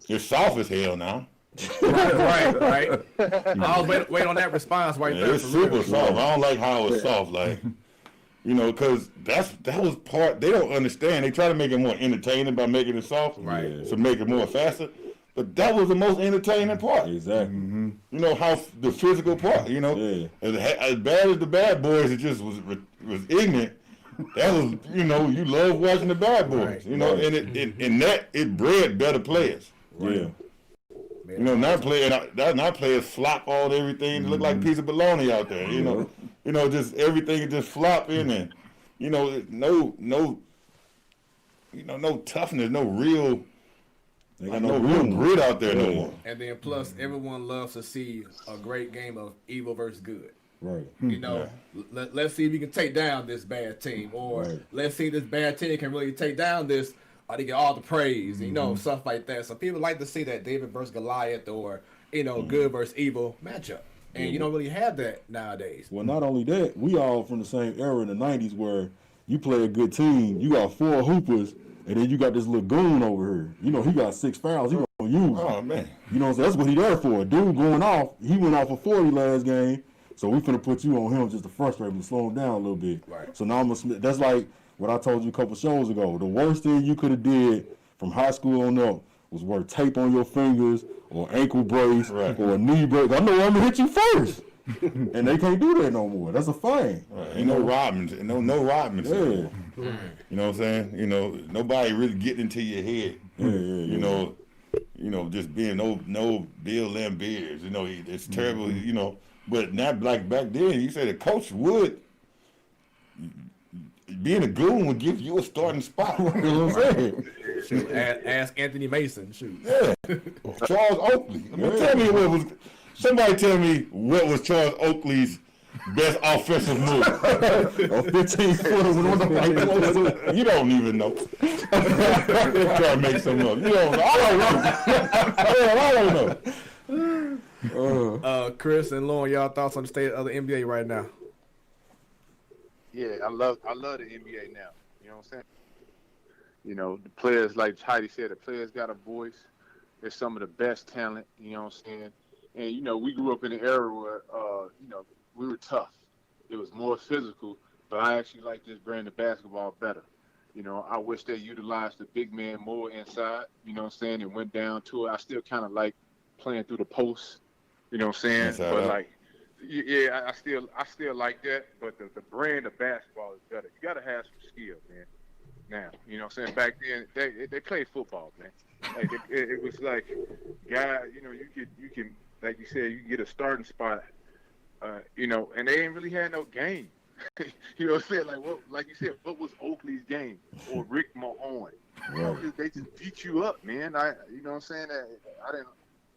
It's soft as hell now. right. I'll wait on that response right there. It's super soft. I don't like how it's soft, like, you know, because that was part. They don't understand. They try to make it more entertaining by making it soft, right? To make it more faster. But that was the most entertaining part. Exactly. You know how the physical part. You know, as bad as the bad boys, it just was ignorant. That was, you know, you love watching the bad boys. You know, and it bred better players. Yeah. You know, not players flop all everything. It look like a piece of bologna out there. You know, just everything just flopping, and you know, no toughness, no real. They got no real grit out there no more. And then plus, everyone loves to see a great game of evil versus good. Right. You know, let's see if we can take down this bad team, or let's see if this bad team can really take down this. Or they get all the praise, you know, stuff like that. So people like to see that David versus Goliath, or, you know, good versus evil matchup. And you don't really have that nowadays. Well, not only that, we all from the same era in the 90s where you play a good team, you got 4 hoopers, and then you got this little goon over here. You know, he got 6 fouls. He gonna use. Oh, man. You know what I'm saying? That's what he there for. Dude going off. He went off for 40 last game, so we finna put you on him just to frustrate him and slow him down a little bit. Right. So now that's like what I told you a couple shows ago. The worst thing you could have did from high school on up was wear tape on your fingers or ankle brace or a knee brace. I know I'm gonna hit you first. And they can't do that no more. That's a fine. Ain't no Robinson. No Robinson. Yeah. You know what I'm saying? You know, nobody really getting into your head. You know, just being no Bill Lambiers. You know, it's terrible. You know, but not like back then. You said a coach would. Being a goon would give you a starting spot. You know what I'm saying? Shoot, ask Anthony Mason. Shoot. Yeah. Charles Oakley. Somebody tell me what was Charles Oakley's best offensive move. A 15-footer with one of the you don't even know. Try to make some up. You don't know. I don't know. Chris and Lauren, y'all thoughts on the state of the NBA right now? Yeah, I love the NBA now. You know what I'm saying? You know, the players, like Heidi said, the players got a voice. They're some of the best talent, you know what I'm saying? And, you know, we grew up in an era where, you know, we were tough. It was more physical, but I actually like this brand of basketball better. You know, I wish they utilized the big man more inside, you know what I'm saying, and went down to it. I still kind of like playing through the post, you know what I'm saying? Inside but, out. like, yeah, I still like that, but the brand of basketball is better. You got to have some skill, man. Now, you know what I'm saying? Back then, they played football, man. Like it was like, guy, you know, you can, like you said, you can get a starting spot, you know, and they ain't really had no game. You know what I'm saying? Like you said, what was Oakley's game or Rick Mahorn? You know, they just beat you up, man. You know what I'm saying?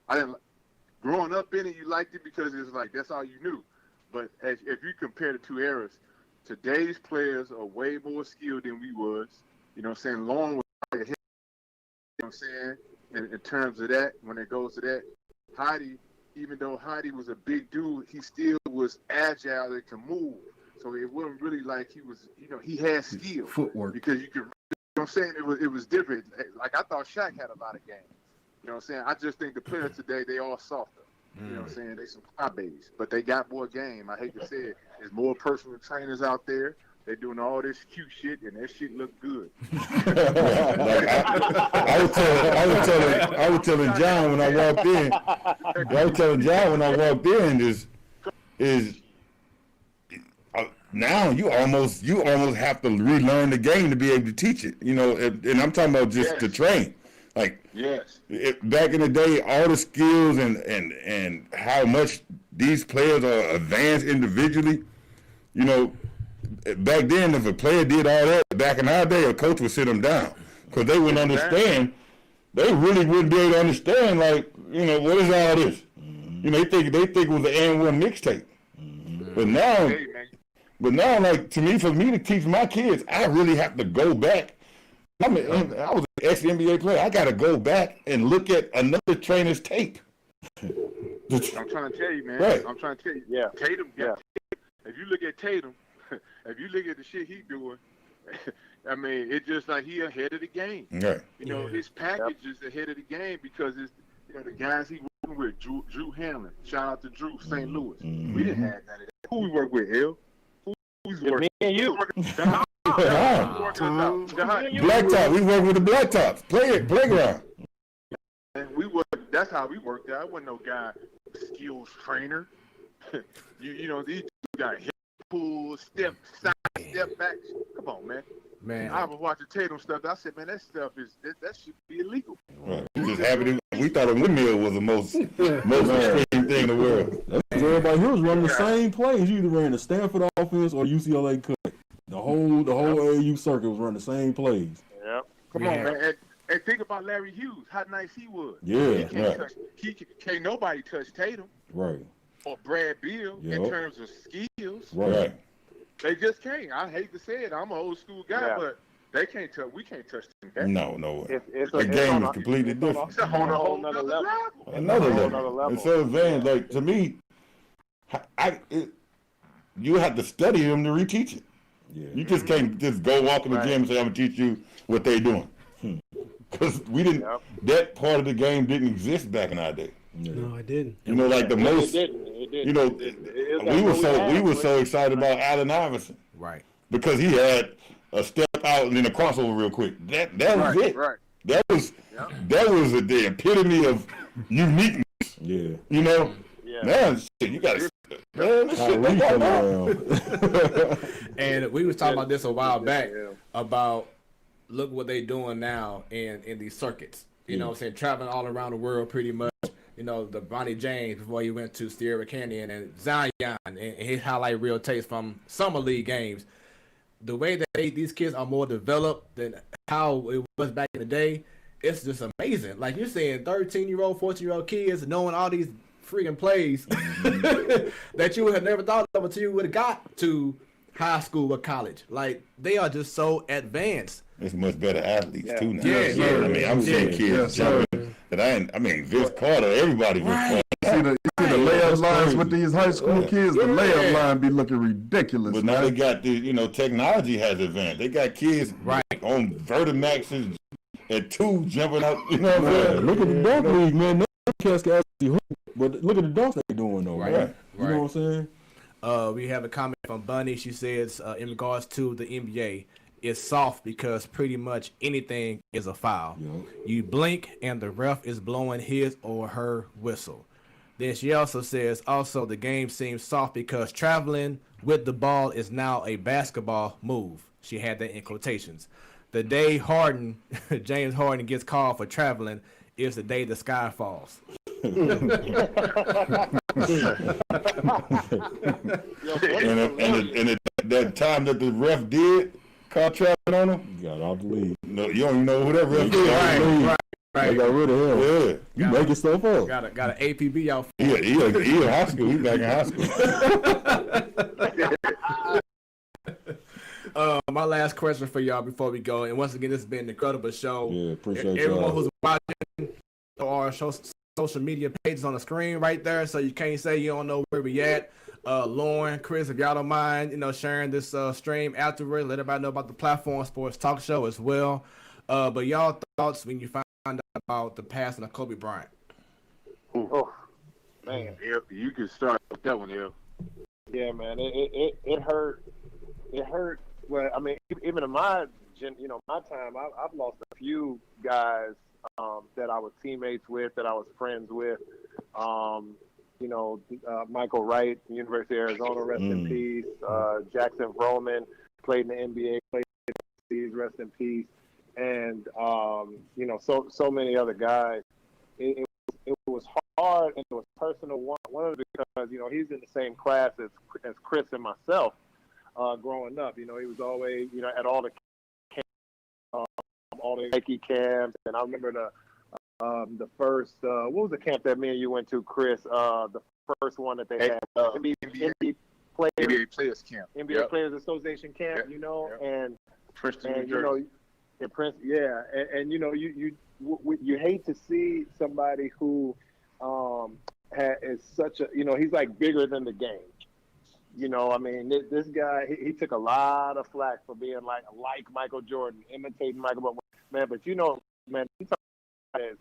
I didn't. Growing up in it, you liked it because it's like that's all you knew. But if you compare the two eras, today's players are way more skilled than we was. You know what I'm saying? Long was ahead. You know what I'm saying? In terms of that, when it goes to that, Heidi, even though Heidi was a big dude, he still was agile and could move. So it wasn't really like he was, you know, he had skill. Footwork. Because you could, you know what I'm saying? It was different. Like I thought Shaq had a lot of game. You know what I'm saying? I just think the players today, they all softer. You know what I'm saying? They some crybabies, but they got more game. I hate to say it. There's more personal trainers out there. They're doing all this cute shit, and that shit look good. Like I was telling John when I walked in. I was telling John when I walked in is now you almost have to relearn the game to be able to teach it. You know, and I'm talking about just to train. Like back in the day, all the skills and how much these players are advanced individually. You know, back then, if a player did all that, back in our day, a coach would sit them down because they wouldn't understand. They really wouldn't be able to understand, like, you know, what is all this? You know, they think it was an N1 mixtape. But now, like, for me to teach my kids, I really have to go back. I was an ex-NBA player. I got to go back and look at another trainer's tape. I'm trying to tell you, man. Right. I'm trying to tell you. Yeah. Tatum. Yeah. If you look at Tatum, if you look at the shit he doing, I mean, it's just like he ahead of the game. Right. You know, his package is ahead of the game because it's, you know, the guys he working with, Drew Hamlin. Shout out to Drew, St. Louis. We didn't have none of that. Who we work with, L? Who's working? Me and you. Blacktop. We work with the blacktops. Playground. And that's how we worked out. I wasn't no guy, skills trainer. you know, these got hip pull, step side, step back. Come on, man. I was watching Tatum stuff. I said, man, that stuff that should be illegal. Right. We thought a windmill was the most extreme thing in the world. Everybody here was running the same plays. You either ran the Stanford offense or UCLA cut. The whole AAU circuit was running the same plays. Yep. Come on, man. And think about Larry Hughes, how nice he was. Yeah, Can't nobody touch Tatum. Right. Or Brad Beal in terms of skills. Right. They just can't. I hate to say it. I'm an old school guy, but they can't touch. We can't touch them. No way. The game is completely different. It's a whole nother level. Another level. It's so advanced. Like, to me, you have to study them to reteach it. Yeah. You just can't just go walk in the gym and say, I'm going to teach you what they're doing. Because that part of the game didn't exist back in our day. No, it didn't. You know, like the most, It didn't. you know, we were so excited about Allen Iverson. Right. Because he had a step out and then a crossover real quick. That was it. Right. That was the epitome of uniqueness. Yeah. You know? Yeah. Man, shit, you got to, man, this shit like that now. And we was talking about this a while back about look what they doing now in these circuits. You know what I'm saying? Traveling all around the world pretty much. You know, the Bronny James before he went to Sierra Canyon and Zion and his highlight reel tapes from summer league games. The way that these kids are more developed than how it was back in the day, it's just amazing. Like you're saying, 13-year-old, 14-year-old kids knowing all these freaking plays that you would have never thought of until you would have got to high school or college. Like, they are just so advanced. It's much better athletes too now. Yeah. I mean, I'm seeing kids jumping that I mean, Vince Carter, everybody. Right. You see the layup lines with these high school kids. The layup line be looking ridiculous. But now they got the, technology has advanced. They got kids on Vertimaxes at 2 jumping up. You know what I'm saying? Look at the dunk league, man. No cats can actually hoop, but look at the dunks they doing though. Right. You know what I'm saying? We have a comment from Bunny. She says, in regards to the NBA, it's soft because pretty much anything is a foul. You blink and the ref is blowing his or her whistle. Then she also says, the game seems soft because traveling with the ball is now a basketball move. She had that in quotations. The day James Harden gets called for traveling is the day the sky falls. and that time that the ref did call traveling on him, you got out the league. No, you don't even know who that ref is. Right. They got rid of him. Yeah. You making stuff up. Got an APB out. He in high school. He's back in high school. My last question for y'all before we go, and once again, this has been an incredible show. Yeah, appreciate everyone y'all. who's watching our social media pages on the screen right there, so you can't say you don't know where we at. Lauren, Chris, if y'all don't mind, sharing this stream afterward, let everybody know about the platform Sports Talk Show as well. But y'all thoughts when you found out about the passing of Kobe Bryant? Oh, man. You can start with that one, El. Yeah, man. It hurt. It hurt. Well, I mean, even in my time, I've lost a few guys that I was teammates with, that I was friends with. Michael Wright, University of Arizona, rest in peace. Jackson Vroman played in the NBA, played in the overseas, rest in peace. And so many other guys. It was hard and it was personal. One of it because he's in the same class as Chris and myself growing up. He was always at all the camps, all the Nike camps. And I remember the first what was the camp that me and you went to, Chris? The first one that they had, NBA Players Camp, NBA Players Association camp. And Princeton, and New Jersey. in Prince, and you hate to see somebody who is such a he's like bigger than the game. I mean, this guy he took a lot of flack for being like Michael Jordan, imitating Michael, man. But man, he talk about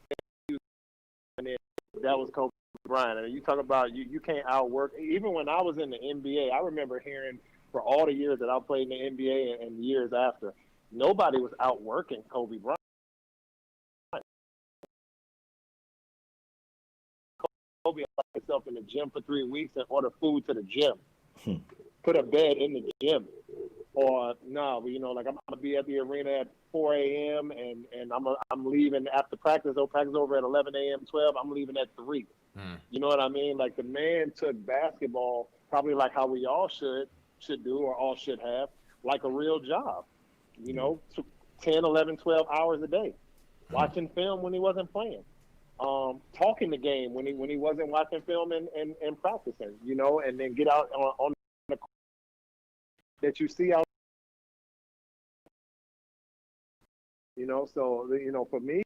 that was Kobe Bryant, and you talk about you can't outwork. Even when I was in the NBA, I remember hearing for all the years that I played in the NBA and the years after, nobody was outworking Kobe Bryant. Kobe locked himself in the gym for 3 weeks and order food to the gym. Put a bed in the gym. Or like I'm gonna be at the arena at 4 a.m. and I'm leaving after practice. Practice over at 11 a.m. 12. I'm leaving at 3. You know what I mean? Like the man took basketball probably like how we all should do or all should have, like a real job. 10, 11, 12 hours a day, watching film when he wasn't playing, talking the game when he wasn't watching film and practicing, and then get out on the court that you see out. So for me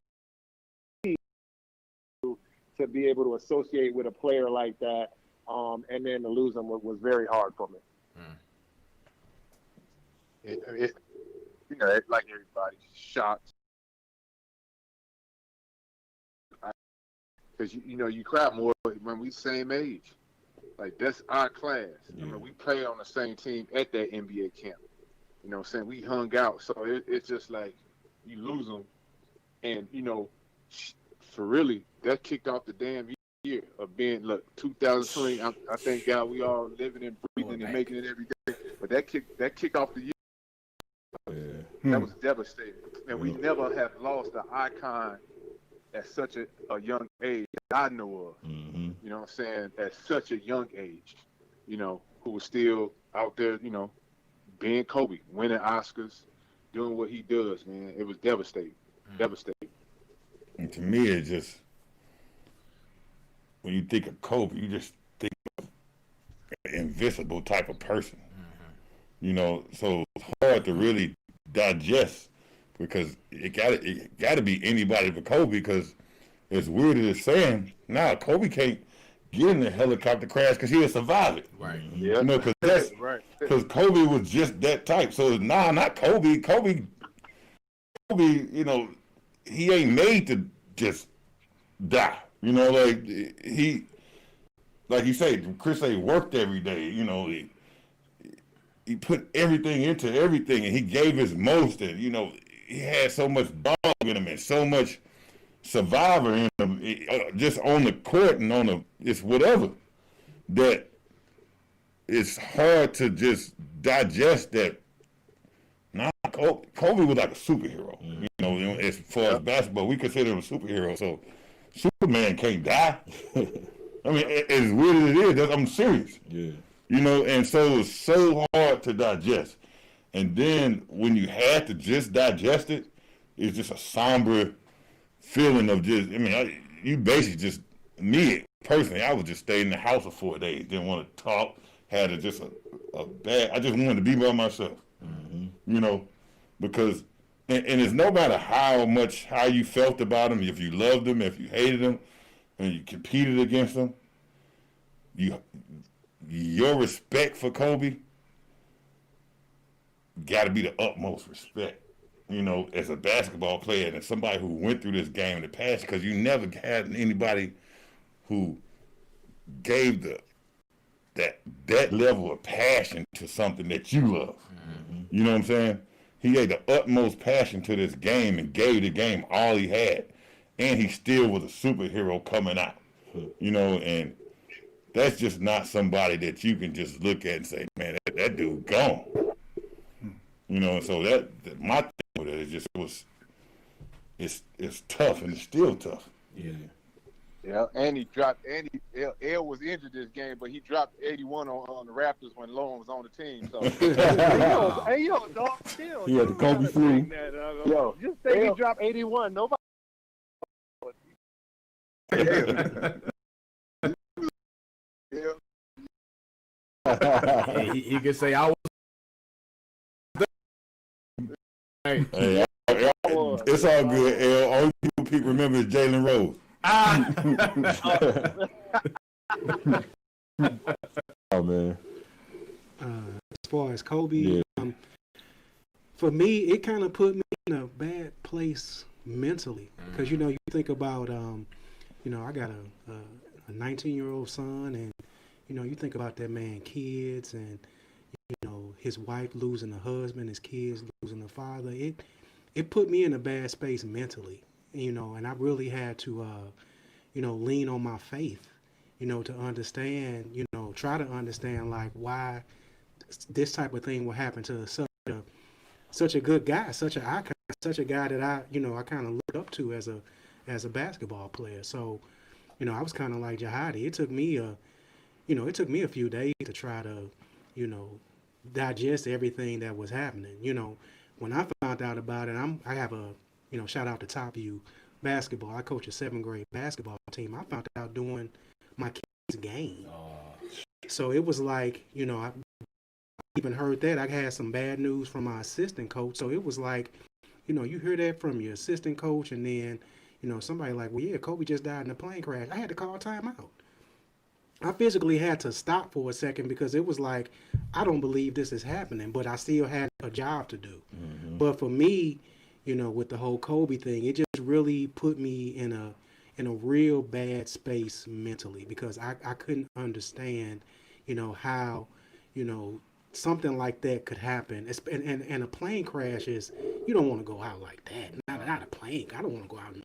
to be able to associate with a player like that, and then to lose him was very hard for me. Like everybody, shocked. Because you cry more when we same age. Like that's our class. Yeah. We played on the same team at that NBA camp. We hung out. So it's just like you lose them, and for really that kicked off the damn year of being 2020. I thank God we all living and breathing and making it every day. But that kicked off the year. That was devastating. And we never have lost an icon at such a young age that I know of. Mm-hmm. You know what I'm saying? At such a young age, who was still out there, being Kobe, winning Oscars, doing what he does, man. It was devastating. Devastating. And to me, it's just when you think of Kobe, you just think of an invisible type of person. You know, so it's hard to really digest because it got to be anybody but Kobe because as weird as it's saying, Kobe can't get in the helicopter crash because he'll survive it. Right. Yeah. You know, because because Kobe was just that type. So not Kobe. Kobe, you know, he ain't made to just die. You know, like you say, Chris say worked every day. You know, he put everything into everything, and he gave his most. And you know, he had so much dog in him and so much survivor in him, just on the court and it's whatever, that it's hard to just digest that. Kobe was like a superhero. You know, as far as basketball, we consider him a superhero. So Superman can't die. I mean, as weird as it is, I'm serious. Yeah. You know, and so it's so hard to digest. And then when you had to just digest it, it's just a somber feeling of just, you basically just, me personally, I would just stay in the house for 4 days, didn't want to talk, had a just I just wanted to be by myself, you know, because, and it's no matter how you felt about him, if you loved him, if you hated him, and you competed against him, your respect for Kobe got to be the utmost respect. You know, as a basketball player and as somebody who went through this game in the past, because you never had anybody who gave that level of passion to something that you love. You know what I'm saying? He had the utmost passion to this game and gave the game all he had, and he still was a superhero coming out. You know, and that's just not somebody that you can just look at and say, man, that dude gone. You know, so that my thing with it is just it's tough and it's still tough. Yeah. Yeah, and he dropped. L was injured this game, but he dropped 81 on the Raptors when Lowen was on the team. So hey yo, dog, chill. He had the Kobe flu. Yo, just say he dropped 81. Nobody. He could say I was. Hey, it's all good, L. Only people remember is Jalen Rose. Oh man. As far as Kobe, for me, it kind of put me in a bad place mentally because you know you think about you know I got a 19-year-old son, and you know you think about that man, kids, and you know his wife losing a husband, his kids losing a father. It put me in a bad space mentally, you know, and I really had to you know lean on my faith, you know, to understand, you know, try to understand like why this type of thing will happen to such a good guy, such an icon, such a guy that I kind of looked up to as a basketball player. So, you know, I was kind of like Jahadi. It took me a few days to try to, you know, digest everything that was happening. You know, when I found out about it, I have a, you know, shout out to Top U basketball. I coach a 7th grade basketball team. I found out doing my kids' game. So it was like, you know, I even heard that. I had some bad news from my assistant coach. So it was like, you know, you hear that from your assistant coach, and then, you know, somebody like, well, yeah, Kobe just died in a plane crash. I had to call timeout. I physically had to stop for a second because it was like, I don't believe this is happening, but I still had a job to do. But for me, you know, with the whole Kobe thing, it just really put me in a real bad space mentally because I couldn't understand, you know, how, you know, something like that could happen. And a plane crash is, you don't want to go out like that. Not a plane. I don't want to go out and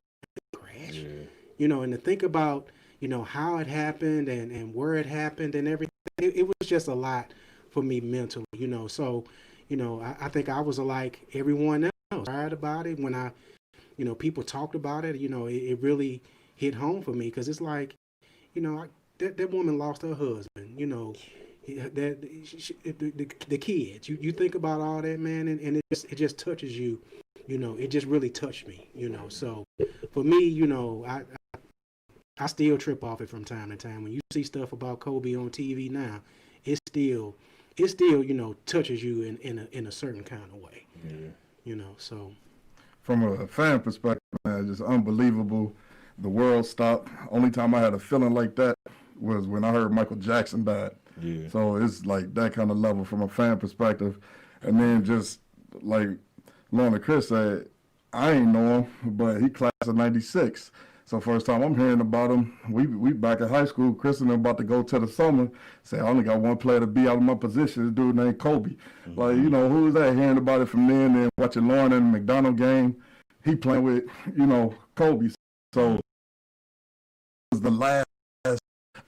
crash. Yeah. You know, and to think about, you know, how it happened and where it happened and everything, it was just a lot for me mentally, you know. So, you know, I think I was like everyone else, tired about it. When you know, people talked about it, you know, it really hit home for me because it's like, you know, that woman lost her husband, you know, the kids. You think about all that, man, and it just touches you, you know. It just really touched me, you know. So for me, you know, I still trip off it from time to time. When you see stuff about Kobe on TV now, it still touches you in a certain kind of way. Yeah. So from a fan perspective, man, just unbelievable. The world stopped. Only time I had a feeling like that was when I heard Michael Jackson died. Yeah. So it's like that kind of level from a fan perspective. And then just like Lauren and Chris said, I ain't know him, but he class of 96. So first time I'm hearing about him, we back in high school, Chris and them about to go to the summer, say, I only got one player to be out of my position, this dude named Kobe. Like, who is that? Hearing about it from then and watching Lauren in the McDonald game, he playing with, Kobe. So it was the last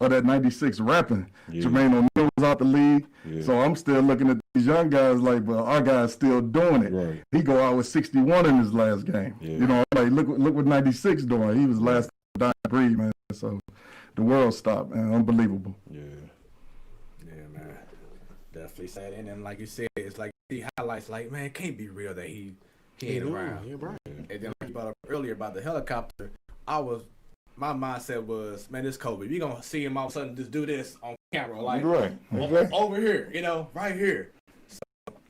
of that 96 rapping. Yeah. Jermaine O'Neal was out the league. Yeah. So I'm still looking at these young guys like, well, our guy's still doing it. Right. He go out with 61 in his last game. Yeah. Like look what 96 doing. He was last dying breed, man. So the world stopped, man. Unbelievable. Yeah, man. Definitely sad. And then like you said, it's like the highlights like, man, it can't be real that he ain't around. Yeah, right. And then like you brought up earlier about the helicopter, my mindset was, man, this Kobe. We gonna see him all of a sudden just do this on camera, like over here, right here. So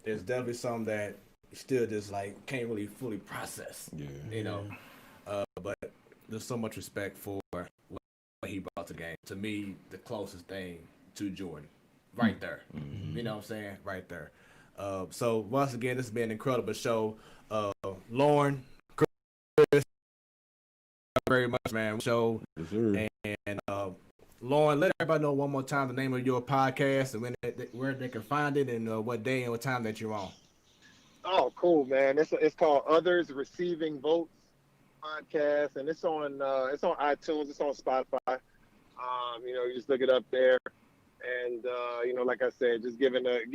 it's definitely something that still just like can't really fully process. But there's so much respect for what he brought to the game. To me, the closest thing to Jordan, right there. You know what I'm saying? Right there. So once again, this has been an incredible show. Lauren, Chris, very much, man. Show. Yes, and Lauren, let everybody know one more time the name of your podcast and where they can find it and what day and what time that you're on. Oh, cool, man. It's called Others Receiving Votes podcast, and it's on iTunes, it's on Spotify. You just look it up there, and like I said, just giving a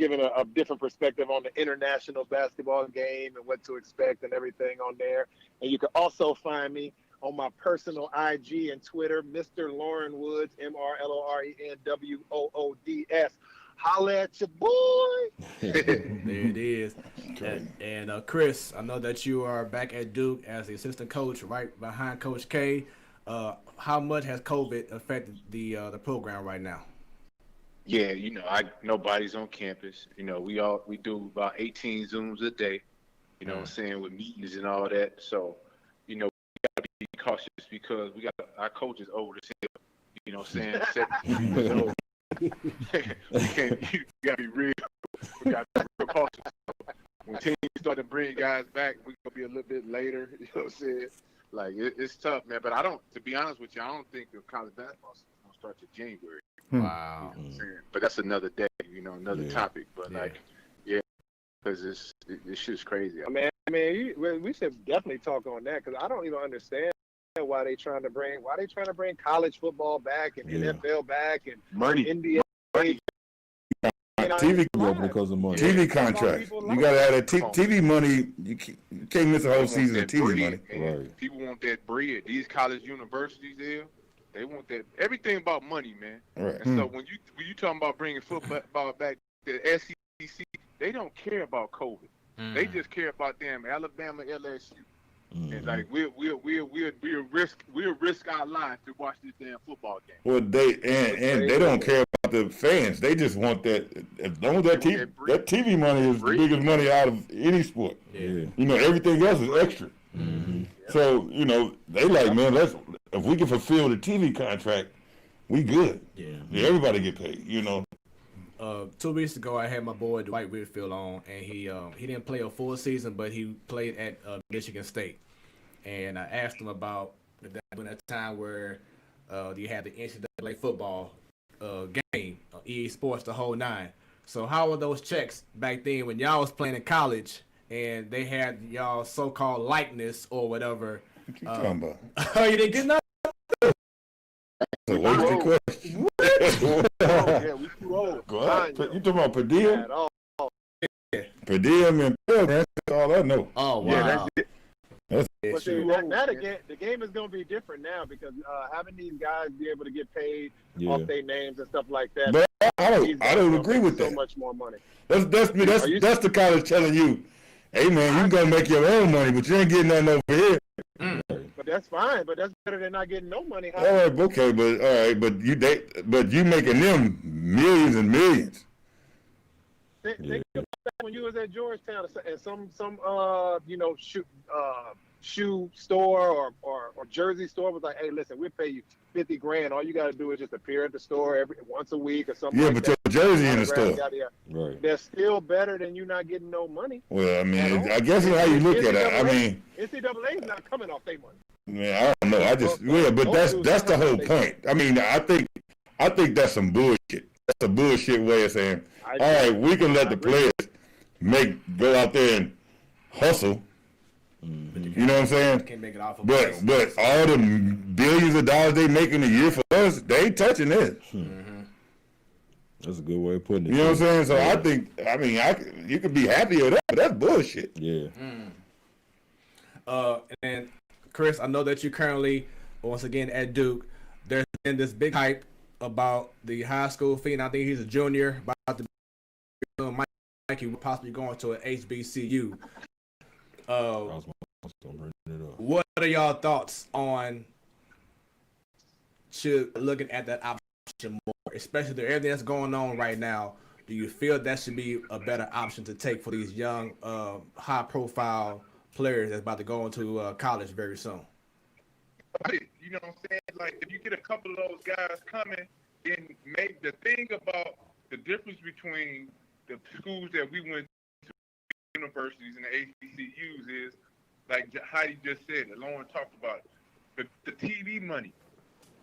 different perspective on the international basketball game and what to expect and everything on there. And you can also find me on my personal IG and Twitter, Mr. Lauren Woods, MrLaurenWoods. Holla at your boy. There it is. And Chris, I know that you are back at Duke as the assistant coach, right behind Coach K. How much has COVID affected the program right now? Yeah, nobody's on campus. We do about 18 Zooms a day. What I'm saying, with meetings and all that. So, we gotta be cautious because our coach is old as hell. You know what I'm saying? So, you gotta be real. We gotta be real cautious. When teams start to bring guys back, we're gonna be a little bit later. You know what I'm saying? Like it's tough, man. But to be honest with you, I don't think the college basketball is gonna start till January. Wow. You know what I'm saying? But that's another day. Another topic. But because this shit's crazy. We should definitely talk on that because I don't even understand why they trying to bring college football back and NFL back and money. NBA. TV because of money. TV contracts. You gotta have that TV money. You can't miss a whole season of TV money. Right. People want that bread. These college universities they want that. Everything about money, man. Right. And so when you talking about bringing football back to the SEC, they don't care about COVID. They just care about them Alabama, LSU. And like we'll risk our lives to watch this damn football game. Well, they don't care about the fans. They just want that. As long as that TV money is the biggest money out of any sport. Yeah. Everything else is extra. Mm-hmm. So they like, man, if we can fulfill the TV contract, we good. Yeah, everybody get paid. 2 weeks ago, I had my boy Dwight Whitfield on, and he didn't play a full season, but he played at Michigan State. And I asked him about that time where you had the NCAA football game, EA Sports, the whole nine. So how were those checks back then when y'all was playing in college and they had y'all so-called likeness or whatever? What you talking about? Oh, you didn't get nothing? That's a wasted question. We too old. You talking about per diem? Per diem and that's all I know. Oh, wow. Yeah, that's it. But the game is going to be different now because having these guys be able to get paid off their names and stuff like that. But I don't agree with that. So much more money. That's the college telling you, hey man, you can go make your own money, but you ain't getting nothing over here. But that's fine. But that's better than not getting no money. All right, okay, but you making them millions and millions. Think about that when you was at Georgetown and some shoe store or jersey store was like, hey, listen, we'll pay you $50,000. All you got to do is just appear at the store once a week or something. Yeah, like but that. your jersey in the store. Right. They're still better than you not getting no money. Well, I mean, I guess it's how you look at it. I mean, NCAA is not coming off their money. Man, I don't know. But that's the whole point. I mean, I think that's some bullshit. That's a bullshit way of saying, all right, we can let the players go out there and hustle. You know what I'm saying? Can't make it off of but all the billions of dollars they making a year for us, they ain't touching this. That's a good way of putting it. You know what I'm saying? So you could be happy with that, but that's bullshit. Yeah. And Chris, I know that you currently, once again, at Duke. There's been this big hype about the high school fee, and I think he's a junior, about to Mikey possibly going to an HBCU. What are y'all thoughts on looking at that option more, especially with everything that's going on right now? Do you feel that should be a better option to take for these young, high-profile players that's about to go into college very soon? You know what I'm saying? Like, if you get a couple of those guys coming, then make the thing about the difference between the schools that we went to, universities and the HBCUs, is, like Heidi just said, and Lauren talked about it, the TV money.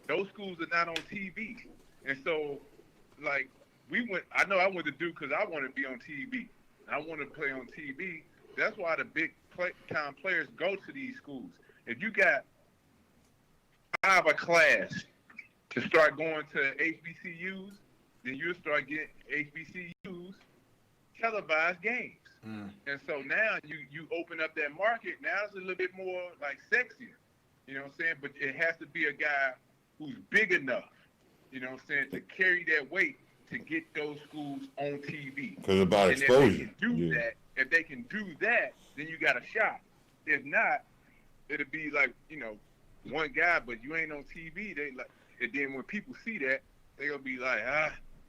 Those schools are not on TV. And so, like, I know I went to Duke because I want to be on TV. I want to play on TV. That's why the big time players go to these schools. If you got a class to start going to HBCUs, then you'll start getting HBCUs televised games. And so now you open up that market. Now it's a little bit more like sexier, you know what I'm saying? But it has to be a guy who's big enough, you know what I'm saying, to carry that weight to get those schools on TV. Because about exposure. If they can do that, then you got a shot. If not, it'll be like, one guy, but you ain't on TV. And then when people see that, they're gonna be like,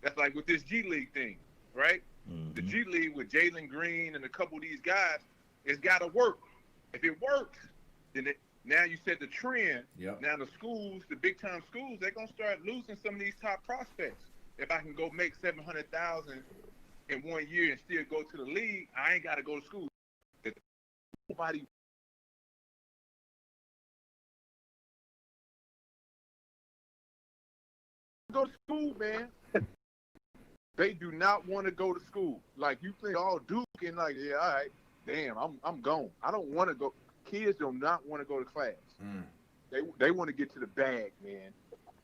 that's like with this G League thing, right? The G League with Jalen Green and a couple of these guys, it's got to work. If it works, then now you set the trend. Yep. Now the schools, the big time schools, they're gonna start losing some of these top prospects. If I can go make $700,000 in 1 year and still go to the league, I ain't got to go to school. Nobody. Go to school, man. They do not want to go to school. Like, you think all Duke and like, yeah, all right, damn, I'm gone. I don't want to go. Kids do not want to go to class. They want to get to the bag, man.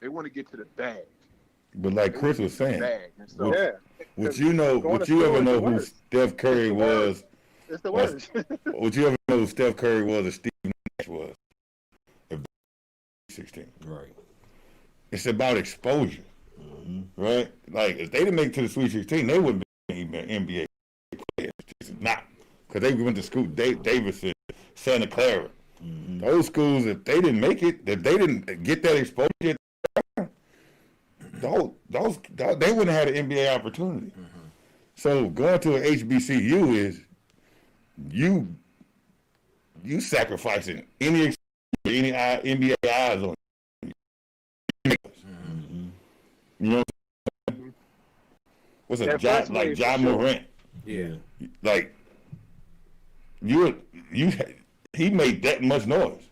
They want to get to the bag. But like Chris was saying, So, would you ever know who Steph Curry was? It's the worst. Would you ever know who Steph Curry was or Steve Nash was? 16. Right. It's about exposure, right? Like, if they didn't make it to the Sweet 16, they wouldn't be even NBA players. Just not. Because they went to school, Davidson, Santa Clara. Those schools, if they didn't make it, if they didn't get that exposure, they wouldn't have had an NBA opportunity. So going to an HBCU is you sacrificing any NBA eyes on you. You know what I'm saying? What's a job like John Morant? Yeah. Like he made that much noise.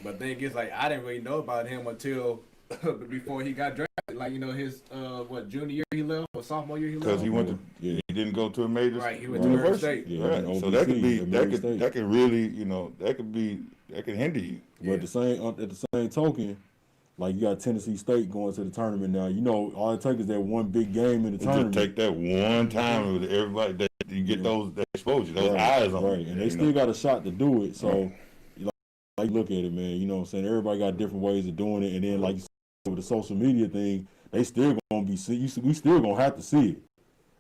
But then it's like I didn't really know about him until before he got drafted. Like, his junior year he left or sophomore year he left. Because he went to he didn't go to a major right. He went to Murray State. Yeah, right. So that could be that could really that could hinder you. But at the same token, like, you got Tennessee State going to the tournament now. All it takes is that one big game in the tournament. Just take that one time with everybody that you get that exposure, those eyes on right. you. And they still got a shot to do it. So, like, look at it, man. You know what I'm saying? Everybody got different ways of doing it. And then, like you said, with the social media thing, they still gonna be we still gonna have to see it.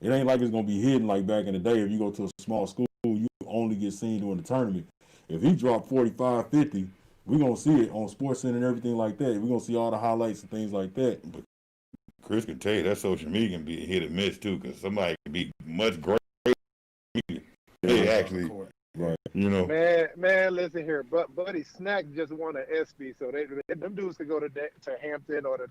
It ain't like it's gonna be hidden like back in the day. If you go to a small school, you only get seen during the tournament. If he dropped 45, 50, we're going to see it on SportsCenter and everything like that. We're going to see all the highlights and things like that. But Chris can tell you that social media can be a hit or miss too, because somebody can be much great media. They actually, right? You know, Man, listen here. But Buddy Snack just won an ESPY, so them dudes could go to Hampton or to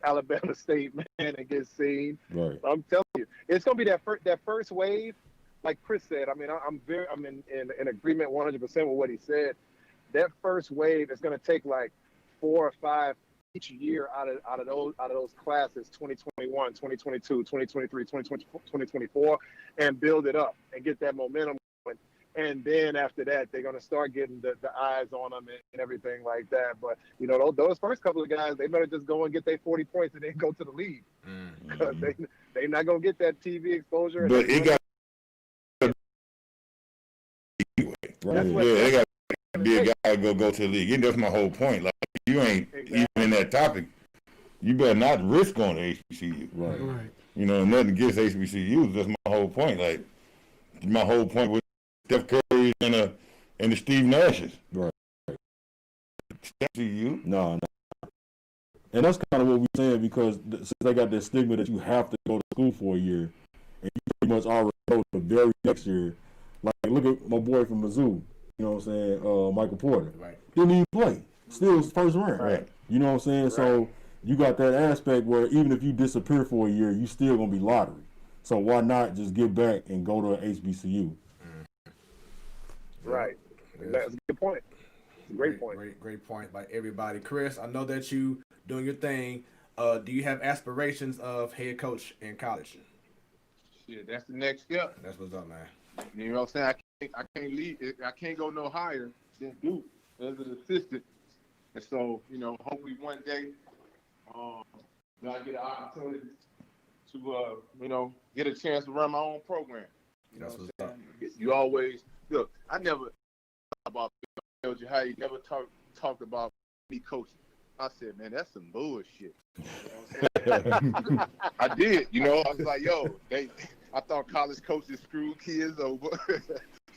Alabama State, man, and get seen. Right. I'm telling you, it's gonna be that first wave. Like Chris said, I mean, I'm in agreement 100% with what he said. That first wave is gonna take like 4 or 5 each year out of those classes, 2021, 2022, 2023, 2024, and build it up and get that momentum going. And then after that, they're going to start getting the eyes on them and everything like that. But, you know, those first couple of guys, they better just go and get their 40 points and then go to the league. Because they're not going to get that TV exposure. But it got right. Yeah, they got to be a guy to go to the league. And that's my whole point. Like, you ain't even in that topic, you better not risk on the HBCU. Right. You know, nothing against HBCUs. That's my whole point. Like, my whole point with Steph Curry and the Steve Nashes. Right. HBCU? No. And that's kind of what we're saying, because since they got that stigma that you have to go to school for a year, and you pretty much already go the very next year. Like, look at my boy from Mizzou. You know what I'm saying? Michael Porter. Right. Didn't even play. Still was first round. Right. You know what I'm saying? Right. So you got that aspect where even if you disappear for a year, you still gonna be lottery. So why not just get back and go to an HBCU? Right. That's a good point. Great point. Great point by everybody. Chris, I know that you doing your thing. Do you have aspirations of head coach in college? Shit, that's the next step. That's what's up, man. You know what I'm saying? I can't leave. I can't go no higher than Duke as an assistant. And so, you know, hopefully one day, I get an opportunity to, you know, get a chance to run my own program. You know what I'm saying? You always look. I never thought about JAHADI. Never talked about me coaching. I said, man, that's some bullshit. You know what I'm saying? I did. You know, I was like, yo, I thought college coaches screwed kids over.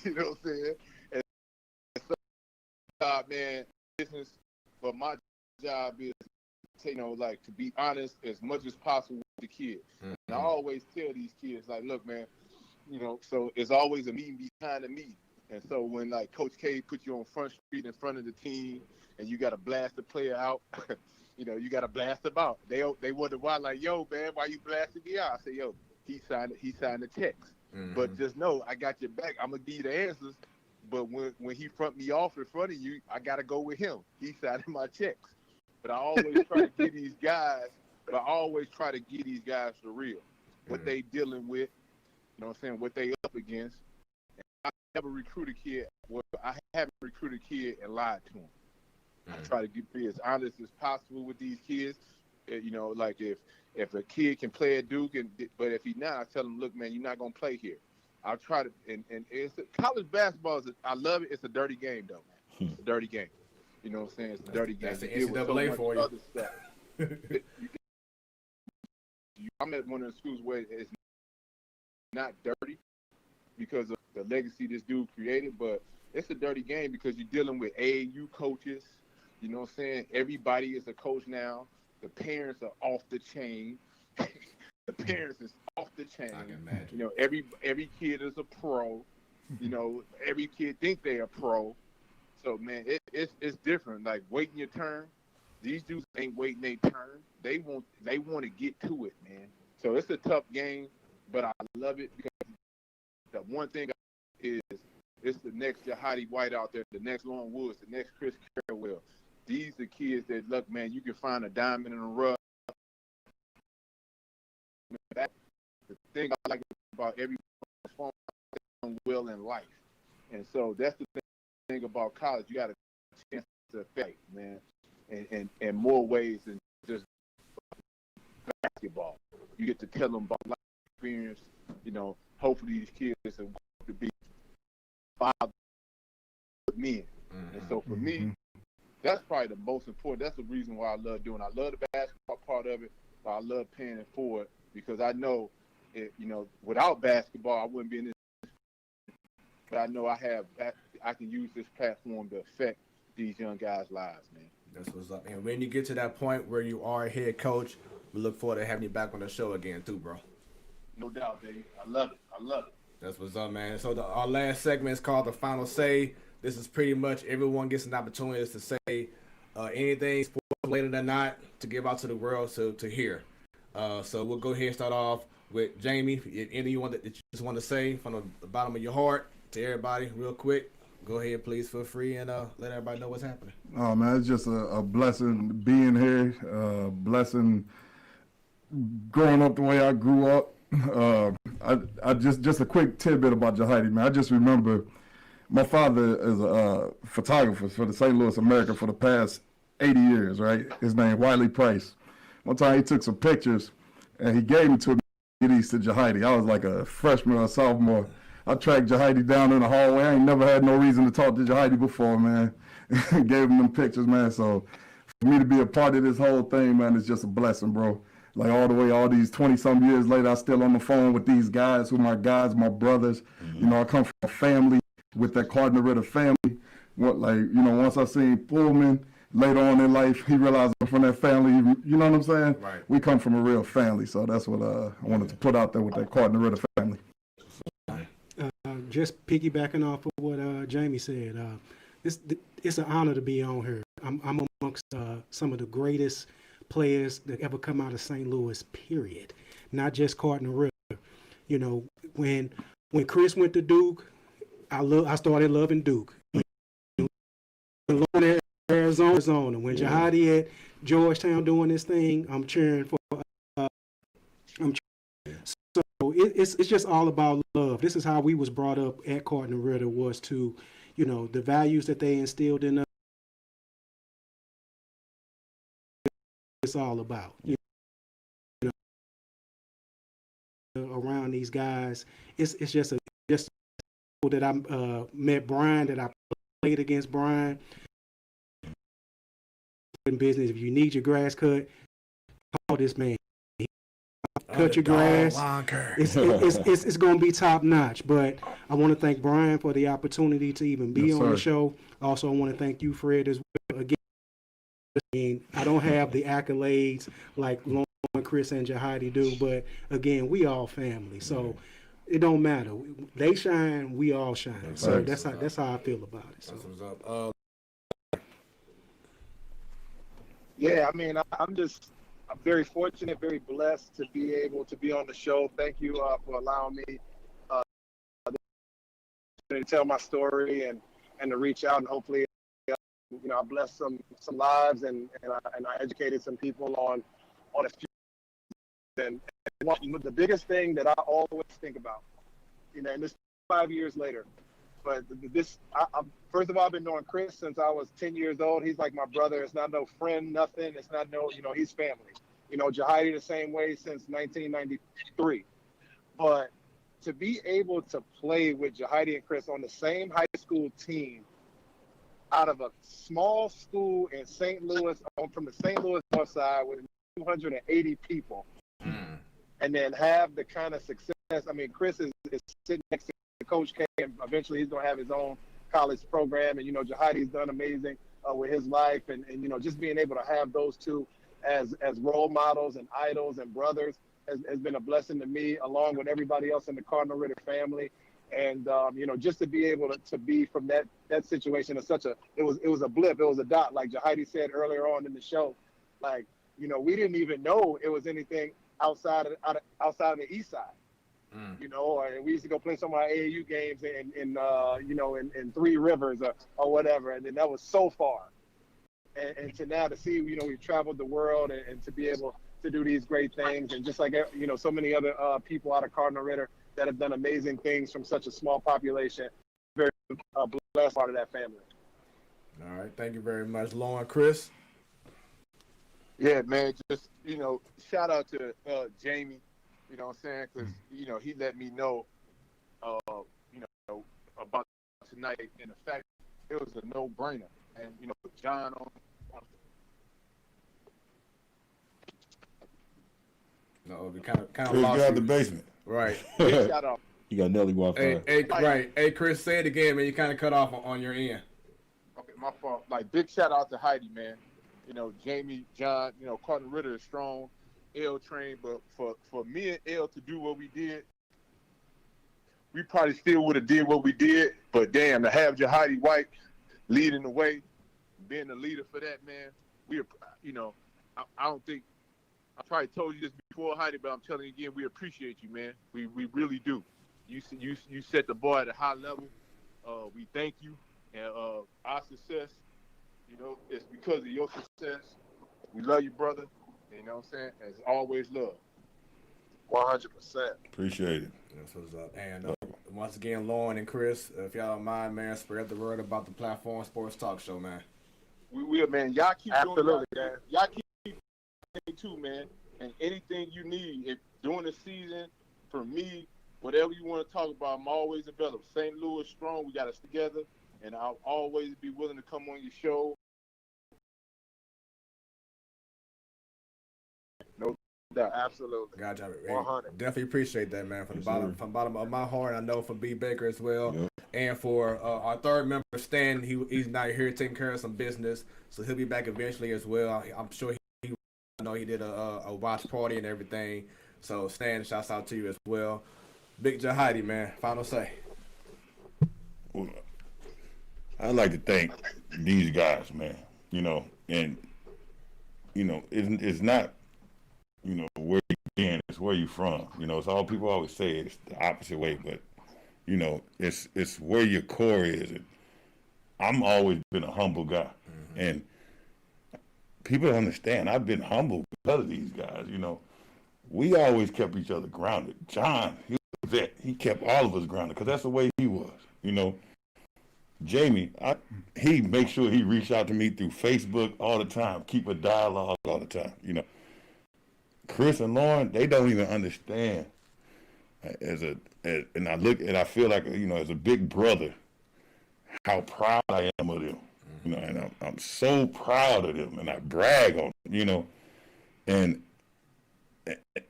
You know what I'm saying? And so, man, business. But my job is, you know, like, to be honest as much as possible with the kids. And I always tell these kids, like, look, man, you know, so it's always a meeting behind the meeting. And so when, like, Coach K put you on Front Street in front of the team and you got to blast the player out, you know, you got to blast them out. They wonder why, like, yo, man, why you blasting me out? I say, yo, he signed the checks. But just know, I got your back. I'm going to give you the answers. But when he front me off in front of you, I got to go with him. He signed my checks. But I always try to get these guys, for real. What they dealing with, you know what I'm saying, what they up against. And I never recruit a kid. Well, I haven't recruited a kid and lied to him. I try to be as honest as possible with these kids. You know, like if a kid can play at Duke, but if he not, I tell him, look, man, you're not going to play here. I'll try to, and it's college basketball. I love it. It's a dirty game, though. It's a dirty game. You know what I'm saying? It's a dirty game. That's the NCAA for you. I'm at one of the schools where it's not dirty because of the legacy this dude created, but it's a dirty game because you're dealing with AAU coaches. You know what I'm saying? Everybody is a coach now. The parents are off the chain. The parents is off the chain. I can imagine. You know, every kid is a pro. You know, every kid think they are pro. So, man, it's different. Like, waiting your turn. These dudes ain't waiting their turn. They want to get to it, man. So it's a tough game, but I love it because the one thing is it's the next JAHADI White out there, the next Lauren Woods, the next Chris Carrawell. These are kids that, look, man, you can find a diamond in the rough. That's the thing I like about every will in life. And so that's the thing about college. You got a chance to fight, man, in more ways than just basketball. You get to tell them about life experience. You know, hopefully these kids are going to be fathers men. And so for me, that's probably the most important. That's the reason why I love doing it. I love the basketball part of it, but I love paying it forward because I know, you know, without basketball, I wouldn't be in this. But I know I have I can use this platform to affect these young guys' lives, man. That's what's up. And when you get to that point where you are a head coach, we look forward to having you back on the show again, too, bro. No doubt, baby. I love it. I love it. That's what's up, man. So our last segment is called The Final Say. This is pretty much everyone gets an opportunity to say anything, sports related or not, to give out to the world to hear. So we'll go ahead and start off with Jamie. Anything you that you just want to say from the bottom of your heart to everybody real quick, go ahead, please feel free and let everybody know what's happening. Oh, man, it's just a blessing being here, blessing growing up the way I grew up. I just a quick tidbit about JAHADI, man. I just remember my father is a photographer for the St. Louis American for the past 80 years, right? His name Wiley Price. One time he took some pictures and he gave me to these to JAHADI. I was like a freshman or a sophomore. I tracked JAHADI down in the hallway. I ain't never had no reason to talk to JAHADI before, man. Gave him them pictures, man. So for me to be a part of this whole thing, man, it's just a blessing, bro. Like all the way, all these 20-some years later, I still on the phone with these guys who are my guys, my brothers. You know, I come from a family with that Cardinal Ritter family. Once I seen Pullman later on in life, he realized I'm from that family. You know what I'm saying? Right. We come from a real family, so that's what I wanted to put out there with that Cardinal Ritter family. Just piggybacking off of what Jamie said, it's an honor to be on here. I'm amongst some of the greatest players that ever come out of St. Louis, period. Not just Cardinal Ritter. You know, when Chris went to Duke, I started loving Duke. When Arizona. When JAHADI at Georgetown doing this thing, I'm cheering for. So it's just all about love. This is how we was brought up at Cardinal Ritter, was to, you know, the values that they instilled in us. It's all about, you know, around these guys. It's just that I met Brian, that I played against Brian. In business, if you need your grass cut, call this man. Cut your grass. It's going to be top notch. But I want to thank Brian for the opportunity to even be on the show. Also, I want to thank you, Fred, as well. Again, I don't have the accolades like Lauren, Chris, and JAHADI do, but again, we all family. So it don't matter. They shine, we all shine. So that's how I feel about it. So. That's what's up. Yeah, I mean, I'm very fortunate, very blessed to be able to be on the show. Thank you for allowing me to tell my story and to reach out, and hopefully, you know, I blessed some lives and I educated some people on a few. And the biggest thing that I always think about, you know, and this 5 years later, but first of all, I've been knowing Chris since I was 10 years old. He's like my brother. It's not no friend, nothing. It's not no, you know, he's family. You know, JAHADI the same way since 1993. But to be able to play with JAHADI and Chris on the same high school team out of a small school in St. Louis, from the St. Louis North Side with 280 people, and then have the kind of success. I mean, Chris is sitting next to Coach K, and eventually he's going to have his own college program. And, you know, JAHADI's done amazing with his life. And, you know, just being able to have those two as role models and idols and brothers has been a blessing to me, along with everybody else in the Cardinal Ritter family. And, you know, just to be able to be from that situation is it was a blip. It was a dot, like JAHADI said earlier on in the show. Like, you know, we didn't even know it was anything outside of the East Side. You know, and we used to go play some of our AAU games in Three Rivers or whatever, and then that was so far. And to now to see, you know, we've traveled the world and to be able to do these great things, and just like, you know, so many other people out of Cardinal Ritter that have done amazing things from such a small population. Very blessed part of that family. All right, thank you very much, Lauren. Chris. Yeah, man, just, you know, shout out to Jamie. You know what I'm saying? Because, you know, he let me know, you know, about tonight. And the fact it was a no-brainer. And, you know, John on. No, we kind of Chris lost got you. the basement. Right. Shout out. He got Nelly Wi-Fi. Right. Hey, Chris, say it again, man. You kind of cut off on your end. Okay, my fault. Like, big shout out to Heidi, man. You know, Jamie, John, you know, Carter Ritter is strong, L train, but for me and L to do what we did, we probably still would have did what we did, but damn, to have Jahadi White leading the way, being the leader for that, man, we, you know, I don't think, I probably told you this before, Heidi, but I'm telling you again, we appreciate you, man. We really do. You set the bar at a high level. We thank you, and our success, you know, it's because of your success. We love you, brother. You know what I'm saying? As always, love. 100%. Appreciate it. That's what's up. And once again, Lauren and Chris, if y'all don't mind, man, spread the word about the Platform Sports Talk Show, man. We will, man. Y'all keep Absolutely, doing it. Y'all keep doing too, man. And anything you need, if during the season, for me, whatever you want to talk about, I'm always available. St. Louis strong. We got us together, and I'll always be willing to come on your show. No doubt. Absolutely. Gotcha. 100. Definitely appreciate that, man. From Yes, the bottom of my heart, I know from B. Baker as well. Yep. And for our third member, Stan, he's not here taking care of some business, so he'll be back eventually as well. I'm sure he I know he did a watch party and everything. So Stan, shouts out to you as well. Big Jahadi, man. Final say. Well, I'd like to thank these guys, man. You know, and you know, it's not, you know, where you been, it's where you from. You know, it's all people always say it's the opposite way, but you know, it's where your core is. And I'm always been a humble guy, and people don't understand. I've been humble because of these guys. You know, we always kept each other grounded. John, he was a vet. He kept all of us grounded because that's the way he was. You know, Jamie, he makes sure he reach out to me through Facebook all the time, keep a dialogue all the time. You know, Chris and Lauren, they don't even understand. And I feel like, you know, as a big brother, how proud I am of them. You know, and I'm so proud of them, and I brag on them. You know, and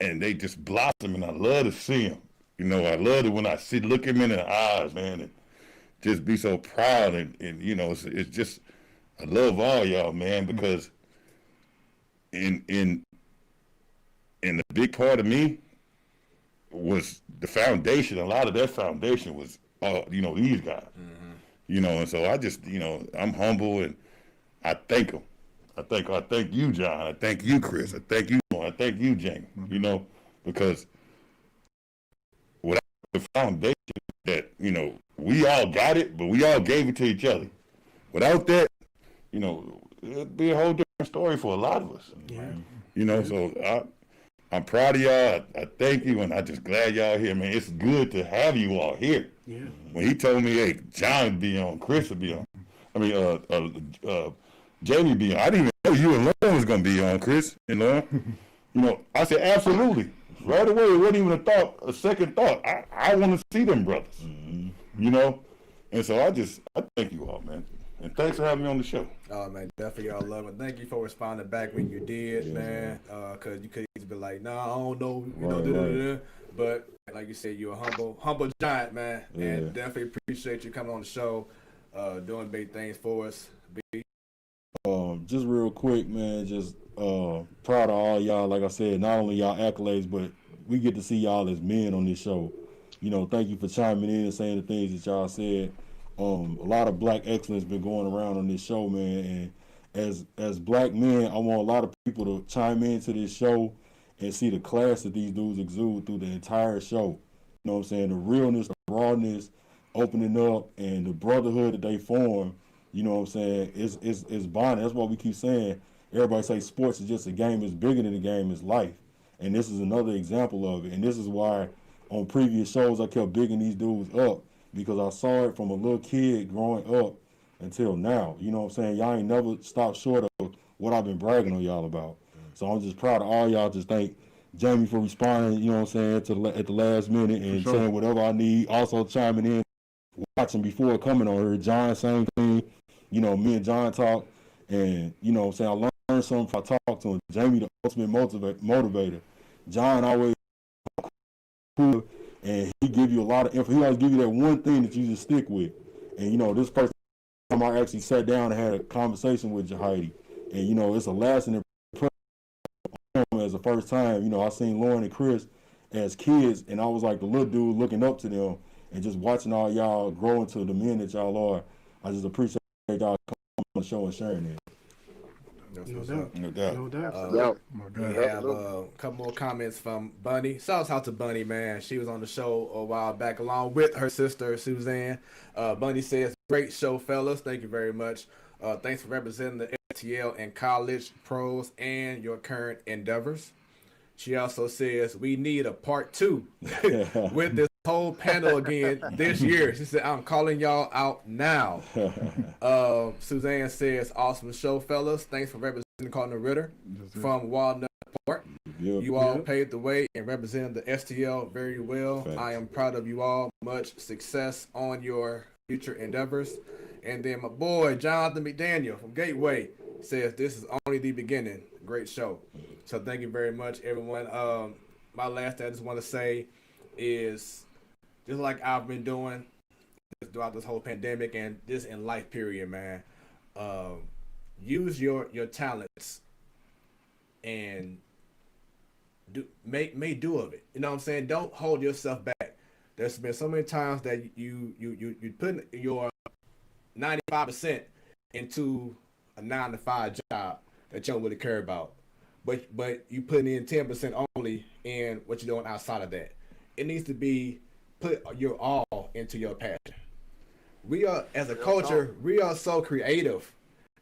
they just blossom, and I love to see them. You know, I love it when I look them in the eyes, man, and just be so proud. And you know, it's just, I love all y'all, man, because in the big part of me was the foundation. A lot of that foundation was, you know, these guys. You know, and so I just, you know, I'm humble, and I thank them. I thank you, John. I thank you, Chris. I thank you, Lauren. I thank you, Jamie. You know, because without the foundation that, you know, we all got it, but we all gave it to each other. Without that, you know, it'd be a whole different story for a lot of us. Yeah. You know, so I'm proud of y'all. I thank you, and I'm just glad y'all here, man. It's good to have you all here. Yeah. When he told me, hey, John would be on, Chris would be on. I mean, Jamie would be on. I didn't even know you and Lauren was going to be on, Chris and Lauren. You know, I said, absolutely. Right away, it wasn't even a second thought. I want to see them brothers. You know? And so I thank you all, man. And thanks for having me on the show. Oh, man, definitely y'all love it. Thank you for responding back when you did, man. Because you could easily be like, nah, I don't know, you know, da-da-da-da. But like you said, you're a humble giant, man. Yeah. And definitely appreciate you coming on the show, doing big things for us. Just real quick, man, just proud of all y'all. Like I said, not only y'all accolades, but we get to see y'all as men on this show. You know, thank you for chiming in and saying the things that y'all said. A lot of black excellence been going around on this show, man. And as black men, I want a lot of people to chime into this show and see the class that these dudes exude through the entire show. You know what I'm saying? The realness, the rawness, opening up, and the brotherhood that they form. You know what I'm saying? It's bonding. That's why we keep saying, everybody say sports is just a game. It's bigger than a game. It's life. And this is another example of it. And this is why on previous shows I kept bigging these dudes up, because I saw it from a little kid growing up until now. You know what I'm saying? Y'all ain't never stopped short of what I've been bragging on y'all about. So I'm just proud of all y'all. Just thank Jamie for responding, you know what I'm saying, at the last minute and saying whatever I need. Also chiming in, watching before coming on here. John, same thing. You know, me and John talk, and, you know what I'm saying, I learned something if I talk to him. Jamie, the ultimate motivator. John always cool, and he give you a lot of info. He always give you that one thing that you just stick with. And, you know, this first time I actually sat down and had a conversation with JAHADI, and, you know, it's a lasting impression as the first time. You know, I seen Lauren and Chris as kids, and I was like the little dude looking up to them and just watching all y'all grow into the men that y'all are. I just appreciate y'all coming on the show and sharing it. No doubt. No doubt. No doubt. We have a couple more comments from Bunny. Shout out to Bunny, man. She was on the show a while back along with her sister, Suzanne. Bunny says, great show, fellas. Thank you very much. Thanks for representing the STL and college pros and your current endeavors. She also says, we need a part 2 with this whole panel again this year. She said, I'm calling y'all out now. Suzanne says, awesome show, fellas. Thanks for representing Cardinal Ritter from Walnut Park. Yep. You all paved the way and represented the STL very well. Thanks. I am proud of you all. Much success on your future endeavors. And then my boy, Jonathan McDaniel from Gateway says, this is only the beginning. Great show. So thank you very much, everyone. My last thing I just want to say is, just like I've been doing throughout this whole pandemic and this in life period, man, use your talents and make do of it. You know what I'm saying? Don't hold yourself back. There's been so many times that you put your 95% into a 9-to-5 job that you don't really care about, but you put in 10% only in what you're doing outside of that. It needs to be put your all into your passion. We are, as a culture, we are so creative.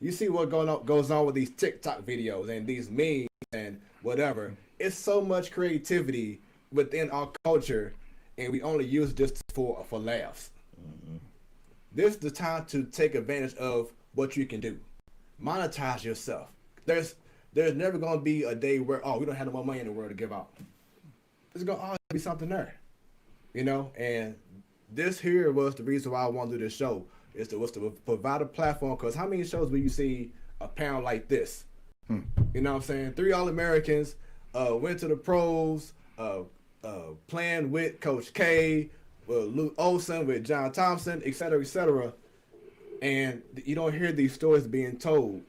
You see what goes on with these TikTok videos and these memes and whatever. It's so much creativity within our culture, and we only use this for laughs. Mm-hmm. This is the time to take advantage of what you can do. Monetize yourself. There's never going to be a day where, we don't have no more money in the world to give out. There's going to always be something there, you know? And this here was the reason why I want to do this show, was to provide a platform, because how many shows will you see a panel like this? You know what I'm saying? 3 All-Americans, went to the pros, playing with Coach K, with Luke Olson, with John Thompson, et cetera, and you don't hear these stories being told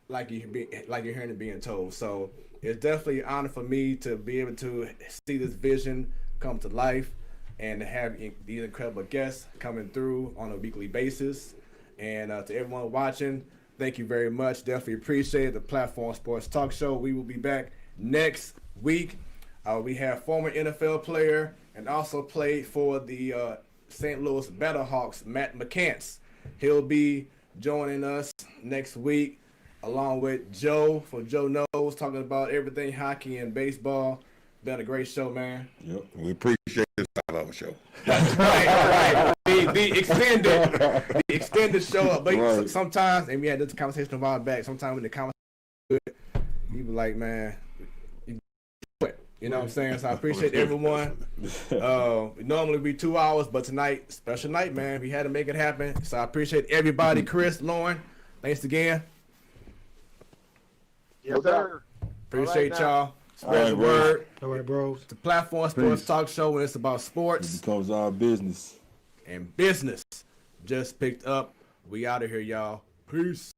like you're hearing it being told. So it's definitely an honor for me to be able to see this vision come to life and to have these incredible guests coming through on a weekly basis. And to everyone watching, thank you very much. Definitely appreciate the Platform Sports Talk Show. We will be back next week. We have former NFL player and also played for the St. Louis Battlehawks, Matt McCants. He'll be joining us next week, along with Joe for Joe Knows, talking about everything hockey and baseball. Been a great show, man. Yep. We appreciate this 5-hour show. right. The extended show. But sometimes, and we had this conversation a while back, sometimes when the conversation, you be like, man, you know what I'm saying? So I appreciate everyone. Normally we 2 hours, but tonight, special night, man. We had to make it happen. So I appreciate everybody. Chris, Lauren, thanks again. Yes, sir. Appreciate y'all. Spread the word. All right, bros. The Platform Sports Talk Show, when it's about sports. It becomes our business. And business just picked up. We out of here, y'all. Peace.